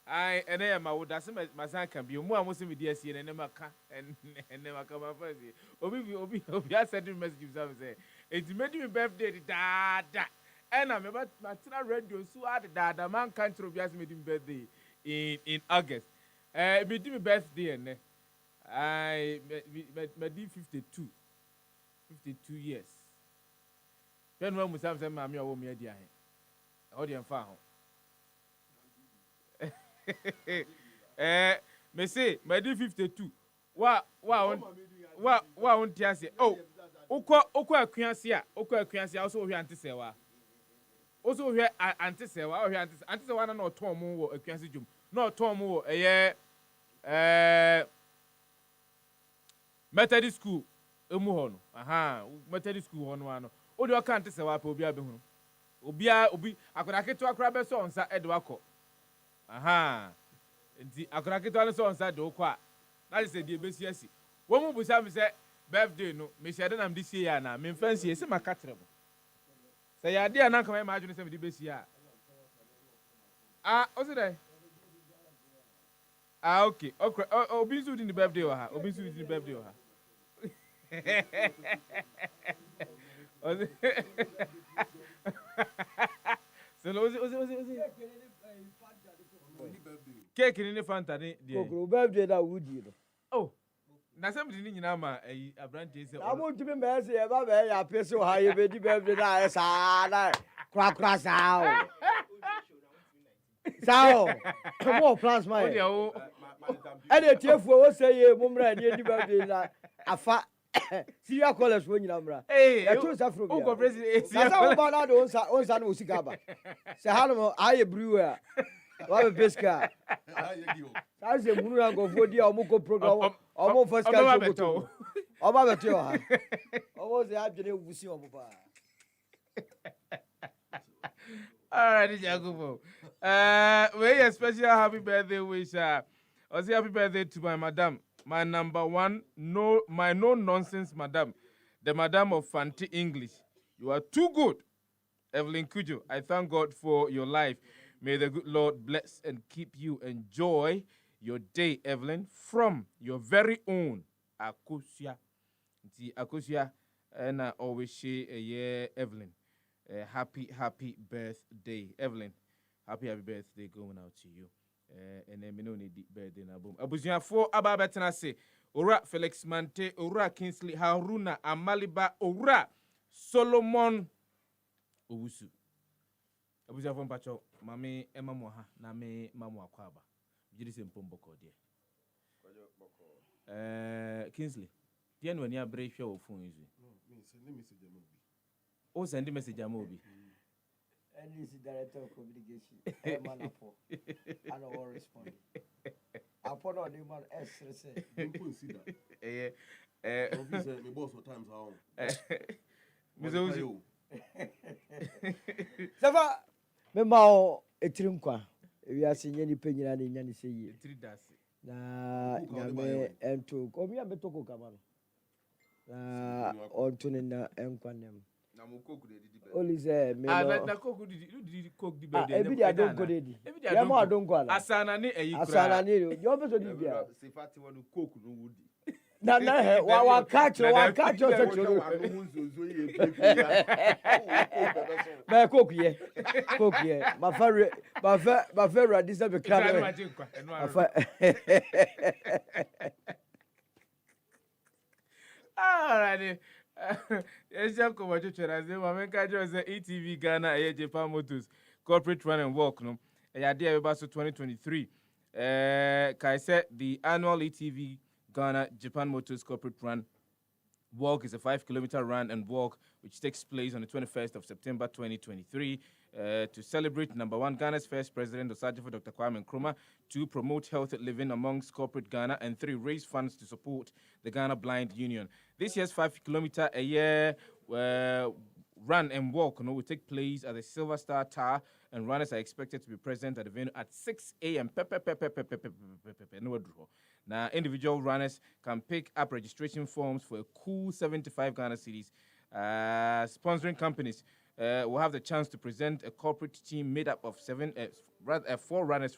I am I would ask my son can be more Muslim with DSC and Nemaka and Nemaka. Obi, I sent him messages. I say, it's made me birthday, da. And I'm about Martina Radio, so the man can't be made him birthday in August. Made him birthday and I did 52 years. Then when we have some mammy or me, dear, audience found. Me say, my did 52. What, say? Oh, Oko Quincy, also here anti-sewa. Also here anti-sewa, or here anti-sewa, no Tom or a Quincy Jum, no Tom or a year. Methodist school, Umuhono. Aha, Methodist school on one. O do you can't say what Obia Behu? Obi, I could get to a crab song, Sir Edwako. Aha, I could get to a song, Sir Doqua. That is a dear BCS. One will have said, birthday, no, Miss Adam, I'm this year now. Me fancy, it's my catcher. Say, I dare not come imagine some of the best year. What's it? Okay. Okay. Obi in the birthday or her. Obi in the birthday or her. So was it? Cake in the Fanta. Birthday that would you. Oh. Na somebody in Nama a branch is. I want to be messy about a piece of high baby birthday. Crack out. So, come on, plus my. And the chief will say, Mumra, the birthday. A fat. See your colors when you number. Hey, I choose a fruit. Oh, President, that's how about those on San Usigaba. Say, hello, I a brewer. What a biscuit. That's a Murango for the Omuko program. Almost first time. About you. Almost the afternoon we see on mobile. All right, Jacobo. Very special happy birthday wish. I say happy birthday to my madam. My number one, my no-nonsense madam, the madam of Fanti English. You are too good, Evelyn Kujo. I thank God for your life. May the good Lord bless and keep you. Enjoy your day, Evelyn, from your very own Akosia. The Akosia, and I always say, Evelyn, happy birthday, Evelyn. Happy birthday going out to you. And then we don't need birthday na boom. Abusia for ababetina say Ora Felix Mante, Ora Kingsley Haruna Amaliba, Ora Solomon Owusu. Abusia for Pacho, Mami Emma Moha, Name Mamu Akwaba. Jiri se mpomboko die. Kingsley, the end when you are brave show phone is. Oh, send a message Amobi. And this is director of communication. Manapo. I don't want to respond. I put on the man S. Don't consider. My boss for times how. Sava, me mao etrimkwa. We are seeing any penny and in any say. Na yame ento. Komi abetoko kamano. Na ontunena enkwanem. Only say me na cook did cook the baby. Every day I don't go there. Every day I don't go. Asana ni Asana ni. You always do there. Sefati want to cook no wood. Na wa catch such you. Me cook here. My favorite this be crab. All right. Yes, Jacob, what you say? Mamenka just ETV Ghana, Japan Motors, corporate run and walk. No, idea about 2023. Kai said the annual ETV Ghana Japan Motors corporate run walk is a 5-kilometer run and walk, which takes place on the 21st of September 2023 to celebrate, number one, Ghana's first president, Osajifo Dr. Kwame Nkrumah, 2, promote healthy living amongst corporate Ghana, and 3, raise funds to support the Ghana Blind Union. This year's 5-kilometer a year run and walk will take place at the Silver Star Tower, and runners are expected to be present at the venue at 6 a.m. Now, individual runners can pick up registration forms for a cool 75 Ghana cedis. Sponsoring companies will have the chance to present a corporate team made up of 4 runners.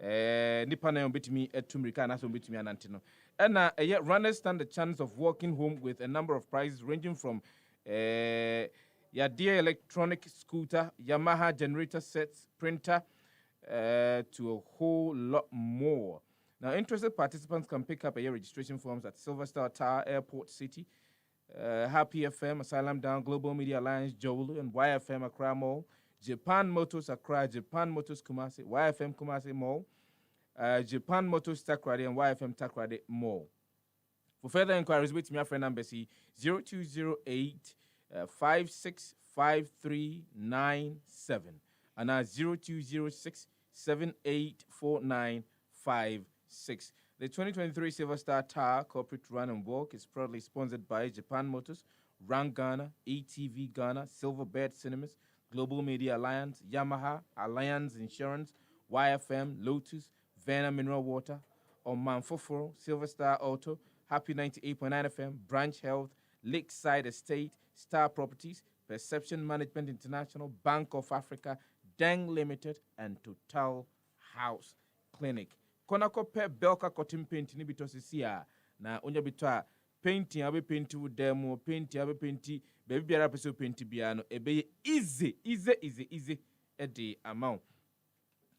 Nipa na betimi etumrika na so betimi anante no. And runners stand the chance of walking home with a number of prizes ranging from Yadia electronic scooter, Yamaha generator sets, printer, to a whole lot more. Now, interested participants can pick up registration forms at Silver Star Tower, Airport City, Happy FM, Asylum Down, Global Media Alliance, Joel, and YFM Accra Mall, Japan Motors Accra, Japan Motors Kumasi, YFM Kumasi Mall, Japan Motors Takrady, and YFM Takrady Mall. For further inquiries, with my friend number 0208 565397 and 0206 784956. The 2023 Silver Star Tower Corporate Run and Walk is proudly sponsored by Japan Motors, Rang Ghana, ATV Ghana, Silverbird Cinemas, Global Media Alliance, Yamaha, Alliance Insurance, YFM, Lotus, Vena Mineral Water, Oman Foforo, Silver Star Auto, Happy 98.9 FM, Branch Health, Lakeside Estate, Star Properties, Perception Management International, Bank of Africa, Deng Limited, and Total House Clinic. Konako pe belka cotton paint ni bito sisia na onya bito painting abe painti wo demo painti abe painti baby biara peso painti bia no ebe easy e the amount.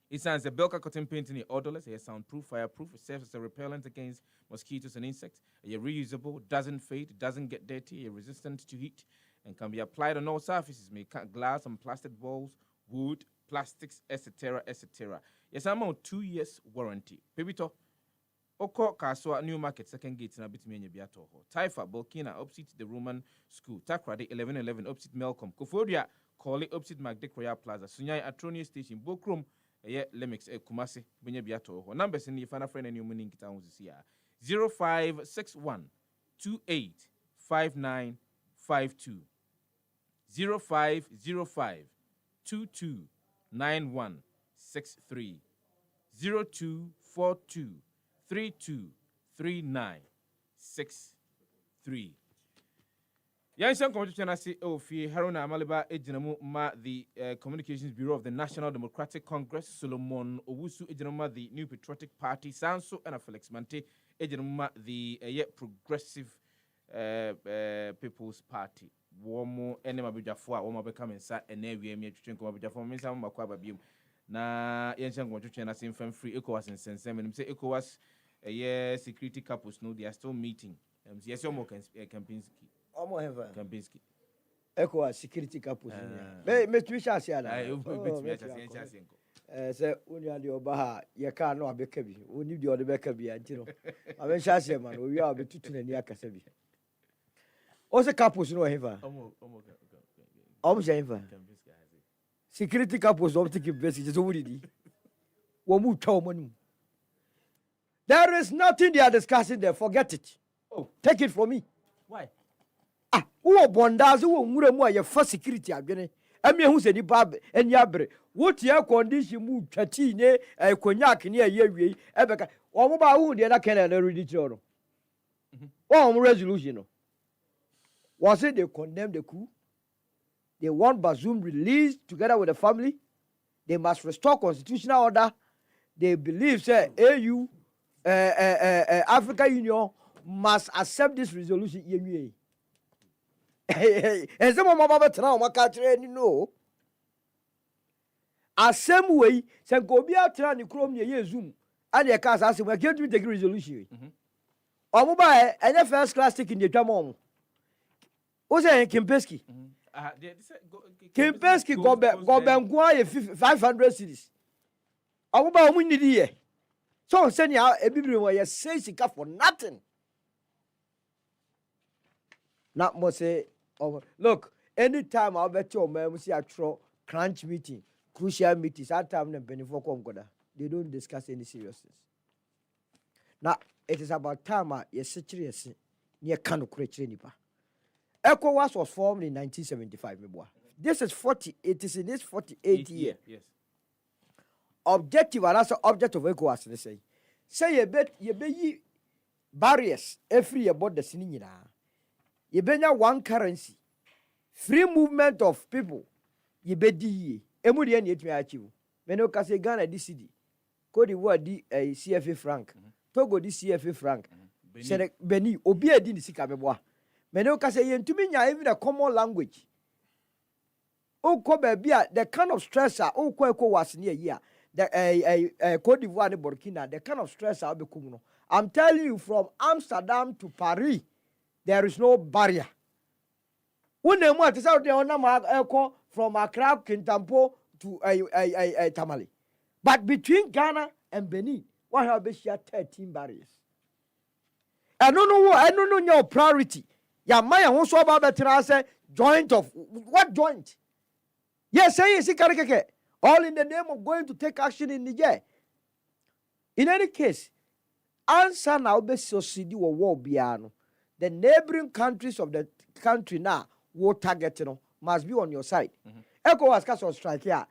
It sounds a belka cotton painting is odorless, it's soundproof, fireproof, it serves as a repellent against mosquitoes and insects. It's reusable, doesn't fade, doesn't get dirty, it's resistant to heat, and can be applied on all surfaces, may cut glass and plastic balls, wood, plastics, etc., etc. Yes, I'm on 2 years warranty. Pebito, Oko Kaswa New Market Second Gate na bitimi biato. Taifa Burkina opposite the Roman School. Takrady 1111 opposite Melcom. Kofodia Koli opposite Magdic Royal Plaza. Sunyai Atronia Station Bokrum. Lemix Kumasi Bunya biato. Numbers in the Fana friend and you meaning kita 0561 28 5952 0505 22 9163 0242 323963. Yansan Communication say Ofi Haruna Amaliba Ejinamu ma the Communications Bureau of the National Democratic Congress, Solomon Owusu Ejinama the New Patriotic Party, Sanso and Felix Mante Ejinama the Progressive People's Party. Womo enema bujafo a womo beka mensa ene wiemi twetwenko bujafo mensa mo makwa babiem na yensan go twetwen na sem free ECOWAS nsensem nim say ECOWAS security couples no they are still meeting yes your Kempinski omo heaven Kempinski ECOWAS security couples me twisha sia na say unia de oba ha ye ka no abeka bi oni de odebeka bi antino abensha sia man owi a betutu na ni akasa bi. Also, couples no heaven. Security couples don't take basic. Just already. There is nothing they are discussing there. Forget it. Oh, take it from me. Why? Who bondas who muremwa your first security again? Who said the bab and yabre? What your condition move chatine a cognac near ye? Ebeka. Or about who the other can already journal. Resolution. Was it they condemned the coup? They want Bazoum released together with the family. They must restore constitutional order. They believe, say, AU, Africa Union must accept this resolution. And some of my country, no. As same way, some go be out and chrome near Zoom. And their cars ask, we can't take resolution. Or mobile, and first class ticket in the Jamon. What's that, Kempinski? Kempinski go back 500 cities. I will buy a year. So I'm sending out a biblical where you say she got for nothing. Not more say, oh, look, anytime I'll bet your man see a crunch meeting, crucial meetings, that time them benefit Congoda. They don't discuss any seriousness. Now it is about time you're serious near Kano Krechenipa. ECOWAS was formed in 1975, This is 40, it is in this 48th year. Yes. Objective and also object of ECOWAS, they say. Say you be barriers every about the sinina. You be one currency. Free movement of people. You be di. Emudi yet me achieve. Meno kase Ghana di city. Cote d'Ivoire di CFA franc. Togo di CFA franc. Beni obi edi ni sika beboa. Meno kase yentumi nya even a common language. Oko bebia the kind of stressor oko ECOWAS near here. The Cote d'Ivoire and Burkina, the kind of stress I'll be coming. I'm telling you, from Amsterdam to Paris, there is no barrier. When they want to say they on from Accra, Kintampo to Tamale, but between Ghana and Benin, what have we share 13 barriers? I don't know your priority. Ya Maya won't so about the joint of what joint? Yes, say it's all in the name of going to take action in Niger. In any case, answer now be society or war biano. The neighboring countries of the country now war targeting must be on your side. ECOWAS cast on strike here.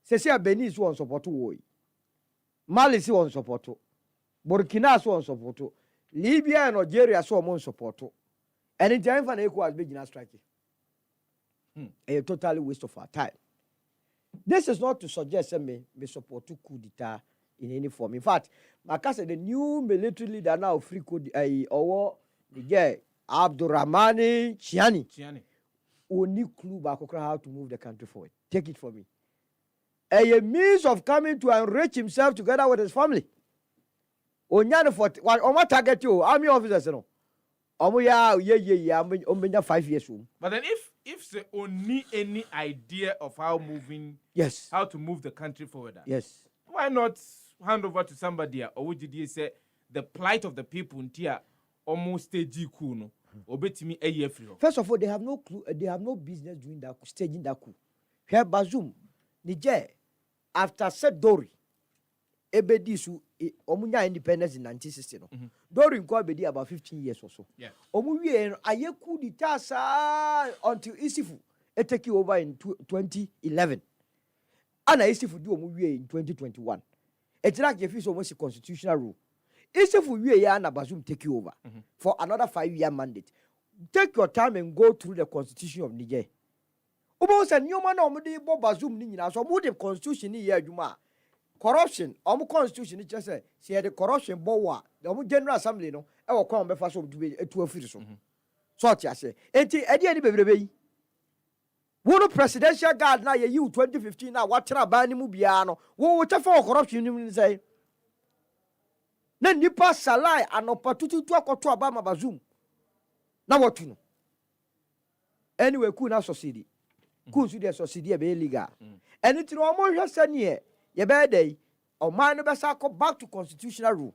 Say Benin is one support war. Mali is one support. Burkina is one support. Libya and Algeria so one support. And in time for ECOWAS begin striking. A totally waste of our time. This is not to suggest me support to coup d'etat in any form. In fact, Makasa, the new military leader now free coup or the Abdurrahmani Chiani. Only clue back how to move the country forward. Take it from me. A means of coming to enrich himself together with his family. Onyana for what target you, army officers, you know. Yeah, 5 years. But then if they only any idea of how to move the country forward, yes, why not hand over to somebody? Or would you say the plight of the people in Tia almost stage coup? Obetimi a year free. First of all, they have no clue. They have no business doing that, staging that coup. Here, Bazoum, Niger, after said Dori, Ebedisu, Omunya independence in 1960. Dori Nkwa about 15 years or so. Yeah. Omuye ayeku ditasa until Isifu take you over in 2011. Ana Isifu do omuye in 2021. It's like if it's almost a constitutional rule. Isifu we ya na Bazoum take you over for another 5-year mandate. Take your time and go through the constitution of Niger. Obo say nyoma na omudi bo Bazoum ni nyina so mo the constitution ni ye adwuma. Corruption, constitution is just say the corruption bowa, the General Assembly no, I will come before so to be a 2 officials. So I say, enti edi any baby. One presidential guard now you 2015 now what bani mu biano. Wo for corruption you say. Then nipa salai and opportunity to akoto abama Bazoum. Now what you know? Anyway, could not succeed. Could you succeed be illegal? And it's no more just here. Ye day or man no back to constitutional rule.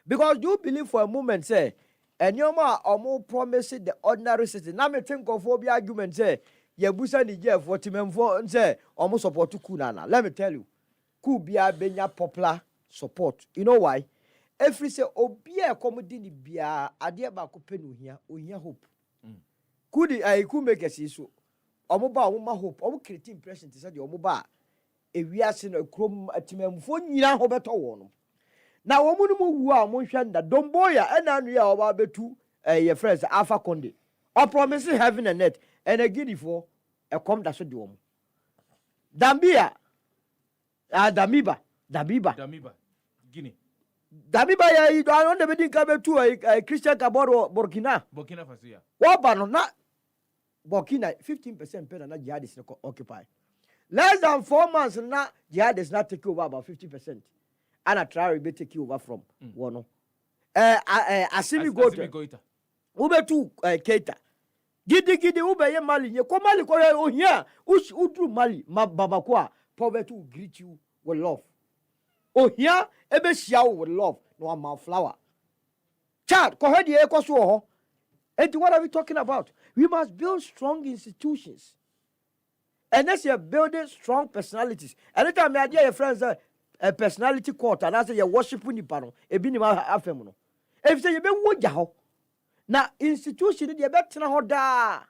Because you believe for a moment, say, and your ma or more promising the ordinary citizen. Now me think of the argument, say, ye busa ni je for timemfo say almost support to kunana. Let me tell you, could be a benya popular support. You know why? Every say obia comedy ni bia adia ba ko penu hia ohia hope. Could I could make a so omoba oma hope omo create impression to say the omoba e wiase no krom atimamfo nyina ho beto wo no na wo mu no mu wu a mo hwe nda domboya ena anu ya oba betu your friends Alpha Conde or promise heaven and earth and a giddy for a come da so de wo Dambia Damiba Guinea Damiba ya you don't the wedding come to a Christian Kaboro Burkina Faso ya what ba no na Burkina 15% pen na jihadists occupy. Less than 4 months now, jihadists not take over about 50%. And I try to take over from one. Asimi Goita. Ube tu Keita. Gidi ube ye Mali. Ye ko Mali ko o here. Udru Mali babakwa. Poverty will greet you with love. Oh here ebe shia with love. No amount flower. Chad ko hedi e ko so ho. And what are we talking about? We must build strong institutions. And as you're building strong personalities. Anytime I hear your friends a personality court and I say you're worshiping the panel, a binima afemono. If you say you be wojaho, now institution you better na hoda.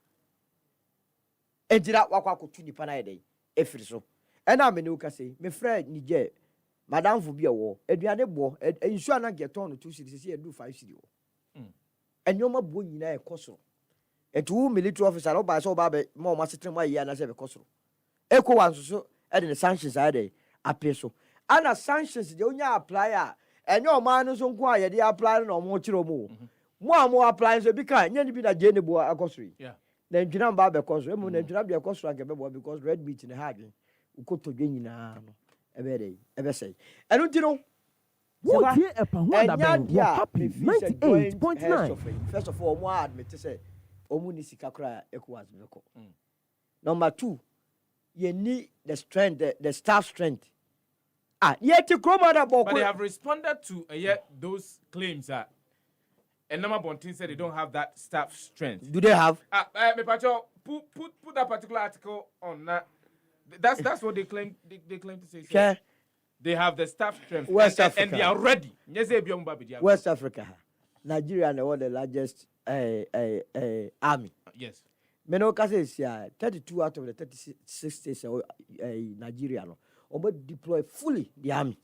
And did that wakwa kutuni panade, if it's so. And I'm in Ukase, my friend Nije, Madame Fubia war, Edriane Bo, and you shall not get on 2 cities here do 5 cities. And you're my boy in a coso. A 2 military officer, by so baby, more master my year as ever coso. Echo was so, and the sanctions are they, appear so. And as sanctions, the only applier, and your man is on quiet, they apply no more chiro more applies, because you be a general accossory. Yeah. Then you know about because women and you cost like a baby because red meat in the hard. You could to gain every day, ever say. I don't know. What year a Pahwanda were happy 98.9. First of all, more admit to say, Omunisika cry equals Beko. Number 2, you need the strength, the staff strength. Yet you come out about. But they have responded to those claims that. And Nama Bontin said they don't have that staff strength. Do they have? Put that particular article on that. That's what they claim. They claim to say. So. Okay. They have the staff strength. West Africa. And they are ready. West Africa, Nigeria, and the largest army. Yes. Menoka says 32 out of the 36 states Nigeria. Deploy fully the army.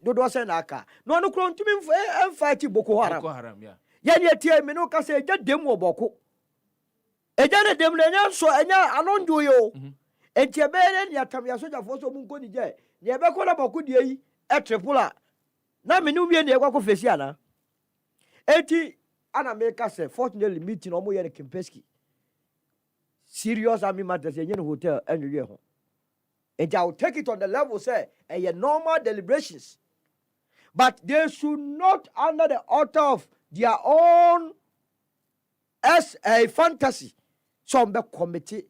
No send aka. No crown to me and fight Boko Haram. Boko Haram, yeah. Yet Menoka say just demo Boko. A jana dem so anya anon do yo. And Tiabere Yatamia Soja for so Munkoni J. Yabakona Boku de a tripula. Na Menubian Yako Fesiana. Eti Anameka say, fortunately meeting Omoya Kimpeski. Serious army matters in hotel and year. And I will take it on the level, say, and normal deliberations. But they should not, under the author of their own as a fantasy, some the committee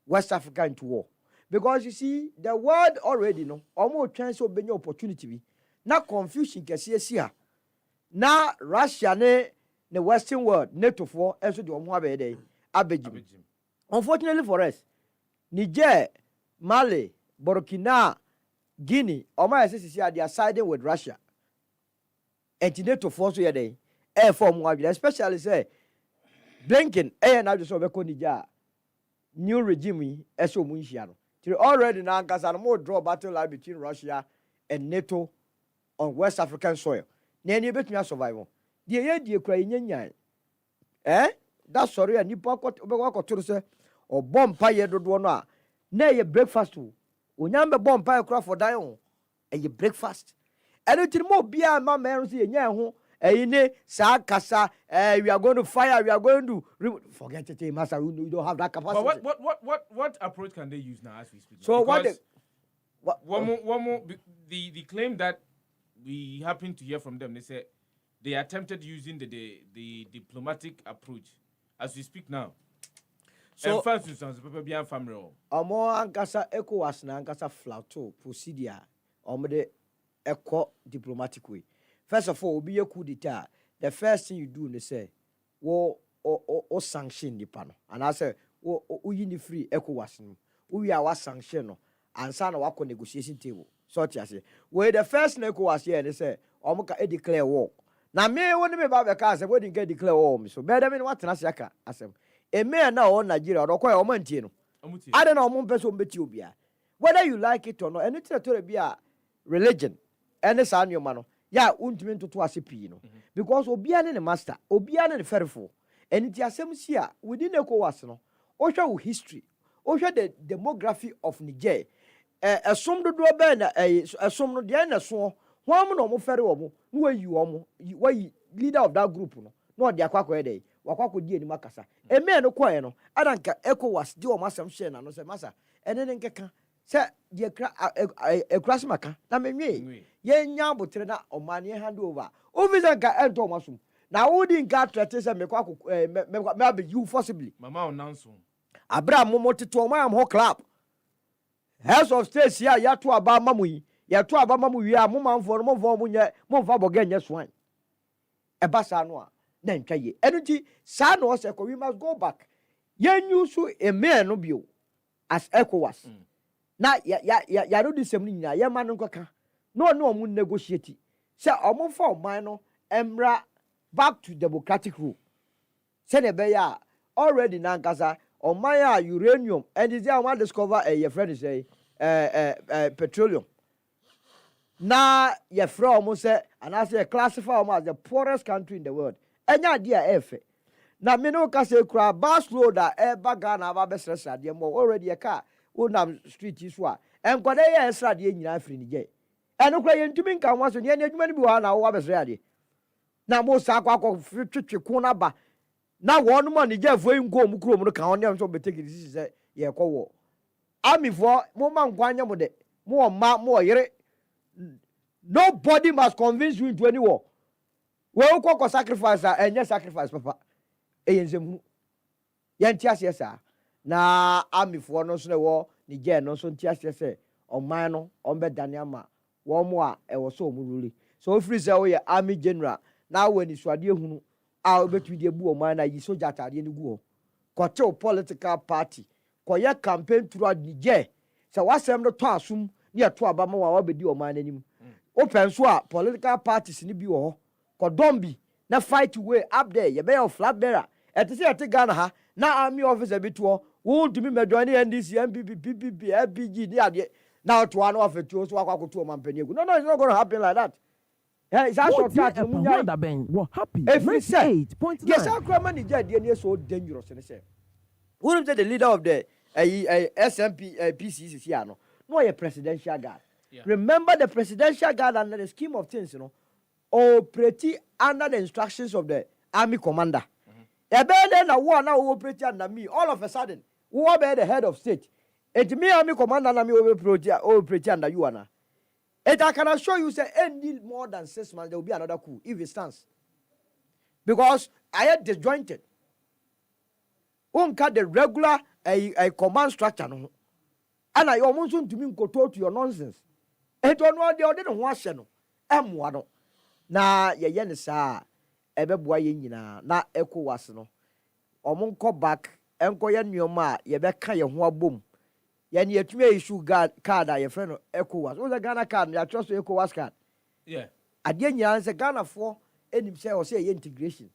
West Africa into war. Because you see, the world already know, almost chance of being opportunity. Now confusion can see here. Now Russia, the Western world, NATO for, and so do one day, Abedjim. Unfortunately for us, Niger, Mali, Burkina, Guinea, or my associates they are siding with Russia. And NATO force here day, air form, especially say, Blinken, now just over Konija, new regime, Eso Munchiano. Already now, because I'm more draw battle line between Russia and NATO on West African soil. Nanny bet me a survival. The idea Ukrainian, that's sorry, and you pocket to say, or bomb pie do one. Nay, a breakfast too. Unyamba bomb pie craft for Dion, and you breakfast. And it's more beer, my man, see, and yahu, and Sakasa, we are going to fire, we are going to forget it, Master. You don't have that capacity. But what approach can they use now as we speak? So because one more, the claim that we happen to hear from them, they say they attempted using the diplomatic approach as we speak now. So, for instance, beyond family. Omo ankasa ECOWAS na ankasa flato procedure omde eco diplomatic way. First of all, be a coup d'etat. The first thing you do is say, wo sanction the panel. And I say, wo you free ECOWAS no. We are sanction no. And sana wako negotiation table. So I say, we the first ECOWAS here they say, omo ka declare war. Na me woni me ba be ka say we didn't get declare war me. So better me what na say aka asem. A man now on Nigeria, or quite a mountain. I don't know, one person bet you be. Whether you like it or not, and it's to be a religion, and it's on your man. Yeah, untimen to Twasipino. Because Obian and the master, Obian and the ferryful, and it's a same here within the Coasano, Osha history, Osha the demography of Niger, a sum to do a band, a sum of the end, a swan, one more ferry, where you are leader of that group, not the Aqua day. Wakwa di ni makasa e me no kwae no adanka ECOWAS di o masam share na no se masa ene ne nkeka se die kra ekrase maka na menwe ye nya botre na omane hand over officer ka ento masum na wodi nka trete se me kwa me abi you forcibly mama announce abra momo teto o am ho club heads of state here ya to aba mamu yi ya to aba mamu wi a mo manfo no mo vo mo nye mo fa boga nye swan e basa no a na ntwa ye eno nti saa na ose we must go back yen use a man no bio as ECOWAS na ya do disem ni nyina ye ma no nkoka no omu negotiate se omu fa oman no emra back to democratic rule se ne be ya already na nkasa oman ya uranium and is there one discover your friend say petroleum na ye fra omu se and I say classify omu as the poorest country in the world enya dia efe na me no ka se kura bus road a eba Ghana aba besresa de mo already e ka wonam street so a enkwade ye esra de nyina afiri ni je eno kura ye ntumi nka nwa so ne adwuma ni bi wa na wo abesra de na mo sa akwa twetwe ko na ba na wo no mo ni je fo nko mu kuro mu no ka on dem so beteki disi se ye kɔ wo amifo mo ma nkwanya mo de mo ma mo yere nobody must convince you into any war we ko sacrifice enye sacrifice papa eyenzemu yantiase sa na amifo no so ne wo ni je no so ntiase se oman no ombe dane ama wo mo a e wo so omuruli so free say wo ye army general na wo ni suade hunu a obetu de bu oman na yi soja tade ni gu ho kote political party koye campaign through ni je se wasem no to asum ni eto abama wa obedi oman nanim open so a political parties ni bi wo ho kodombi na fight way up there ye be your flag bearer ete se ete Ghana ha na army officer bi to wo ntumi medwan ni NDC MPP PPP FPG ni ade na to one of it so akwakoto o mampani egu no it's not going to happen like that it's a short cut munya da ben wo happy 98.9 yes akra manager de ni so dangerous ne say who the leader of the SMP PCC ano no a presidential guard remember the presidential guard under the scheme of things operate under the instructions of the army commander. Ebele na war na operate under me. All of a sudden, who be the head of state? It me army commander na me operate under you ana. It I can assure you say any more than 6 months there will be another coup if it stands. Because I had disjointed. Unka the regular a command structure no. And I almost want to mean to your nonsense. And don't know the other one no. One na ye ne saa ebeboa ye nyina na ECOWAS no omonko back enko ye nneoma ye beka ye ho abom ye ne yetumi issue card a ye friend no ECOWAS o the Ghana card ya trust ECOWAS card ade nyina se Ghana for enim se o se ye integration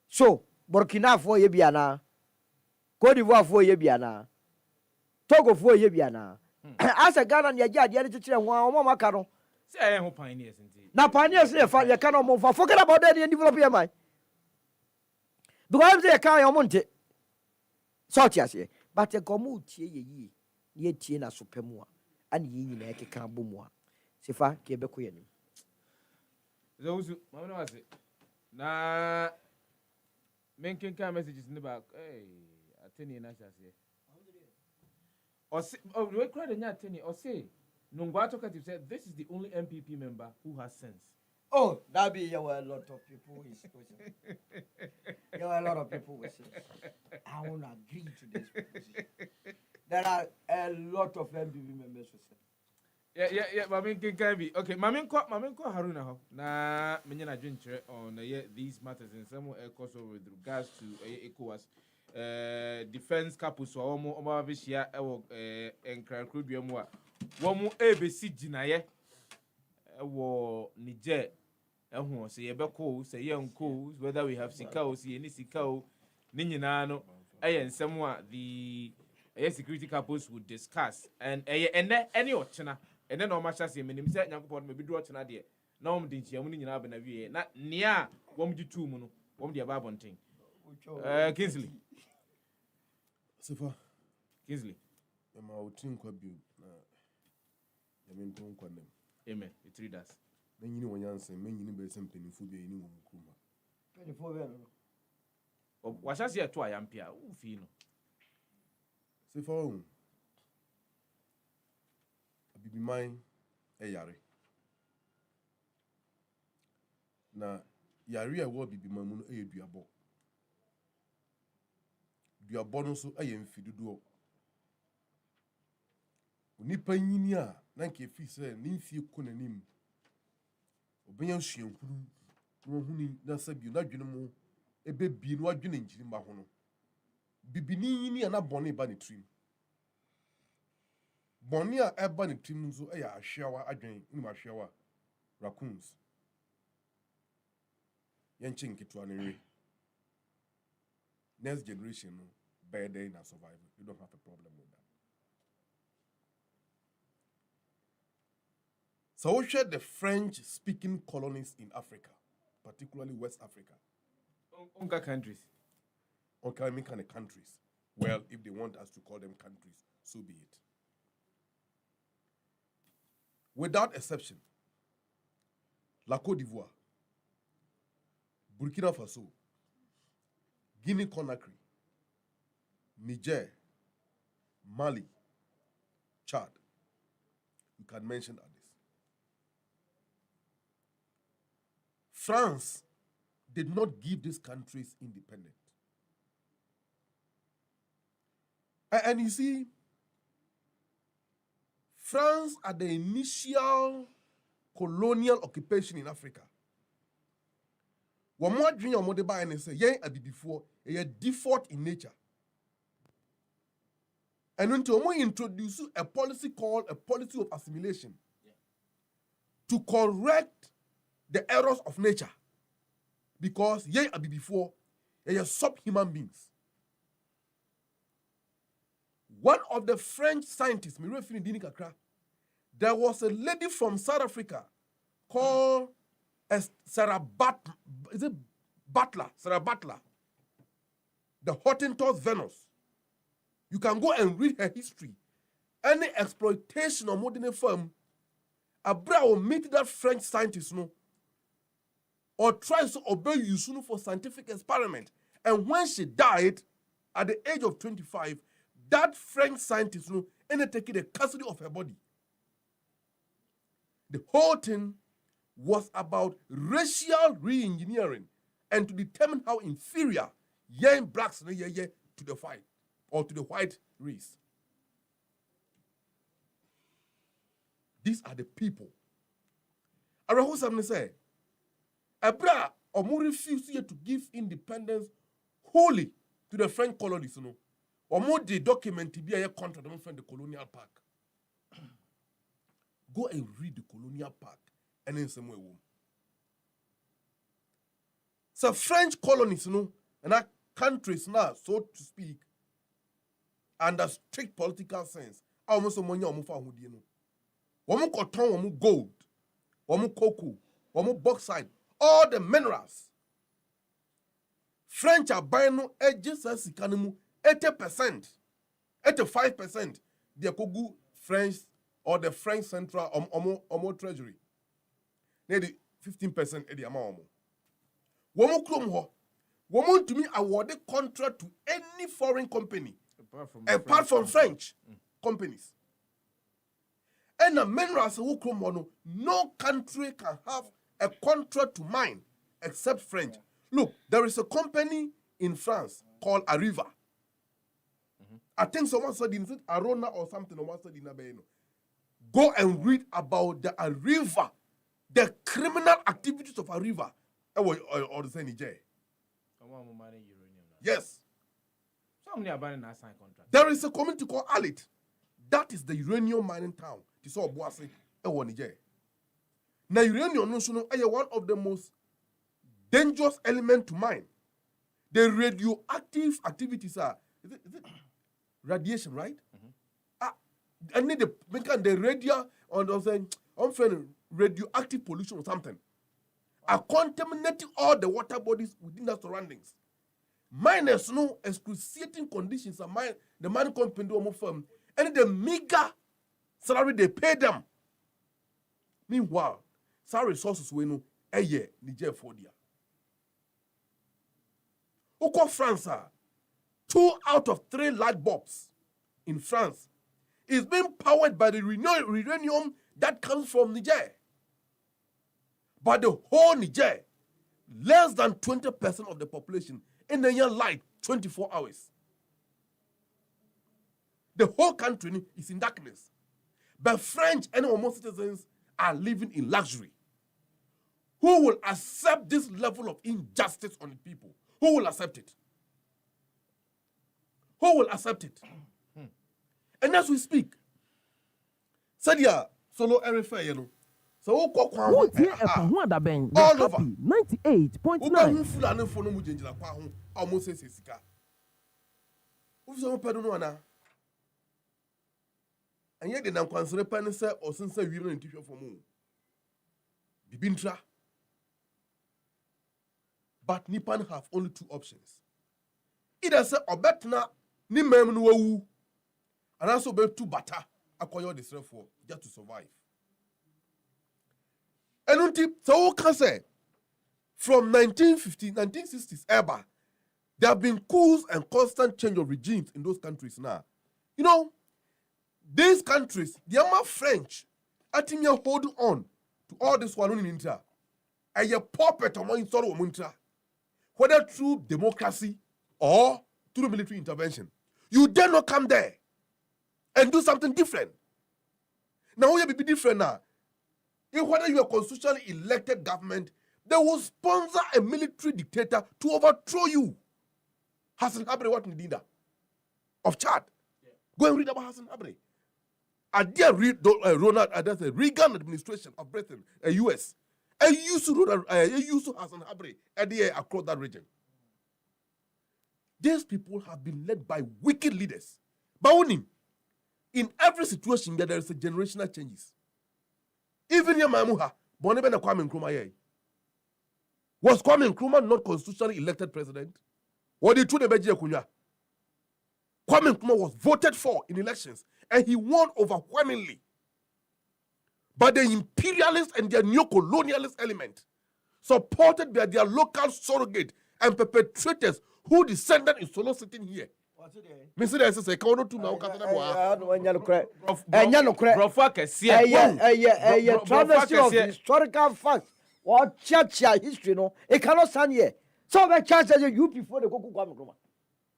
so Burkina for ye bia na Cote d'Ivoire for ye bia na Togo for ye bia na as a Ghana ne agya ade kire ho a o maka no say who pioneers indeed. Now pioneers you cannot move. Forget about that and develop your mind. Because they can't your monte. Such as ye. But a community ye tina supermua and ye make a cambumua. Sefa Quebecoin. Those who was it. Nah, making car messages in the back. Hey, I tell you, or say, oh, we cried in that tenny or say. Nungwato Katib said, this is the only MPP member who has sense. Oh, that be a lot of people with sense. There are a lot of people with sense. I won't agree to this proposition. There are a lot of MPP members with sense. Yeah, Mamin Kinkabi. Okay, Maminko Haruna ho. Na menyana dwintre on these matters in some course with regards to ECOWAS defense capus or omo bishia enkran kruduamu a womu ebesi ginaye wo Niger ehun se yebeko se yenko whether we have sikao se ni sikao ni nyina no nsem a the security capus would discuss and any ochena ene na omacha se menim se nyankopon me bidu ochena de na om de nchiamu ni nyina bana wie na nia wom di tu mu no wom de ba bonten Kingsley Sefah Kingsley ma otin kwa bi na yamin ton kwa nem amen it readers na nyini wonyanse men nyini be sem penifo bi yini wo kuma penifo be no wa sha se to ayampia wo fi no Sefah bibi man yare na yare a wo bibi man mu no duabo duabo no so mfidudo onipa nyini a na nke fi se ni mfie ko nanim obenya suankuru no huni na sabi na dwene mu ebe bi no adwene njiri ma ho no bibini ni ana bɔne ba ne trim bɔne a ɛba ne trim nso ɛyɛ ahweawa adwen ne ahweawa raccoons yɛnkyɛ nketewa no nwe next generation no bɛyɛ dɛn na survive you don't have a problem with that. So we share the French-speaking colonies in Africa, particularly West Africa. Onka countries. Okay, I mean kind of countries. Well, if they want us to call them countries, so be it. Without exception, La Côte d'Ivoire, Burkina Faso, Guinea-Conakry, Niger, Mali, Chad. You can mention others. France did not give these countries independence. And you see, France at the initial colonial occupation in Africa. One more dream of mother by and say, yeah, I did before, a default in nature. And until we introduce a policy called a policy of assimilation to correct the errors of nature, because ye abi before ye are subhuman beings. One of the French scientists, there was a lady from South Africa called Sarah Butler, the Hottentot Venus. You can go and read her history. Any exploitation of modern firm, Abra will meet that French scientist, no, or tries to obey you soon for scientific experiment. And when she died at the age of 25, that French scientist taking the custody of her body. The whole thing was about racial re-engineering and to determine how inferior young blacks to the fight or to the white race. These are the people. Arahu say, Abra Omo refused to give independence wholly to the French colonies. Omo the document to be a contract from the colonial park. Go and read the colonial park and then somewhere. So French colonies, and our countries now, so to speak, under strict political sense, almost a money omo fa hudi no. Omo cotton, omo gold, omo cocoa, omo bauxite, all the minerals. French are buying no edges as 80%, 85%. They could go French or the French Central omo Treasury. Maybe 15% at the amount. Womo krom ho. Womo to me awarded contract to any foreign company apart from French companies. And the minerals who krom no country can have a contract to mine except French. Look, there is a company in France called Arriva. I think someone said in Arona or something. Go and read about the Arriva, the criminal activities of Arriva, or the Niger. Yes. There is a community called Alit. That is the uranium mining town. It's all Boise, Niger. Now, uranium is one of the most dangerous elements to mine. The radioactive activities are is it radiation, right? I need the radio on the radioactive pollution or something. Are contaminating all the water bodies within the surroundings. Miners know excruciating conditions are the mining company do firm and the meager salary they pay them. Meanwhile, some resources we know a year Niger for dia. Oko France, 2 out of 3 light bulbs in France is being powered by the uranium that comes from Niger. But the whole Niger, less than 20% of the population in the year light 24 hours. The whole country is in darkness. But French and most citizens are living in luxury. Who will accept this level of injustice on the people? Who will accept it? Who will accept it? And as we speak, Sadia solo RFA, you know. So all over 98.9. Almost says Sika. And yet, the Nankwansre Panisa or since we were in tissue for moon. Bibintra. But Nipan have only two options. Either say Obetna ni memnu and also be two bata acquire the strength for just to survive. And so we can say from 1960s ever, there have been coups and constant change of regimes in those countries now. You know, these countries, they are more French. I think you're holding on to all this one in India. And you're puppet among install of Muntra. Whether through democracy or through military intervention. You dare not come there and do something different. Now, we be different now. If whether you are constitutionally elected government, they will sponsor a military dictator to overthrow you. Hassan Habre, what in Dinda? Of Chad. Yeah. Go and read about Hassan Habre. I dare read Ronald Reagan administration of Britain, US. And used to Hassan Habre across that region. These people have been led by wicked leaders. But in every situation, there is a generational changes. Even your Mamuha, Boneben Kwame Nkrumah, was Kwame Nkrumah not constitutionally elected president? What did the Beji Kunya? Kwame Nkrumah was voted for in elections, and he won overwhelmingly. But the imperialists and their neo-colonialist element, supported by their local surrogate and perpetrators who descended in Solo sitting here. Mr. Desa say, "Come on to now, travesty of historical facts or church history, no, it cannot stand here. So the church says you before the Goku Kwame.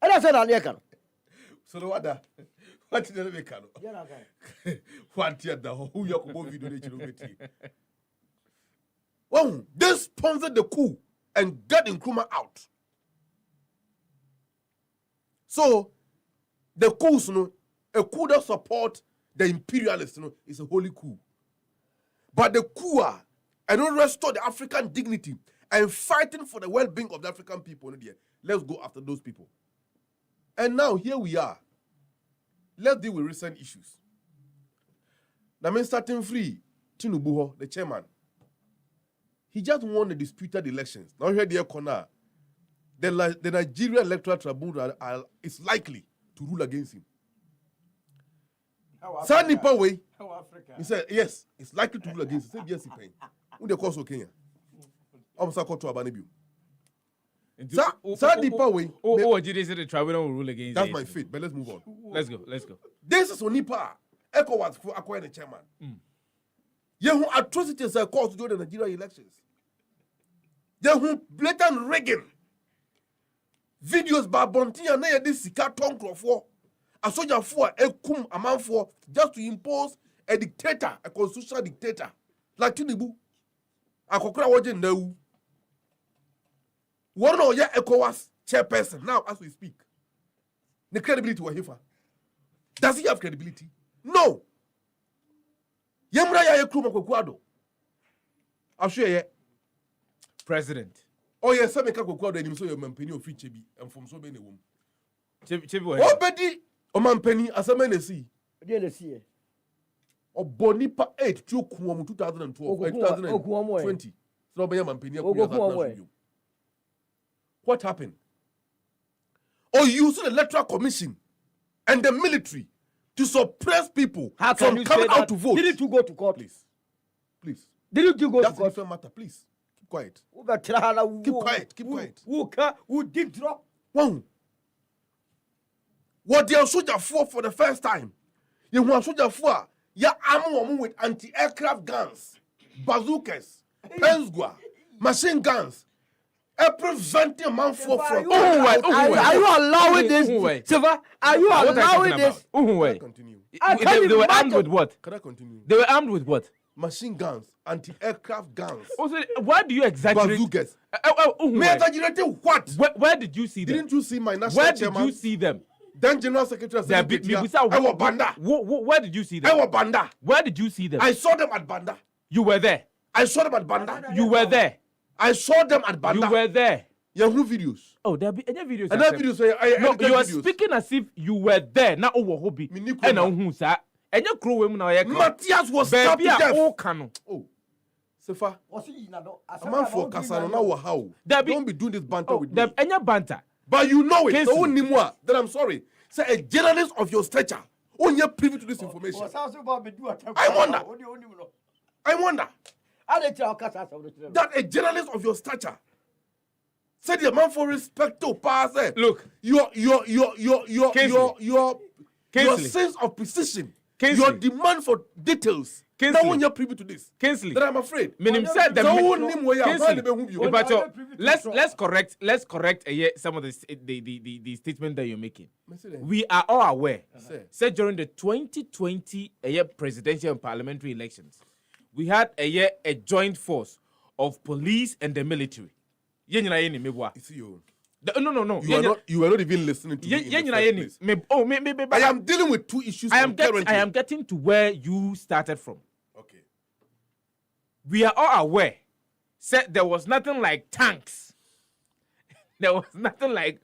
And I said, "Aniakan." So what did they make? What year the who you go video they well, they sponsored the coup and got Nkrumah out. So the coups, a coup that support the imperialists, is a holy coup. But the coup and don't restore the African dignity and fighting for the well-being of the African people. Let's go after those people. And now here we are. Let's deal with recent issues. Now, starting free, Tinubu, the chairman, he just won the disputed elections. Now here the corner, the Nigeria Electoral Tribunal is likely to rule against him. Sandy Poway, he said, yes, it's likely to rule against him. He said, yes, he paid. Who the cause of Kenya? Sandy Poway. Oh, did they say the tribunal will rule against That's my faith, but let's move on. Let's go. This is Onipa. ECOWAS for acquiring the chairman. Yehu atrocities are caused during the Nigeria elections. Yehu blatant rigging. Videos by Bonti and this Sika Tonk for a soldier for a kum a man for just to impose a dictator, a constitutional dictator like Tinubu. A kokra wajen no. One of your ECOWAS chairperson now as we speak. The credibility wa hifa. Does he have credibility? No. Yemra ya Nkrumah Kwadwo. I'll show you. President. Oh yes, some make Kwadwo and so your mampeni of free chebi and from so many women. Chebi wa. Obedi o mampeni asamene si. Dey le si. O bonipa 8 tu kuom 2012 2020. So be mampeni akuya. What happened? Or using the electoral commission and the military to suppress people from coming out to vote. Didn't you go to court? Please. Didn't you go That's to court? That's a different matter. Please. Keep quiet. Keep quiet. Who did drop? One. What they are soldier for the first time. You want soldier for ya arm with anti-aircraft guns, bazookas, Penzgua, machine guns. Preventing a man from. Are you allowing this? Sefah, are you allowing this? They were armed with what? Can I continue? They were armed with what? machine guns, anti-aircraft guns. Also, why do you exaggerate? Bazookas. Me exaggerated what? Where did you see them? Didn't you see my national chairman? Where did you see them? Then General Secretary of State. Banda. Where did you see them? Banda. Where did you see them? I saw them at Banda. You were there. I saw them at Banda. You were there. I saw them at Banda. You were there. Yahoo videos. Oh, there be any videos. Another videos. No, you are speaking as if you were there. Now, oh, hobby. And now, who sir? And you crew women now. Matthias was stabbed to death. Oh, Sefa. A man for Kasano now how? Don't be doing this banter with me. Any banter. But you know it. So then I'm sorry. Say a journalist of your stature. Only privy to this information. I wonder that a journalist of your stature said the man for respect to pass. Look, your sense of precision, your demand for details. Now when you're privy to this, Kinsley, then I'm afraid. Let's correct some of the statement that you're making. We are all aware. Said during the 2020 presidential and parliamentary elections, we had a joint force of police and the military. No. You are not even listening to me. In the first place. I am dealing with two issues. I am getting to where you started from. Okay. We are all aware. Said there was nothing like tanks. There was nothing like.